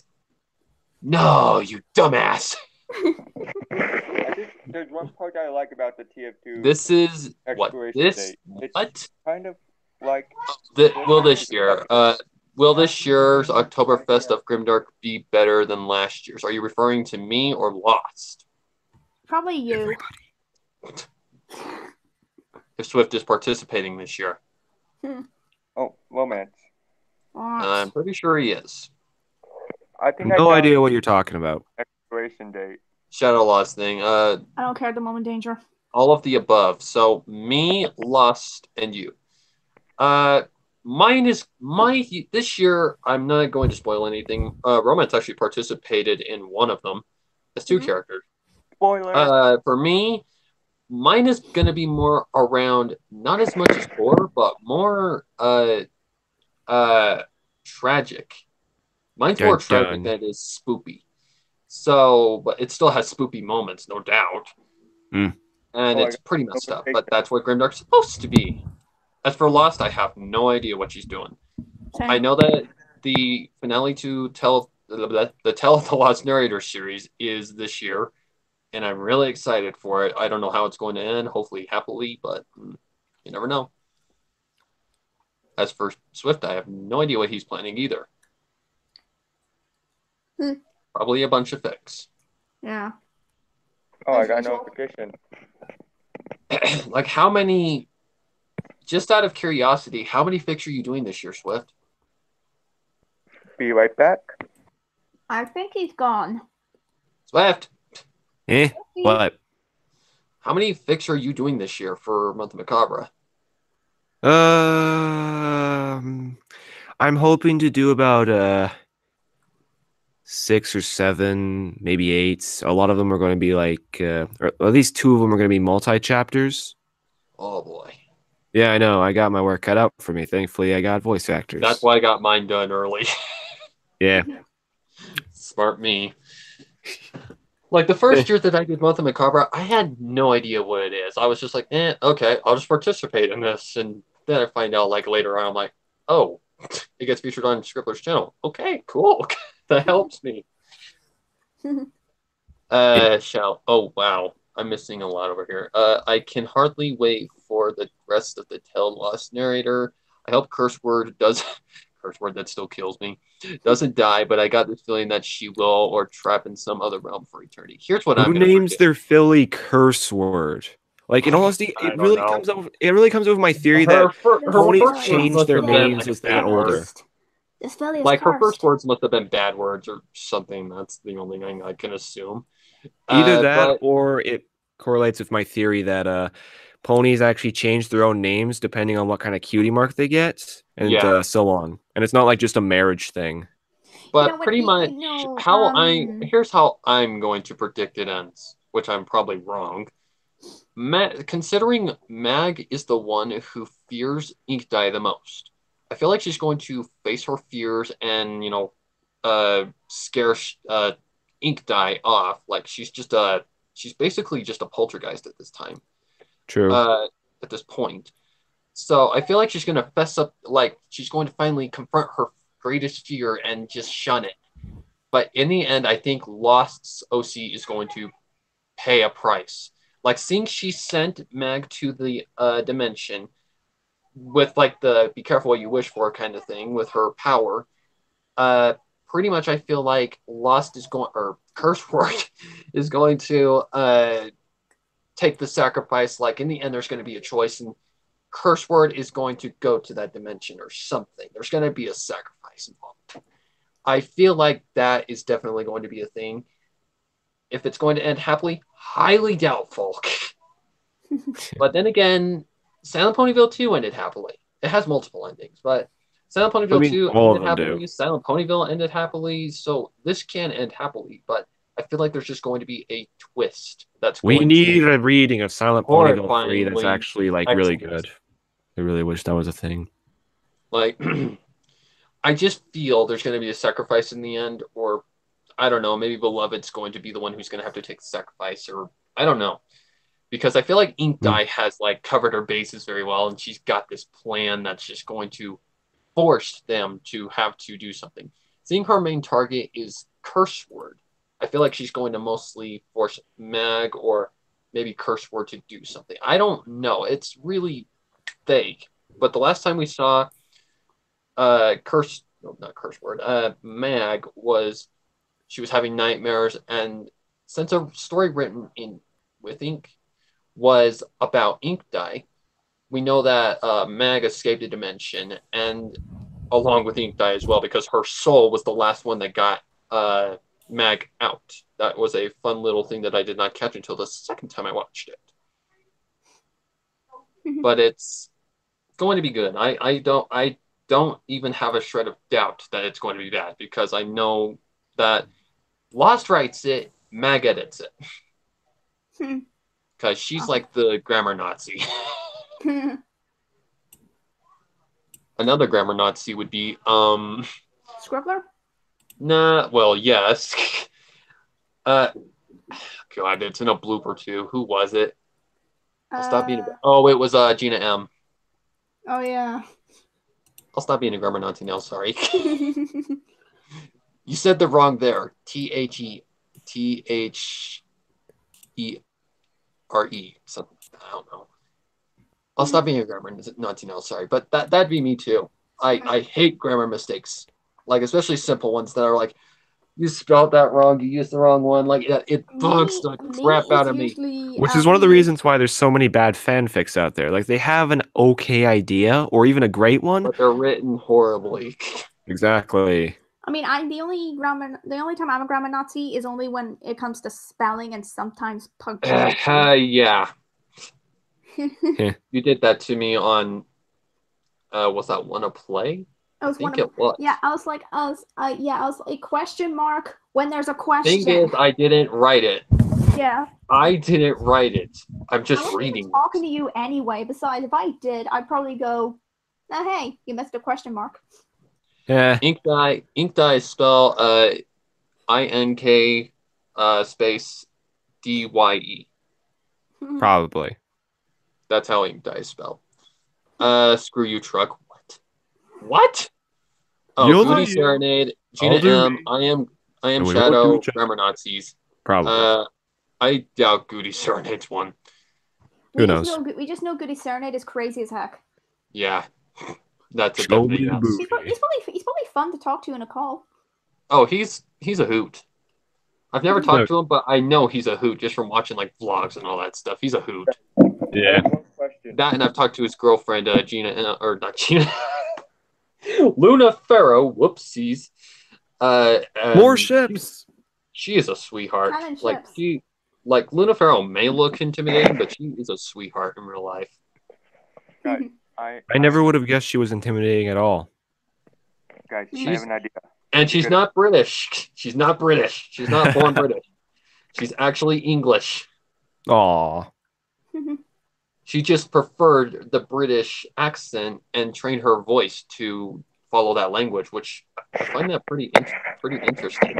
Speaker 3: No, you dumbass.
Speaker 2: I think there's one part I like about the TF2
Speaker 3: This is what
Speaker 2: expiration
Speaker 3: this
Speaker 2: date. It's
Speaker 3: what
Speaker 2: kind of like
Speaker 3: will this year will this year's Oktoberfest of Grimdark be better than last year's? Are you referring to me or Lost?
Speaker 1: Probably you.
Speaker 3: If Swift is participating this year,
Speaker 2: oh, romance.
Speaker 3: I'm pretty sure he is.
Speaker 2: I think
Speaker 5: No
Speaker 2: I
Speaker 5: idea what you're talking about.
Speaker 2: expiration date.
Speaker 3: Shadow Lost thing.
Speaker 1: I don't care at the moment, Danger.
Speaker 3: All of the above. So me, Lost, and you. Mine is this year. I'm not going to spoil anything. Romance actually participated in one of them as two characters.
Speaker 2: Spoiler.
Speaker 3: For me, mine is going to be more around not as much as horror, but more tragic. Mine's more tragic than it is spoopy. So, but it still has spoopy moments, no doubt. And it's pretty messed up, but that's what Grimdark's supposed to be. As for Lost, I have no idea what she's doing.
Speaker 1: Same.
Speaker 3: I know that the finale to the Tell of the Lost Narrator series is this year, and I'm really excited for it. I don't know how it's going to end, hopefully happily, but you never know. As for Swift, I have no idea what he's planning either. Probably a bunch of fics.
Speaker 1: Yeah.
Speaker 2: Oh, I got a notification.
Speaker 3: Like how many, just out of curiosity, how many fics are you doing this year, Swift?
Speaker 2: Be right back.
Speaker 1: I think he's gone.
Speaker 3: Swift!
Speaker 5: What?
Speaker 3: How many fics are you doing this year for Month of Macabre?
Speaker 5: I'm hoping to do about 6 or 7, maybe 8. A lot of them are going to be like, or at least 2 of them are going to be multi-chapters.
Speaker 3: Oh boy.
Speaker 5: Yeah, I know. I got my work cut out for me. Thankfully, I got voice actors.
Speaker 3: That's why I got mine done early.
Speaker 5: Yeah.
Speaker 3: Smart me. Like the first year that I did Month of Macabre, I had no idea what it is. I was just like, okay, I'll just participate in this. And then I find out like later on, I'm like, oh, it gets featured on Scribbler's channel. Okay, cool. That helps me. Oh wow. I'm missing a lot over here. I can hardly wait for the rest of the Tell Lost Narrator. I hope Curse Word does curse word that still kills me. Doesn't die, but I got this feeling that she will or trap in some other realm for eternity. Here's what I'm
Speaker 5: Who
Speaker 3: gonna
Speaker 5: names
Speaker 3: predict.
Speaker 5: their filly Curse Word? Like in honesty, it really comes over my theory that ponies changed their names as they get older.
Speaker 1: This filly is
Speaker 3: like
Speaker 1: cursed.
Speaker 3: her first words must have been bad words or something. That's the only thing I can assume.
Speaker 5: Either that or it correlates with my theory that ponies actually change their own names depending on what kind of cutie mark they get, and so on. And it's not like just a marriage thing.
Speaker 3: But pretty much here's how I'm going to predict it ends, which I'm probably wrong. Considering Mag is the one who fears Ink Dye the most, I feel like she's going to face her fears and, scare Ink Dye off. Like she's basically just a poltergeist at this time.
Speaker 5: True.
Speaker 3: At this point. So I feel like she's going to fess up, like she's going to finally confront her greatest fear and just shun it. But in the end, I think Lost's OC is going to pay a price. Like seeing she sent Mag to the dimension with like the be careful what you wish for kind of thing with her power. Pretty much I feel like Lost is going, or Curse Word is going to take the sacrifice. Like in the end, there's going to be a choice, and Curse Word is going to go to that dimension or something. There's going to be a sacrifice involved. I feel like that is definitely going to be a thing. If it's going to end happily, highly doubtful. But then again, Silent Ponyville 2 ended happily. It has multiple endings, but Silent Ponyville 2 ended happily. Silent Ponyville ended happily. So this can end happily, but I feel like there's just going to be a twist. We
Speaker 5: need a reading of Silent Ponyville 3 that's actually like really good. I really wish that was a thing.
Speaker 3: Like, I just feel there's going to be a sacrifice in the end, or I don't know, maybe Beloved's going to be the one who's going to have to take the sacrifice, or I don't know. Because I feel like Ink Dye has like covered her bases very well, and she's got this plan that's just going to force them to have to do something. seeing her main target is curse word, I feel like she's going to mostly force Mag or maybe curse word to do something. I don't know. It's really vague. But the last time we saw Mag was she was having nightmares, and since a story written in with ink was about ink dye, we know that Mag escaped a dimension, and along with ink dye as well, because her soul was the last one that got Mag out. That was a fun little thing that I did not catch until the second time I watched it. But it's going to be good. I don't even have a shred of doubt that it's going to be bad, because I know that Lost writes it, Mag edits it. Because she's like the grammar Nazi. Another grammar Nazi would be
Speaker 1: Scribbler?
Speaker 3: Nah, well, yes. God, it's in a blooper too. Who was it? I'll stop being. Oh, it was Gina M.
Speaker 1: Oh yeah.
Speaker 3: I'll stop being a grammar Nazi now. Sorry. You said the wrong there. THERE. Something. I don't know. I'll stop being a grammar Nazi now. Sorry, but that'd be me too. I hate grammar mistakes, like especially simple ones that are like, you spelled that wrong, you used the wrong one. Like it bugs the crap out of me.
Speaker 5: Which is one of the reasons why there's so many bad fanfics out there. Like they have an okay idea or even a great one,
Speaker 3: but they're written horribly.
Speaker 5: Exactly.
Speaker 1: I mean, the only time I'm a grammar Nazi is only when it comes to spelling and sometimes punctuation.
Speaker 3: Yeah. You did that to me on was that one a play?
Speaker 1: I think it was. Yeah, I was like question mark when there's a question.
Speaker 3: Thing is, I didn't write it.
Speaker 1: Yeah.
Speaker 3: I didn't write it. I'm just reading.
Speaker 1: Talking to you anyway. Besides, if I did, I'd probably go, oh, hey, you missed a question mark.
Speaker 5: Yeah.
Speaker 3: Ink dye spell INK space DYE.
Speaker 5: Probably.
Speaker 3: That's how ink dye is spelled. Screw you, truck. What? Oh, Goody Serenade, Gina M. I am Shadow. Grammar Nazis.
Speaker 5: Probably.
Speaker 3: I doubt Goody Serenade's one.
Speaker 5: Who knows?
Speaker 1: We just know Goody Serenade is crazy as heck.
Speaker 3: Yeah, that's a good thing.
Speaker 1: He's probably fun to talk to in a call.
Speaker 3: Oh, he's a hoot. I've never talked to him, but I know he's a hoot just from watching like vlogs and all that stuff. He's a hoot.
Speaker 5: Yeah.
Speaker 3: That, and I've talked to his girlfriend, Gina, or not Gina, Luna Farrow. Whoopsies.
Speaker 5: More ships.
Speaker 3: She is a sweetheart. Like Luna Farrow may look intimidating, but she is a sweetheart in real life.
Speaker 2: Guys,
Speaker 5: I never would have guessed she was intimidating at all.
Speaker 2: Guys, I have an idea.
Speaker 3: And she's not British. She's not British. She's not born British. She's actually English.
Speaker 5: Aw.
Speaker 3: She just preferred the British accent and trained her voice to follow that language, which I find that pretty interesting.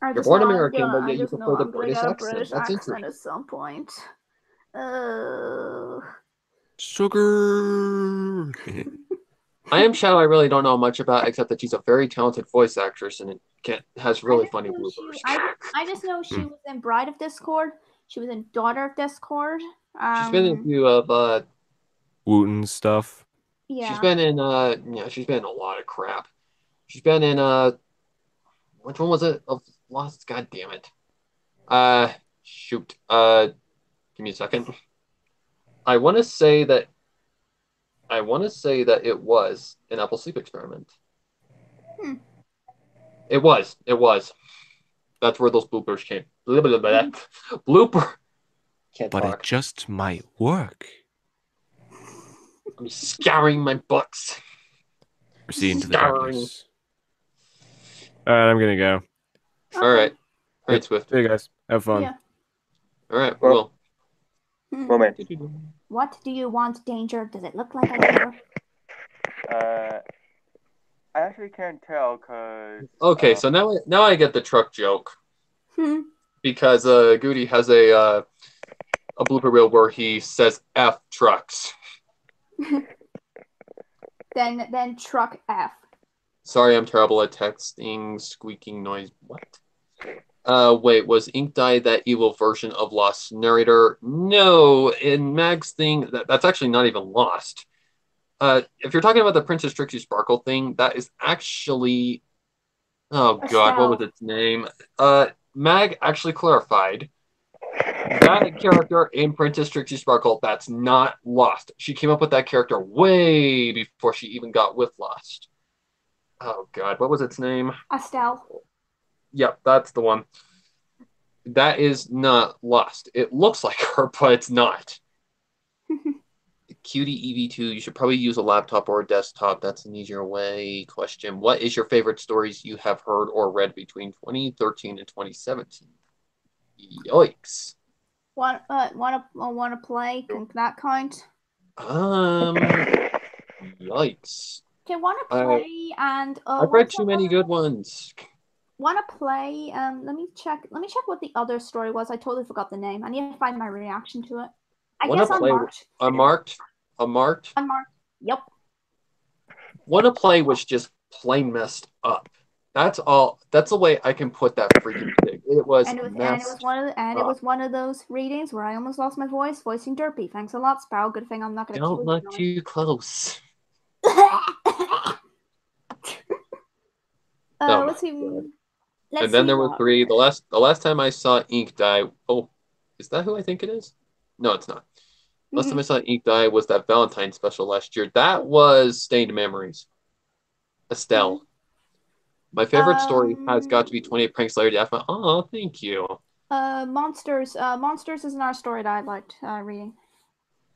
Speaker 3: You're born American, but yet you prefer the British accent. That's interesting.
Speaker 1: At some point.
Speaker 5: Sugar.
Speaker 3: I am Shadow. I really don't know much about, except that she's a very talented voice actress and has really funny bloopers.
Speaker 1: I just know she was in Bride of Discord. She was in Daughter of Discord.
Speaker 3: She's been in a few of
Speaker 5: Wooten stuff.
Speaker 1: Yeah.
Speaker 3: She's been in she's been in a lot of crap. She's been in which one was it? Of Lost, god damn it. Shoot. Give me a second. I wanna say that it was an Apple Sleep Experiment. It was. That's where those bloopers came. Blooper. Can't
Speaker 5: but
Speaker 3: talk.
Speaker 5: It just might work.
Speaker 3: I'm scouring my books.
Speaker 5: Proceed into the darkness. Alright, I'm gonna go.
Speaker 3: Okay. Alright, Swift.
Speaker 5: Hey guys, have fun.
Speaker 1: Yeah.
Speaker 3: Alright, well.
Speaker 2: Moment.
Speaker 1: What do you want, Danger? Does it look like I care?
Speaker 2: I actually can't tell because.
Speaker 3: Okay, so now I get the truck joke. Because Goody has a blooper reel where he says F trucks.
Speaker 1: then truck F.
Speaker 3: Sorry, I'm terrible at texting. Squeaking noise. What? Wait, was Ink Dye that evil version of Lost narrator? No, in Mag's thing, that's actually not even Lost. If you're talking about the Princess Trixie Sparkle thing, that is actually, oh god, what was its name? Mag actually clarified that character in Princess Trixie Sparkle, that's not Lost. She came up with that character way before she even got with Lost. Oh god, what was its name?
Speaker 1: Estelle.
Speaker 3: Yep, that's the one. That is not Lost. It looks like her, but it's not. Cutie EV2, you should probably use a laptop or a desktop. That's an easier way. Question: what is your favorite stories you have heard or read between 2013 and 2017? Yikes.
Speaker 1: Want to play? Can that count?
Speaker 3: Yikes.
Speaker 1: Okay, want to play and
Speaker 3: I've read too many good ones.
Speaker 1: Want to play? Let me check. Let me check what the other story was. I totally forgot the name. I need to find my reaction to it. I guess unmarked.
Speaker 3: Unmarked.
Speaker 1: Yep.
Speaker 3: Wanna Play was just plain messed up. That's all. That's the way I can put that freaking thing. It was
Speaker 1: it was one of those readings where I almost lost my voice voicing Derpy. Thanks a lot, Sparrow. Good thing I'm not going to.
Speaker 3: Don't look too close.
Speaker 1: Let's see.
Speaker 3: And then there were 3. The last time I saw Ink Dye. Oh, is that who I think it is? No, it's not. Last time I saw Ink Dye was that Valentine special last year. That was Stained Memories. Estelle. My favorite story has got to be 28 Pranks Later Daphne. Oh, thank you.
Speaker 1: Monsters. Monsters is another story that I liked reading.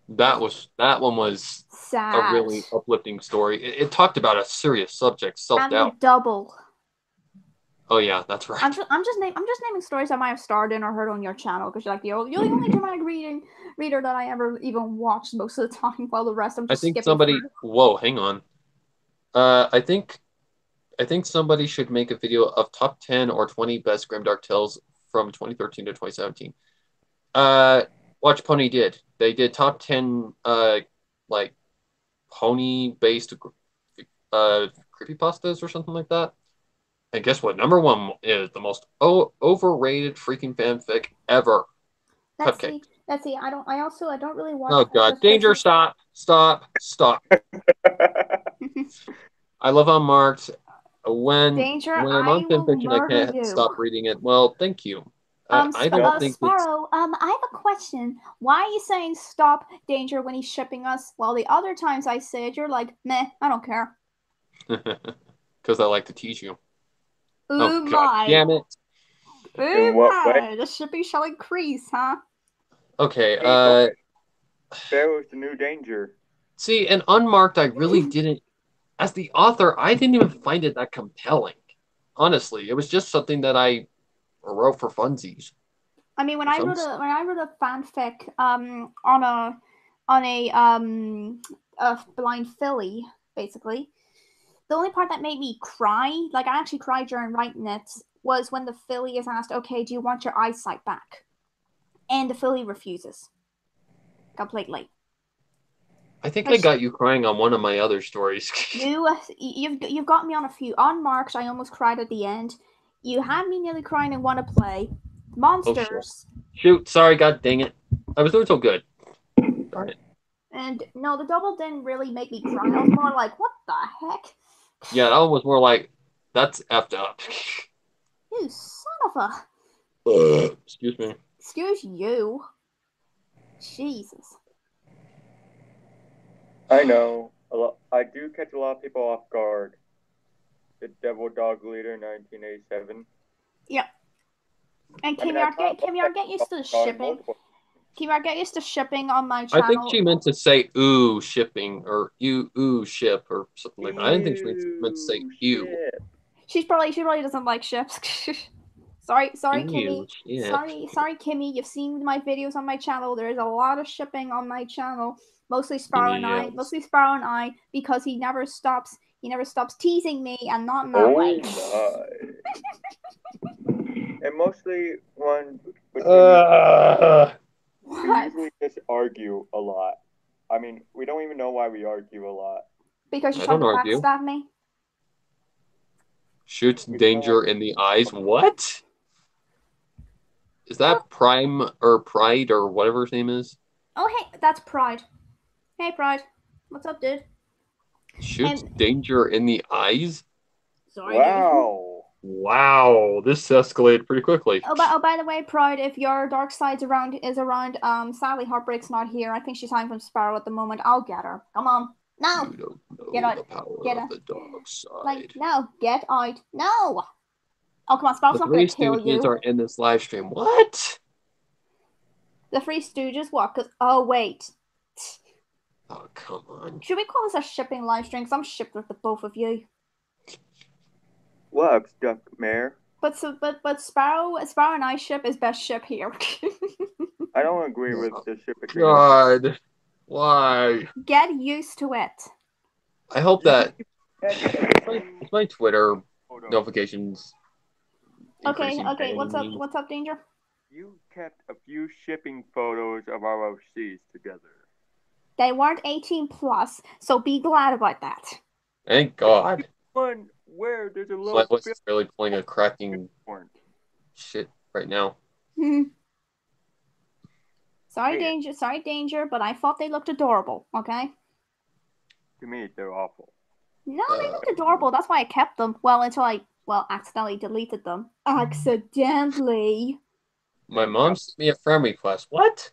Speaker 3: That one was
Speaker 1: sad.
Speaker 3: A really uplifting story. It talked about a serious subject, self-doubt.
Speaker 1: And double.
Speaker 3: Oh yeah, that's right.
Speaker 1: I'm just naming stories I might have starred in or heard on your channel because you're like you're the only dramatic reader that I ever even watched most of the time. While the rest I'm just skipping.
Speaker 3: Whoa, hang on. I think somebody should make a video of top 10 or 20 best grimdark tales from 2013 to 2017. Watch Pony did. They did top 10 like pony based creepypastas or something like that. And guess what? Number 1 is the most overrated freaking fanfic ever. Cupcake.
Speaker 1: Let's see. I don't really watch.
Speaker 3: Oh god! Danger! Stop! I love Unmarked. When
Speaker 1: Danger,
Speaker 3: I'm on fanfiction, I can't stop reading it. Well, thank you. I don't think
Speaker 1: Sparrow. I have a question. Why are you saying stop Danger when he's shipping us, while the other times I say it, you're like, meh, I don't care.
Speaker 3: Because I like to tease you.
Speaker 1: Oh
Speaker 3: god damn it!
Speaker 2: In what way?
Speaker 1: The shipping shall increase, huh?
Speaker 3: Okay.
Speaker 2: There was the new Danger.
Speaker 3: See, and Unmarked, I really didn't. As the author, I didn't even find it that compelling. Honestly, it was just something that I wrote for funsies.
Speaker 1: I mean, when I wrote a fanfic on a blind filly, basically, the only part that made me cry, like I actually cried during writing it, was when the filly is asked, "Okay, do you want your eyesight back?" And the filly refuses completely.
Speaker 3: I think I got you crying on one of my other stories.
Speaker 1: You've got me on a few. Unmarked, I almost cried at the end. You had me nearly crying and Want to Play. Monsters.
Speaker 3: Oh, shoot, sorry, god dang it. I was doing so good. Darn it.
Speaker 1: And no, the double didn't really make me cry. I was more like, what the heck?
Speaker 3: Yeah, that one was more like, that's effed up.
Speaker 1: You son of a...
Speaker 3: Excuse me.
Speaker 1: Excuse you. Jesus.
Speaker 2: I know. I do catch a lot of people off guard. The Devil Dog Leader, 1987.
Speaker 1: Yep. And Kimyar, get used to the shipping. Kimyar, get used to shipping on my channel.
Speaker 3: I think she meant to say ooh shipping or ooh ship or something like that. I didn't think she meant to say ew.
Speaker 1: She probably doesn't like ships. Sorry,
Speaker 3: Ew,
Speaker 1: Kimmy. Sorry, Kimmy. You've seen my videos on my channel. There is a lot of shipping on my channel. Mostly Sparrow and I, because he never stops teasing me, and not in that way.
Speaker 2: And mostly one. We usually just argue a lot. I mean, we don't even know why we argue a lot.
Speaker 1: Because you're trying to backstab me.
Speaker 3: Shoots danger in the eyes. What? Is that Prime or Pride or whatever his name is?
Speaker 1: Oh, hey, that's Pride. Hey, Pride. What's up, dude?
Speaker 3: Shoots danger in the eyes?
Speaker 1: Sorry, dude.
Speaker 2: Wow.
Speaker 3: Wow, this escalated pretty quickly.
Speaker 1: Oh, by the way, Pride, if your dark side's around, sadly, Heartbreak's not here. I think she's hiding from Sparrow at the moment. I'll get her. Come on. No.
Speaker 3: You don't know
Speaker 1: Get out.
Speaker 3: the power
Speaker 1: Get
Speaker 3: of
Speaker 1: out.
Speaker 3: the dark side.
Speaker 1: Like, no. Get out. No. Oh, come on. Sparrow's
Speaker 3: The
Speaker 1: not going
Speaker 3: Three
Speaker 1: to kill you.
Speaker 3: Stooges are in this live stream. What?
Speaker 1: The Three Stooges? What? Oh, wait.
Speaker 3: Oh, come on.
Speaker 1: Should we call this a shipping live stream? Because I'm shipped with the both of you.
Speaker 2: What, Duck Mare?
Speaker 1: But Sparrow and I ship is best ship here.
Speaker 2: I don't agree with the ship agreement.
Speaker 3: God. Why?
Speaker 1: Get used to it.
Speaker 3: I hope that it's my Twitter notifications.
Speaker 1: Okay,
Speaker 3: increasing
Speaker 1: what's up?
Speaker 3: daily.
Speaker 1: What's up, Danger?
Speaker 2: You kept a few shipping photos of our OCs together.
Speaker 1: They weren't 18 plus, so be glad about that.
Speaker 3: Thank God.
Speaker 2: One where there's a
Speaker 3: My
Speaker 2: little
Speaker 3: voice is really pulling a cracking
Speaker 2: porn.
Speaker 3: shit right now.
Speaker 1: Sorry,
Speaker 2: Yeah.
Speaker 1: Danger, but I thought they looked adorable, okay?
Speaker 2: To me, they're awful.
Speaker 1: No, they looked adorable. That's why I kept them. Well, until I, accidentally deleted them. Accidentally.
Speaker 3: My mom sent me a friend request. What?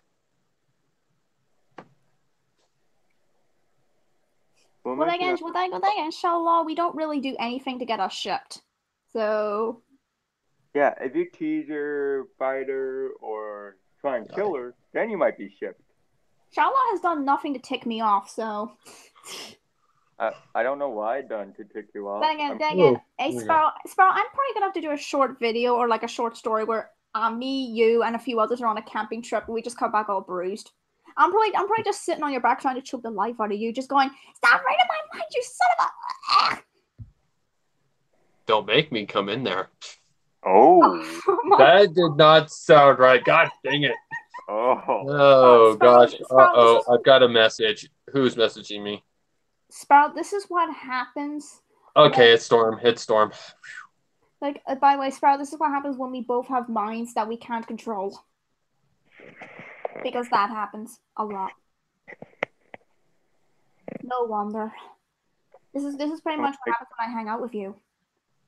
Speaker 1: Well, again, inshallah, we don't really do anything to get us shipped. So...
Speaker 2: Yeah, if you teaser, fighter, or try and kill her, then you might be shipped.
Speaker 1: Inshallah has done nothing to tick me off, so...
Speaker 2: I don't know why I done to tick you off.
Speaker 1: Then again, hey, Sparrow, I'm probably gonna have to do a short video or like a short story where me, you, and a few others are on a camping trip and we just come back all bruised. I'm probably just sitting on your back trying to choke the life out of you, just going, "Stop right in my mind, you son of a!"
Speaker 3: Don't make me come in there.
Speaker 2: Oh.
Speaker 3: That did not sound right. God dang it.
Speaker 2: Oh.
Speaker 3: Gosh. Uh-oh. I've got a message. Who's messaging me?
Speaker 1: Sprout, this is what happens.
Speaker 3: Okay, it's Storm. It's Storm.
Speaker 1: Like, by the way, Sprout, this is what happens when we both have minds that we can't control. Because that happens a lot. No wonder. This is pretty much what happens when I hang out with you.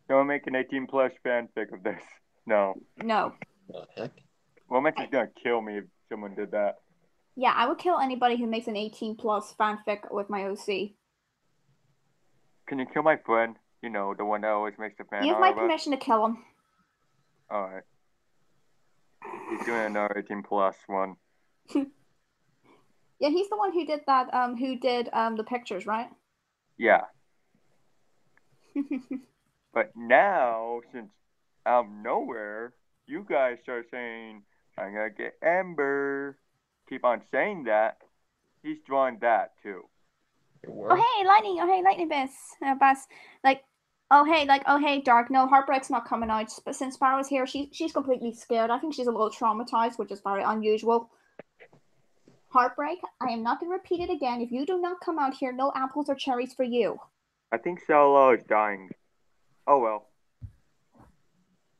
Speaker 2: Don't make an 18 plus fanfic of this. No.
Speaker 1: No.
Speaker 3: What the heck?
Speaker 2: Woman's is gonna kill me if someone did that.
Speaker 1: Yeah, I would kill anybody who makes an 18 plus fanfic with my OC.
Speaker 2: Can you kill my friend? You know, the one that always makes the fan.
Speaker 1: You have my permission to kill him.
Speaker 2: Alright. He's doing another 18 plus one.
Speaker 1: Yeah, he's the one who did that, the pictures, right?
Speaker 2: Yeah. But now, since out of nowhere, you guys start saying, I'm gonna get Ember. Keep on saying that. He's drawing that too.
Speaker 1: Oh hey, Lightning Bass. Oh hey, Dark. No, Heartbreak's not coming out. But since Sparrow's here, she's completely scared. I think she's a little traumatized, which is very unusual. Heartbreak, I am not gonna repeat it again. If you do not come out here, no apples or cherries for you.
Speaker 2: I think Solo is dying. Oh well.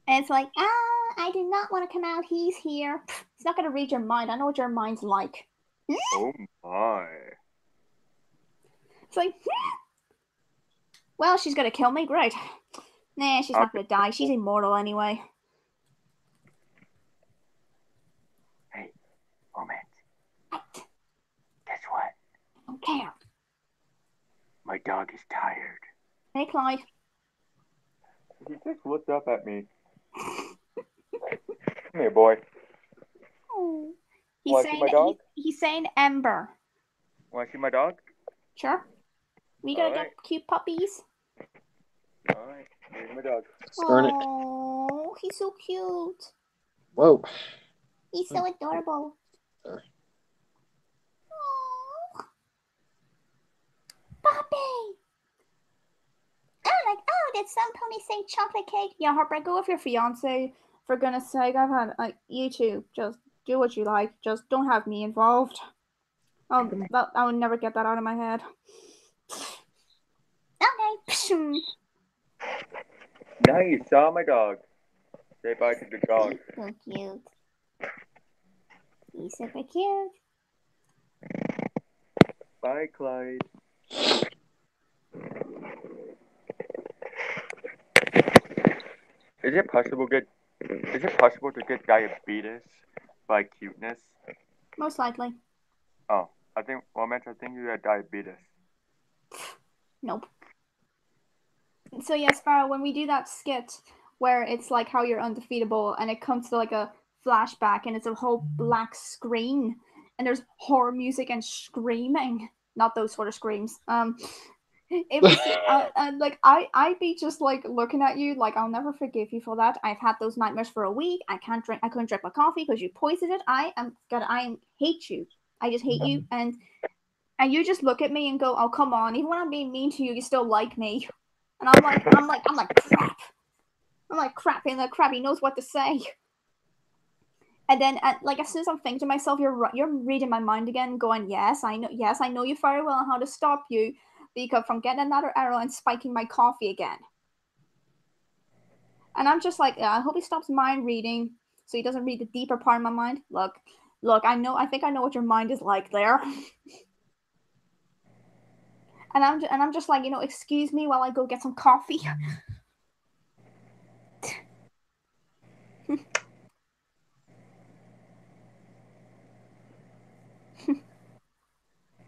Speaker 1: And it's like, I do not want to come out. He's here. He's not gonna read your mind. I know what your mind's like.
Speaker 2: Oh my.
Speaker 1: It's like, well, she's gonna kill me. Great. Nah, she's not gonna die. She's immortal anyway.
Speaker 2: Hey, moment. Guess what?
Speaker 1: I don't care.
Speaker 2: My dog is tired.
Speaker 1: Hey, Clyde.
Speaker 2: He just looked up at me. Come here, boy.
Speaker 1: Oh.
Speaker 2: Wanna see my dog?
Speaker 1: He's saying Ember.
Speaker 2: Wanna see my dog?
Speaker 1: Sure. We gotta get cute puppies.
Speaker 2: Alright, here's my dog.
Speaker 1: Oh, he's so cute.
Speaker 3: Whoa.
Speaker 1: He's so adorable.
Speaker 3: There.
Speaker 1: Oh. Puppy! Did some pony say chocolate cake? Yeah, Heartbreak, go with your fiance. For goodness sake, I've had, you two, just do what you like. Just don't have me involved. I would never get that out of my head. Okay.
Speaker 2: Nice. Oh, my dog. Say bye to the dog.
Speaker 1: So cute. He's super cute.
Speaker 2: Bye, Clyde. Is it possible to get diabetes by cuteness?
Speaker 1: Most likely.
Speaker 2: Oh, I think you had diabetes.
Speaker 1: Nope. So yeah, Sparrow, when we do that skit where it's like how you're undefeatable and it comes to like a flashback and it's a whole black screen and there's horror music and screaming, not those sort of screams. It was like I'd be just like looking at you like I'll never forgive you for that. I've had those nightmares for a week. I couldn't drink my coffee because you poisoned it. I hate you. I just hate you and you just look at me and go, oh come on, even when I'm being mean to you, you still like me. And I'm like crap. I'm like crap, and the crap, he knows what to say. And then, like as soon as I'm thinking to myself, you're reading my mind again, going, yes, I know you very well how to stop you, because from getting another arrow and spiking my coffee again. And I'm just like, yeah, I hope he stops mind reading, so he doesn't read the deeper part of my mind. Look, I think I know what your mind is like there. And I'm just like, excuse me while I go get some coffee.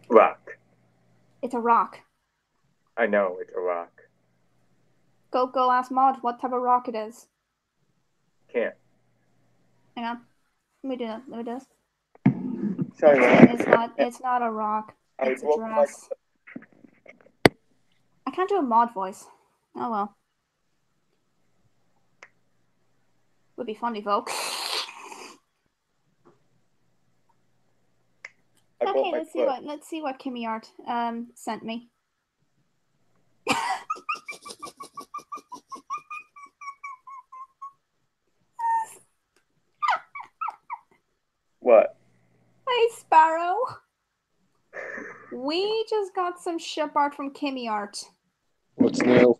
Speaker 2: Rock.
Speaker 1: It's a rock.
Speaker 2: I know, it's a rock.
Speaker 1: Go ask Maud what type of rock it is.
Speaker 2: Can't.
Speaker 1: Hang on. Let me do this.
Speaker 2: Sorry,
Speaker 1: It's not a rock. It's a dress. I can't do a Maud voice. Oh well. Would be funny though. Okay, let's see what Kimmy Art sent me.
Speaker 2: What?
Speaker 1: Hey Sparrow. We just got some ship art from Kimmy Art.
Speaker 3: What's new?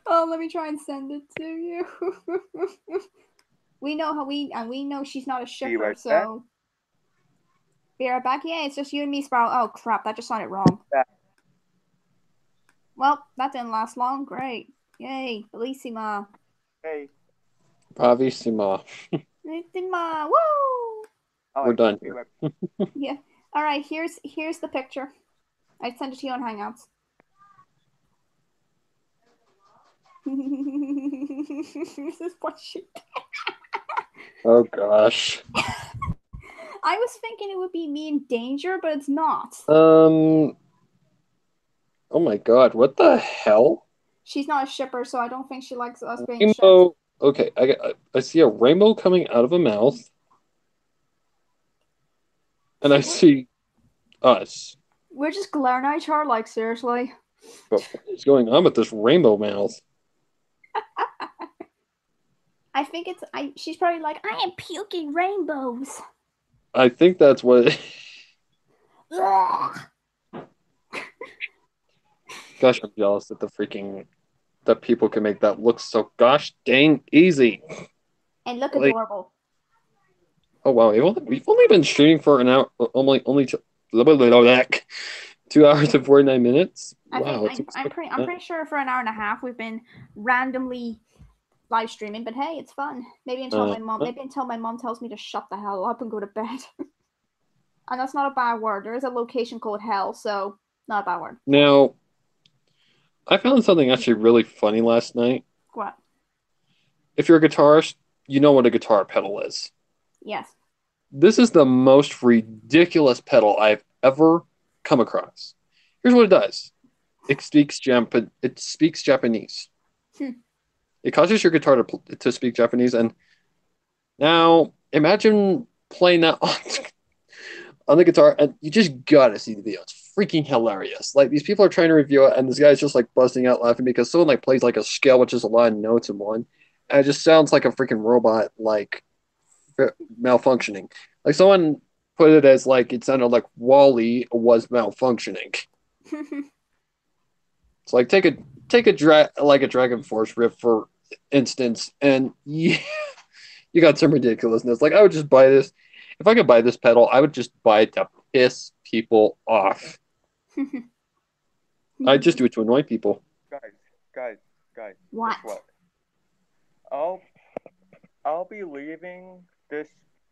Speaker 1: Oh, let me try and send it to you. we know she's not a shipper, so be right back. Yeah, it's just you and me, Sparrow. Oh crap, that just sounded wrong. Well, that didn't last long. Great. Yay, bellissima.
Speaker 2: Hey.
Speaker 3: Bravissima.
Speaker 1: Bellissima. Woo!
Speaker 3: We're done.
Speaker 1: Yeah. All right. Here's the picture. I sent it to you on Hangouts. This is what she.
Speaker 3: Oh gosh.
Speaker 1: I was thinking it would be me in danger, but it's not.
Speaker 3: Oh my god, what the hell?
Speaker 1: She's not a shipper, so I don't think she likes us being
Speaker 3: rainbow.
Speaker 1: shipped.
Speaker 3: Okay, I see a rainbow coming out of a mouth. And I see us.
Speaker 1: We're just glaring at each other, like, seriously.
Speaker 3: But what is going on with this rainbow mouth?
Speaker 1: I think she's probably like, I am puking rainbows.
Speaker 3: I think that's what. Gosh, I'm jealous that people can make that look so gosh dang easy.
Speaker 1: And look adorable.
Speaker 3: Oh wow, we've only been shooting for an hour, only 2 hours and 49 minutes. Wow,
Speaker 1: I'm pretty sure for an hour and a half we've been randomly live streaming, but hey, it's fun. Maybe until my mom tells me to shut the hell up and go to bed. And that's not a bad word. There is a location called hell, so not a bad word.
Speaker 3: Now, I found something actually really funny last night.
Speaker 1: What?
Speaker 3: If you're a guitarist, you know what a guitar pedal is.
Speaker 1: Yes.
Speaker 3: This is the most ridiculous pedal I've ever come across. Here's what it does. It speaks Japanese. It causes your guitar to speak Japanese. And now imagine playing that on the guitar, and you just gotta see the video. It's freaking hilarious. Like, these people are trying to review it, and this guy's just like busting out laughing because someone like plays like a scale, which is a lot of notes in one, and it just sounds like a freaking robot, like malfunctioning. Like, someone put it as like it sounded like Wally was malfunctioning. It's like take a Dragon Force riff for instance, and you got some ridiculousness. Like I would just buy this. If I could buy this pedal, I would just buy it to piss people off. I just do it to annoy people.
Speaker 2: Guys.
Speaker 1: What?
Speaker 2: Guess what? I'll be leaving this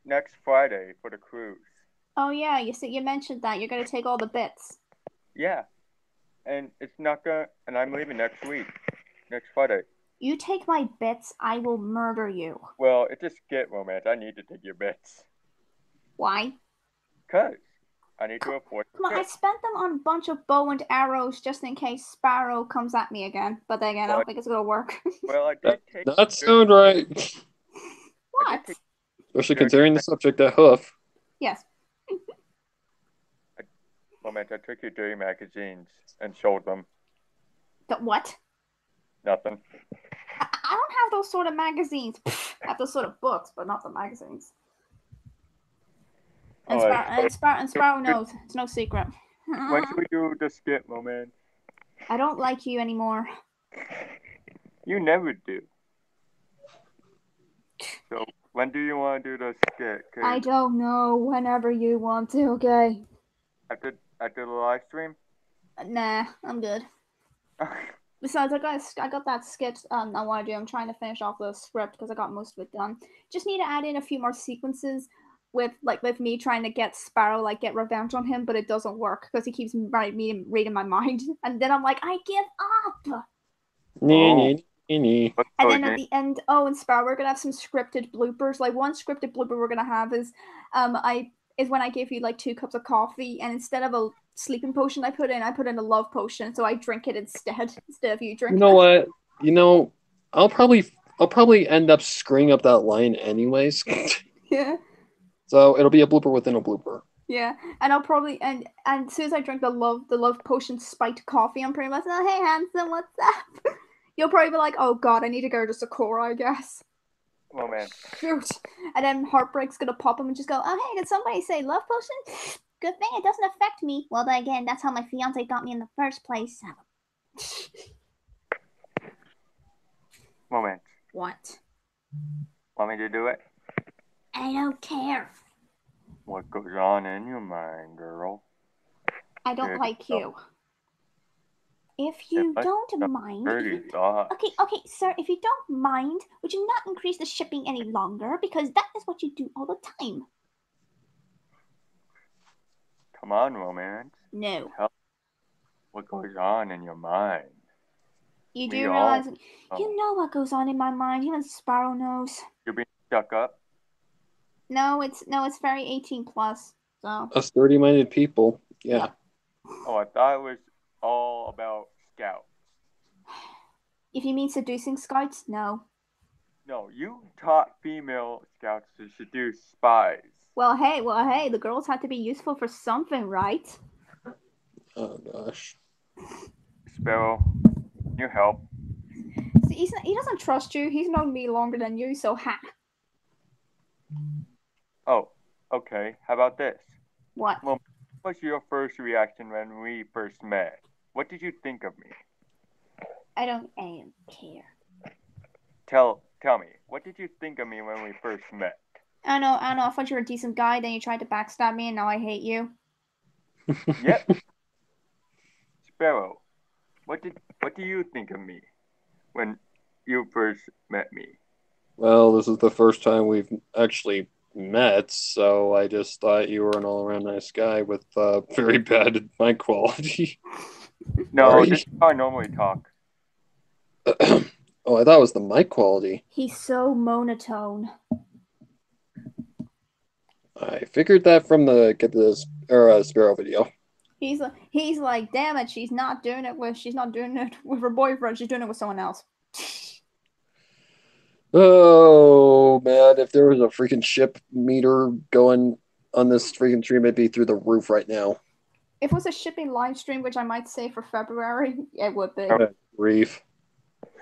Speaker 2: next Friday for the cruise.
Speaker 1: Oh yeah, you mentioned that you're gonna take all the bits.
Speaker 2: Yeah, and I'm leaving next week, next Friday.
Speaker 1: You take my bits, I will murder you.
Speaker 2: Well, it's a skit moment. I need to take your bits.
Speaker 1: Why?
Speaker 2: 'Cause I need to afford.
Speaker 1: Come on, I spent them on a bunch of bow and arrows just in case Sparrow comes at me again. But then again, I don't think it's gonna work.
Speaker 2: Well, I did take.
Speaker 3: That sound right.
Speaker 1: What?
Speaker 3: Especially considering the subject at Hoof.
Speaker 1: Yes.
Speaker 2: Moment, I took your dirty magazines and showed them.
Speaker 1: The what?
Speaker 2: Nothing.
Speaker 1: I don't have those sort of magazines. I have those sort of books, but not the magazines. And, Sparrow knows. It's no secret.
Speaker 2: When should we do the skit moment?
Speaker 1: I don't like you anymore.
Speaker 2: You never do. So when do you want to do the skit?
Speaker 1: I don't know. Whenever you want to, okay?
Speaker 2: After the live stream?
Speaker 1: Nah, I'm good. Besides, I got that skit I want to do. I'm trying to finish off the script because I got most of it done. Just need to add in a few more sequences with me trying to get Sparrow, get revenge on him, but it doesn't work because he keeps reading my mind. And then I'm like, I give up!
Speaker 3: Nee.
Speaker 1: And then at the end, in Sparrow, we're going to have some scripted bloopers. One scripted blooper we're going to have is when I gave you 2 cups of coffee, and instead of a sleeping potion I put in a love potion, so I drink it instead of you drinking.
Speaker 3: You know what? I'll probably end up screwing up that line anyways.
Speaker 1: Yeah.
Speaker 3: So it'll be a blooper within a blooper.
Speaker 1: Yeah, and I'll probably and as soon as I drink the love potion spiked coffee, I'm pretty much hey handsome, what's up? You'll probably be like, oh god, I need to go to Sakura, I guess.
Speaker 2: Oh man.
Speaker 1: Shoot. And then Heartbreak's gonna pop him and just go, oh hey, did somebody say love potion? Good thing it doesn't affect me. Well, then again, that's how my fiance got me in the first place.
Speaker 2: Moment.
Speaker 1: What?
Speaker 2: Want me to do it?
Speaker 1: I don't care.
Speaker 2: What goes on in your mind, girl?
Speaker 1: I don't like you. If you don't mind... Okay, sir, if you don't mind, would you not increase the shipping any longer? Because that is what you do all the time.
Speaker 2: Come on, romance.
Speaker 1: No.
Speaker 2: Tell what goes on in your mind.
Speaker 1: You do realize... You know what goes on in my mind. Even Sparrow knows.
Speaker 2: You're being stuck up?
Speaker 1: No, it's very 18 plus. So.
Speaker 3: Us 30-minded people. Yeah.
Speaker 2: Oh, I thought it was all about scouts.
Speaker 1: If you mean seducing scouts, no.
Speaker 2: No, you taught female scouts to seduce spies.
Speaker 1: Well, hey, the girls have to be useful for something, right?
Speaker 3: Oh, gosh.
Speaker 2: Sparrow, can you help?
Speaker 1: See, he doesn't trust you. He's known me longer than you, so ha.
Speaker 2: Oh, okay. How about this?
Speaker 1: What?
Speaker 2: Well, what was your first reaction when we first met? What did you think of me?
Speaker 1: I don't care.
Speaker 2: Tell me, what did you think of me when we first met?
Speaker 1: I don't know. I thought you were a decent guy, then you tried to backstab me, and now I hate you.
Speaker 2: Yep. Sparrow, what do you think of me when you first met me?
Speaker 3: Well, this is the first time we've actually met, so I just thought you were an all-around nice guy with very bad mic quality.
Speaker 2: No, this is how I normally talk.
Speaker 3: Oh, I thought it was the mic quality.
Speaker 1: He's so monotone.
Speaker 3: I figured that from the Sparrow video.
Speaker 1: He's like, damn it, she's not doing it with her boyfriend. She's doing it with someone else.
Speaker 3: Oh man, if there was a freaking ship meter going on this freaking stream, it'd be through the roof right now.
Speaker 1: If it was a shipping live stream, which I might say for February, it would be.
Speaker 3: Grief.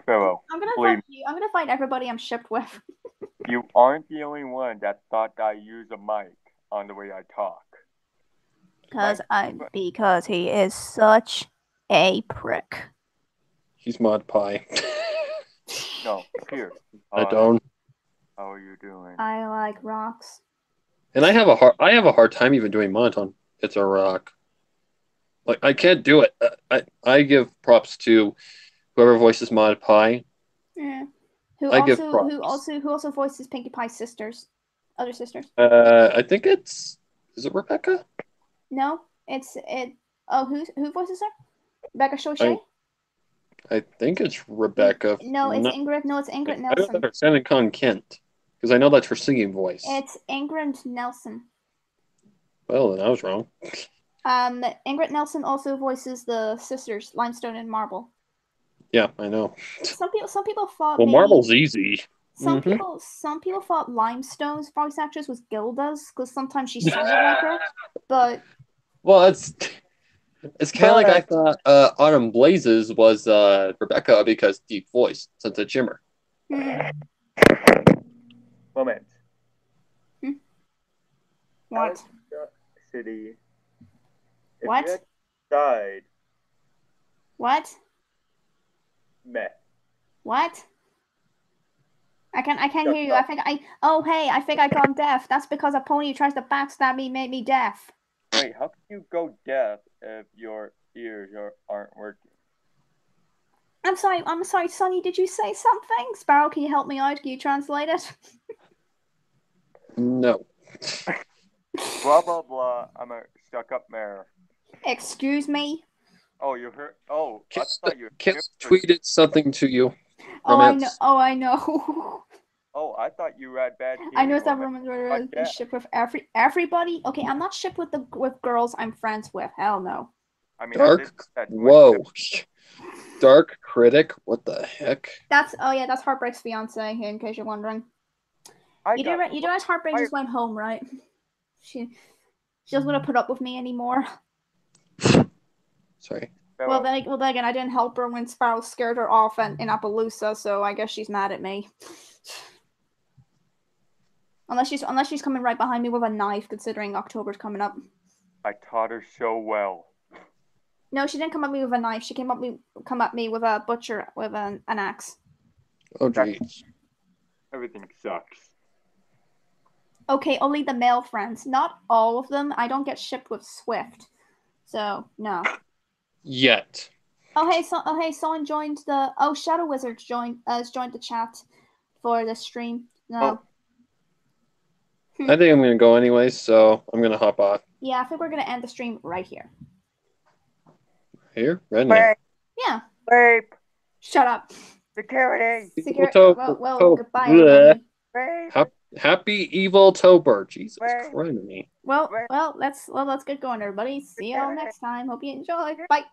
Speaker 2: Sparrow,
Speaker 1: I'm gonna fight everybody I'm shipped with.
Speaker 2: You aren't the only one that thought I use a mic on the way I talk.
Speaker 1: Because he is such a prick.
Speaker 3: He's Mod Pie.
Speaker 2: No, here.
Speaker 3: I don't.
Speaker 2: How are you doing?
Speaker 1: I like rocks.
Speaker 3: And I have a hard time even doing monotone. It's a rock. Like I can't do it. I give props to whoever voices Mod Pie.
Speaker 1: Yeah. Who
Speaker 3: I give props.
Speaker 1: also voices Pinkie Pie's sisters, other sisters.
Speaker 3: I think is it Rebecca?
Speaker 1: No, Oh, who voices her? Rebecca Chauchet?
Speaker 3: I think it's Rebecca.
Speaker 1: No, it's Ingrid. No, it's Ingrid
Speaker 3: I
Speaker 1: Nelson.
Speaker 3: don't know Santa Con Kent because I know that's her singing voice.
Speaker 1: It's Ingrid Nelson.
Speaker 3: Well, then I was wrong.
Speaker 1: Ingrid Nelson also voices the sisters, Limestone and Marble.
Speaker 3: Yeah, I know.
Speaker 1: Some people thought.
Speaker 3: Well, Marble's easy.
Speaker 1: Some people thought Limestone's voice actress was Gilda's because sometimes she sounded like her. But
Speaker 3: well, it's kind of like I thought Autumn Blazes was Rebecca because deep voice since it's Shimmer.
Speaker 2: Moment.
Speaker 1: What?
Speaker 2: City. If
Speaker 1: What?
Speaker 2: You had died.
Speaker 1: What?
Speaker 2: Met.
Speaker 1: What? I can't hear you. I think I gone deaf. That's because a pony tries to backstab me made me deaf.
Speaker 2: Wait, how can you go deaf if your ears aren't working?
Speaker 1: I'm sorry, Sonny, did you say something? Sparrow, can you help me out? Can you translate it?
Speaker 3: No.
Speaker 2: Blah blah blah. I'm a stuck-up mare.
Speaker 1: Excuse me?
Speaker 2: Oh, you heard? Oh, I thought you
Speaker 3: tweeted something to you.
Speaker 1: Romance. I know.
Speaker 2: Oh, I thought you had bad.
Speaker 1: I know that Roman's really shipped with everybody. Okay, I'm not shipped with girls I'm friends with. Hell no.
Speaker 2: I mean,
Speaker 3: whoa. Dark Critic? What the heck?
Speaker 1: That's Heartbreak's fiance, in case you're wondering. You do realize Heartbreak just went home, right? She doesn't want to put up with me anymore.
Speaker 3: Sorry.
Speaker 1: Well, then again, I didn't help her when Sparrow scared her off in Appaloosa, so I guess she's mad at me. Unless she's coming right behind me with a knife, considering October's coming up.
Speaker 2: I taught her so well.
Speaker 1: No, she didn't come at me with a knife. She come at me with a butcher with an axe.
Speaker 3: Oh, jeez.
Speaker 2: Everything sucks.
Speaker 1: Okay, only the male friends. Not all of them. I don't get shipped with Swift. So, no.
Speaker 3: Yet.
Speaker 1: Someone joined the... Oh, Shadow Wizard has joined the chat for the stream. No.
Speaker 3: I think I'm going to go anyway, so I'm going to hop off.
Speaker 1: Yeah, I think we're going to end the stream right here.
Speaker 3: Here? Right now?
Speaker 1: Yeah.
Speaker 2: Rape.
Speaker 1: Shut up.
Speaker 2: Security.
Speaker 1: Well, goodbye, everybody.
Speaker 3: Happy Evil Tober. Jesus Christ.
Speaker 1: Well, let's get going, everybody. See y'all next time. Hope you enjoy. Bye.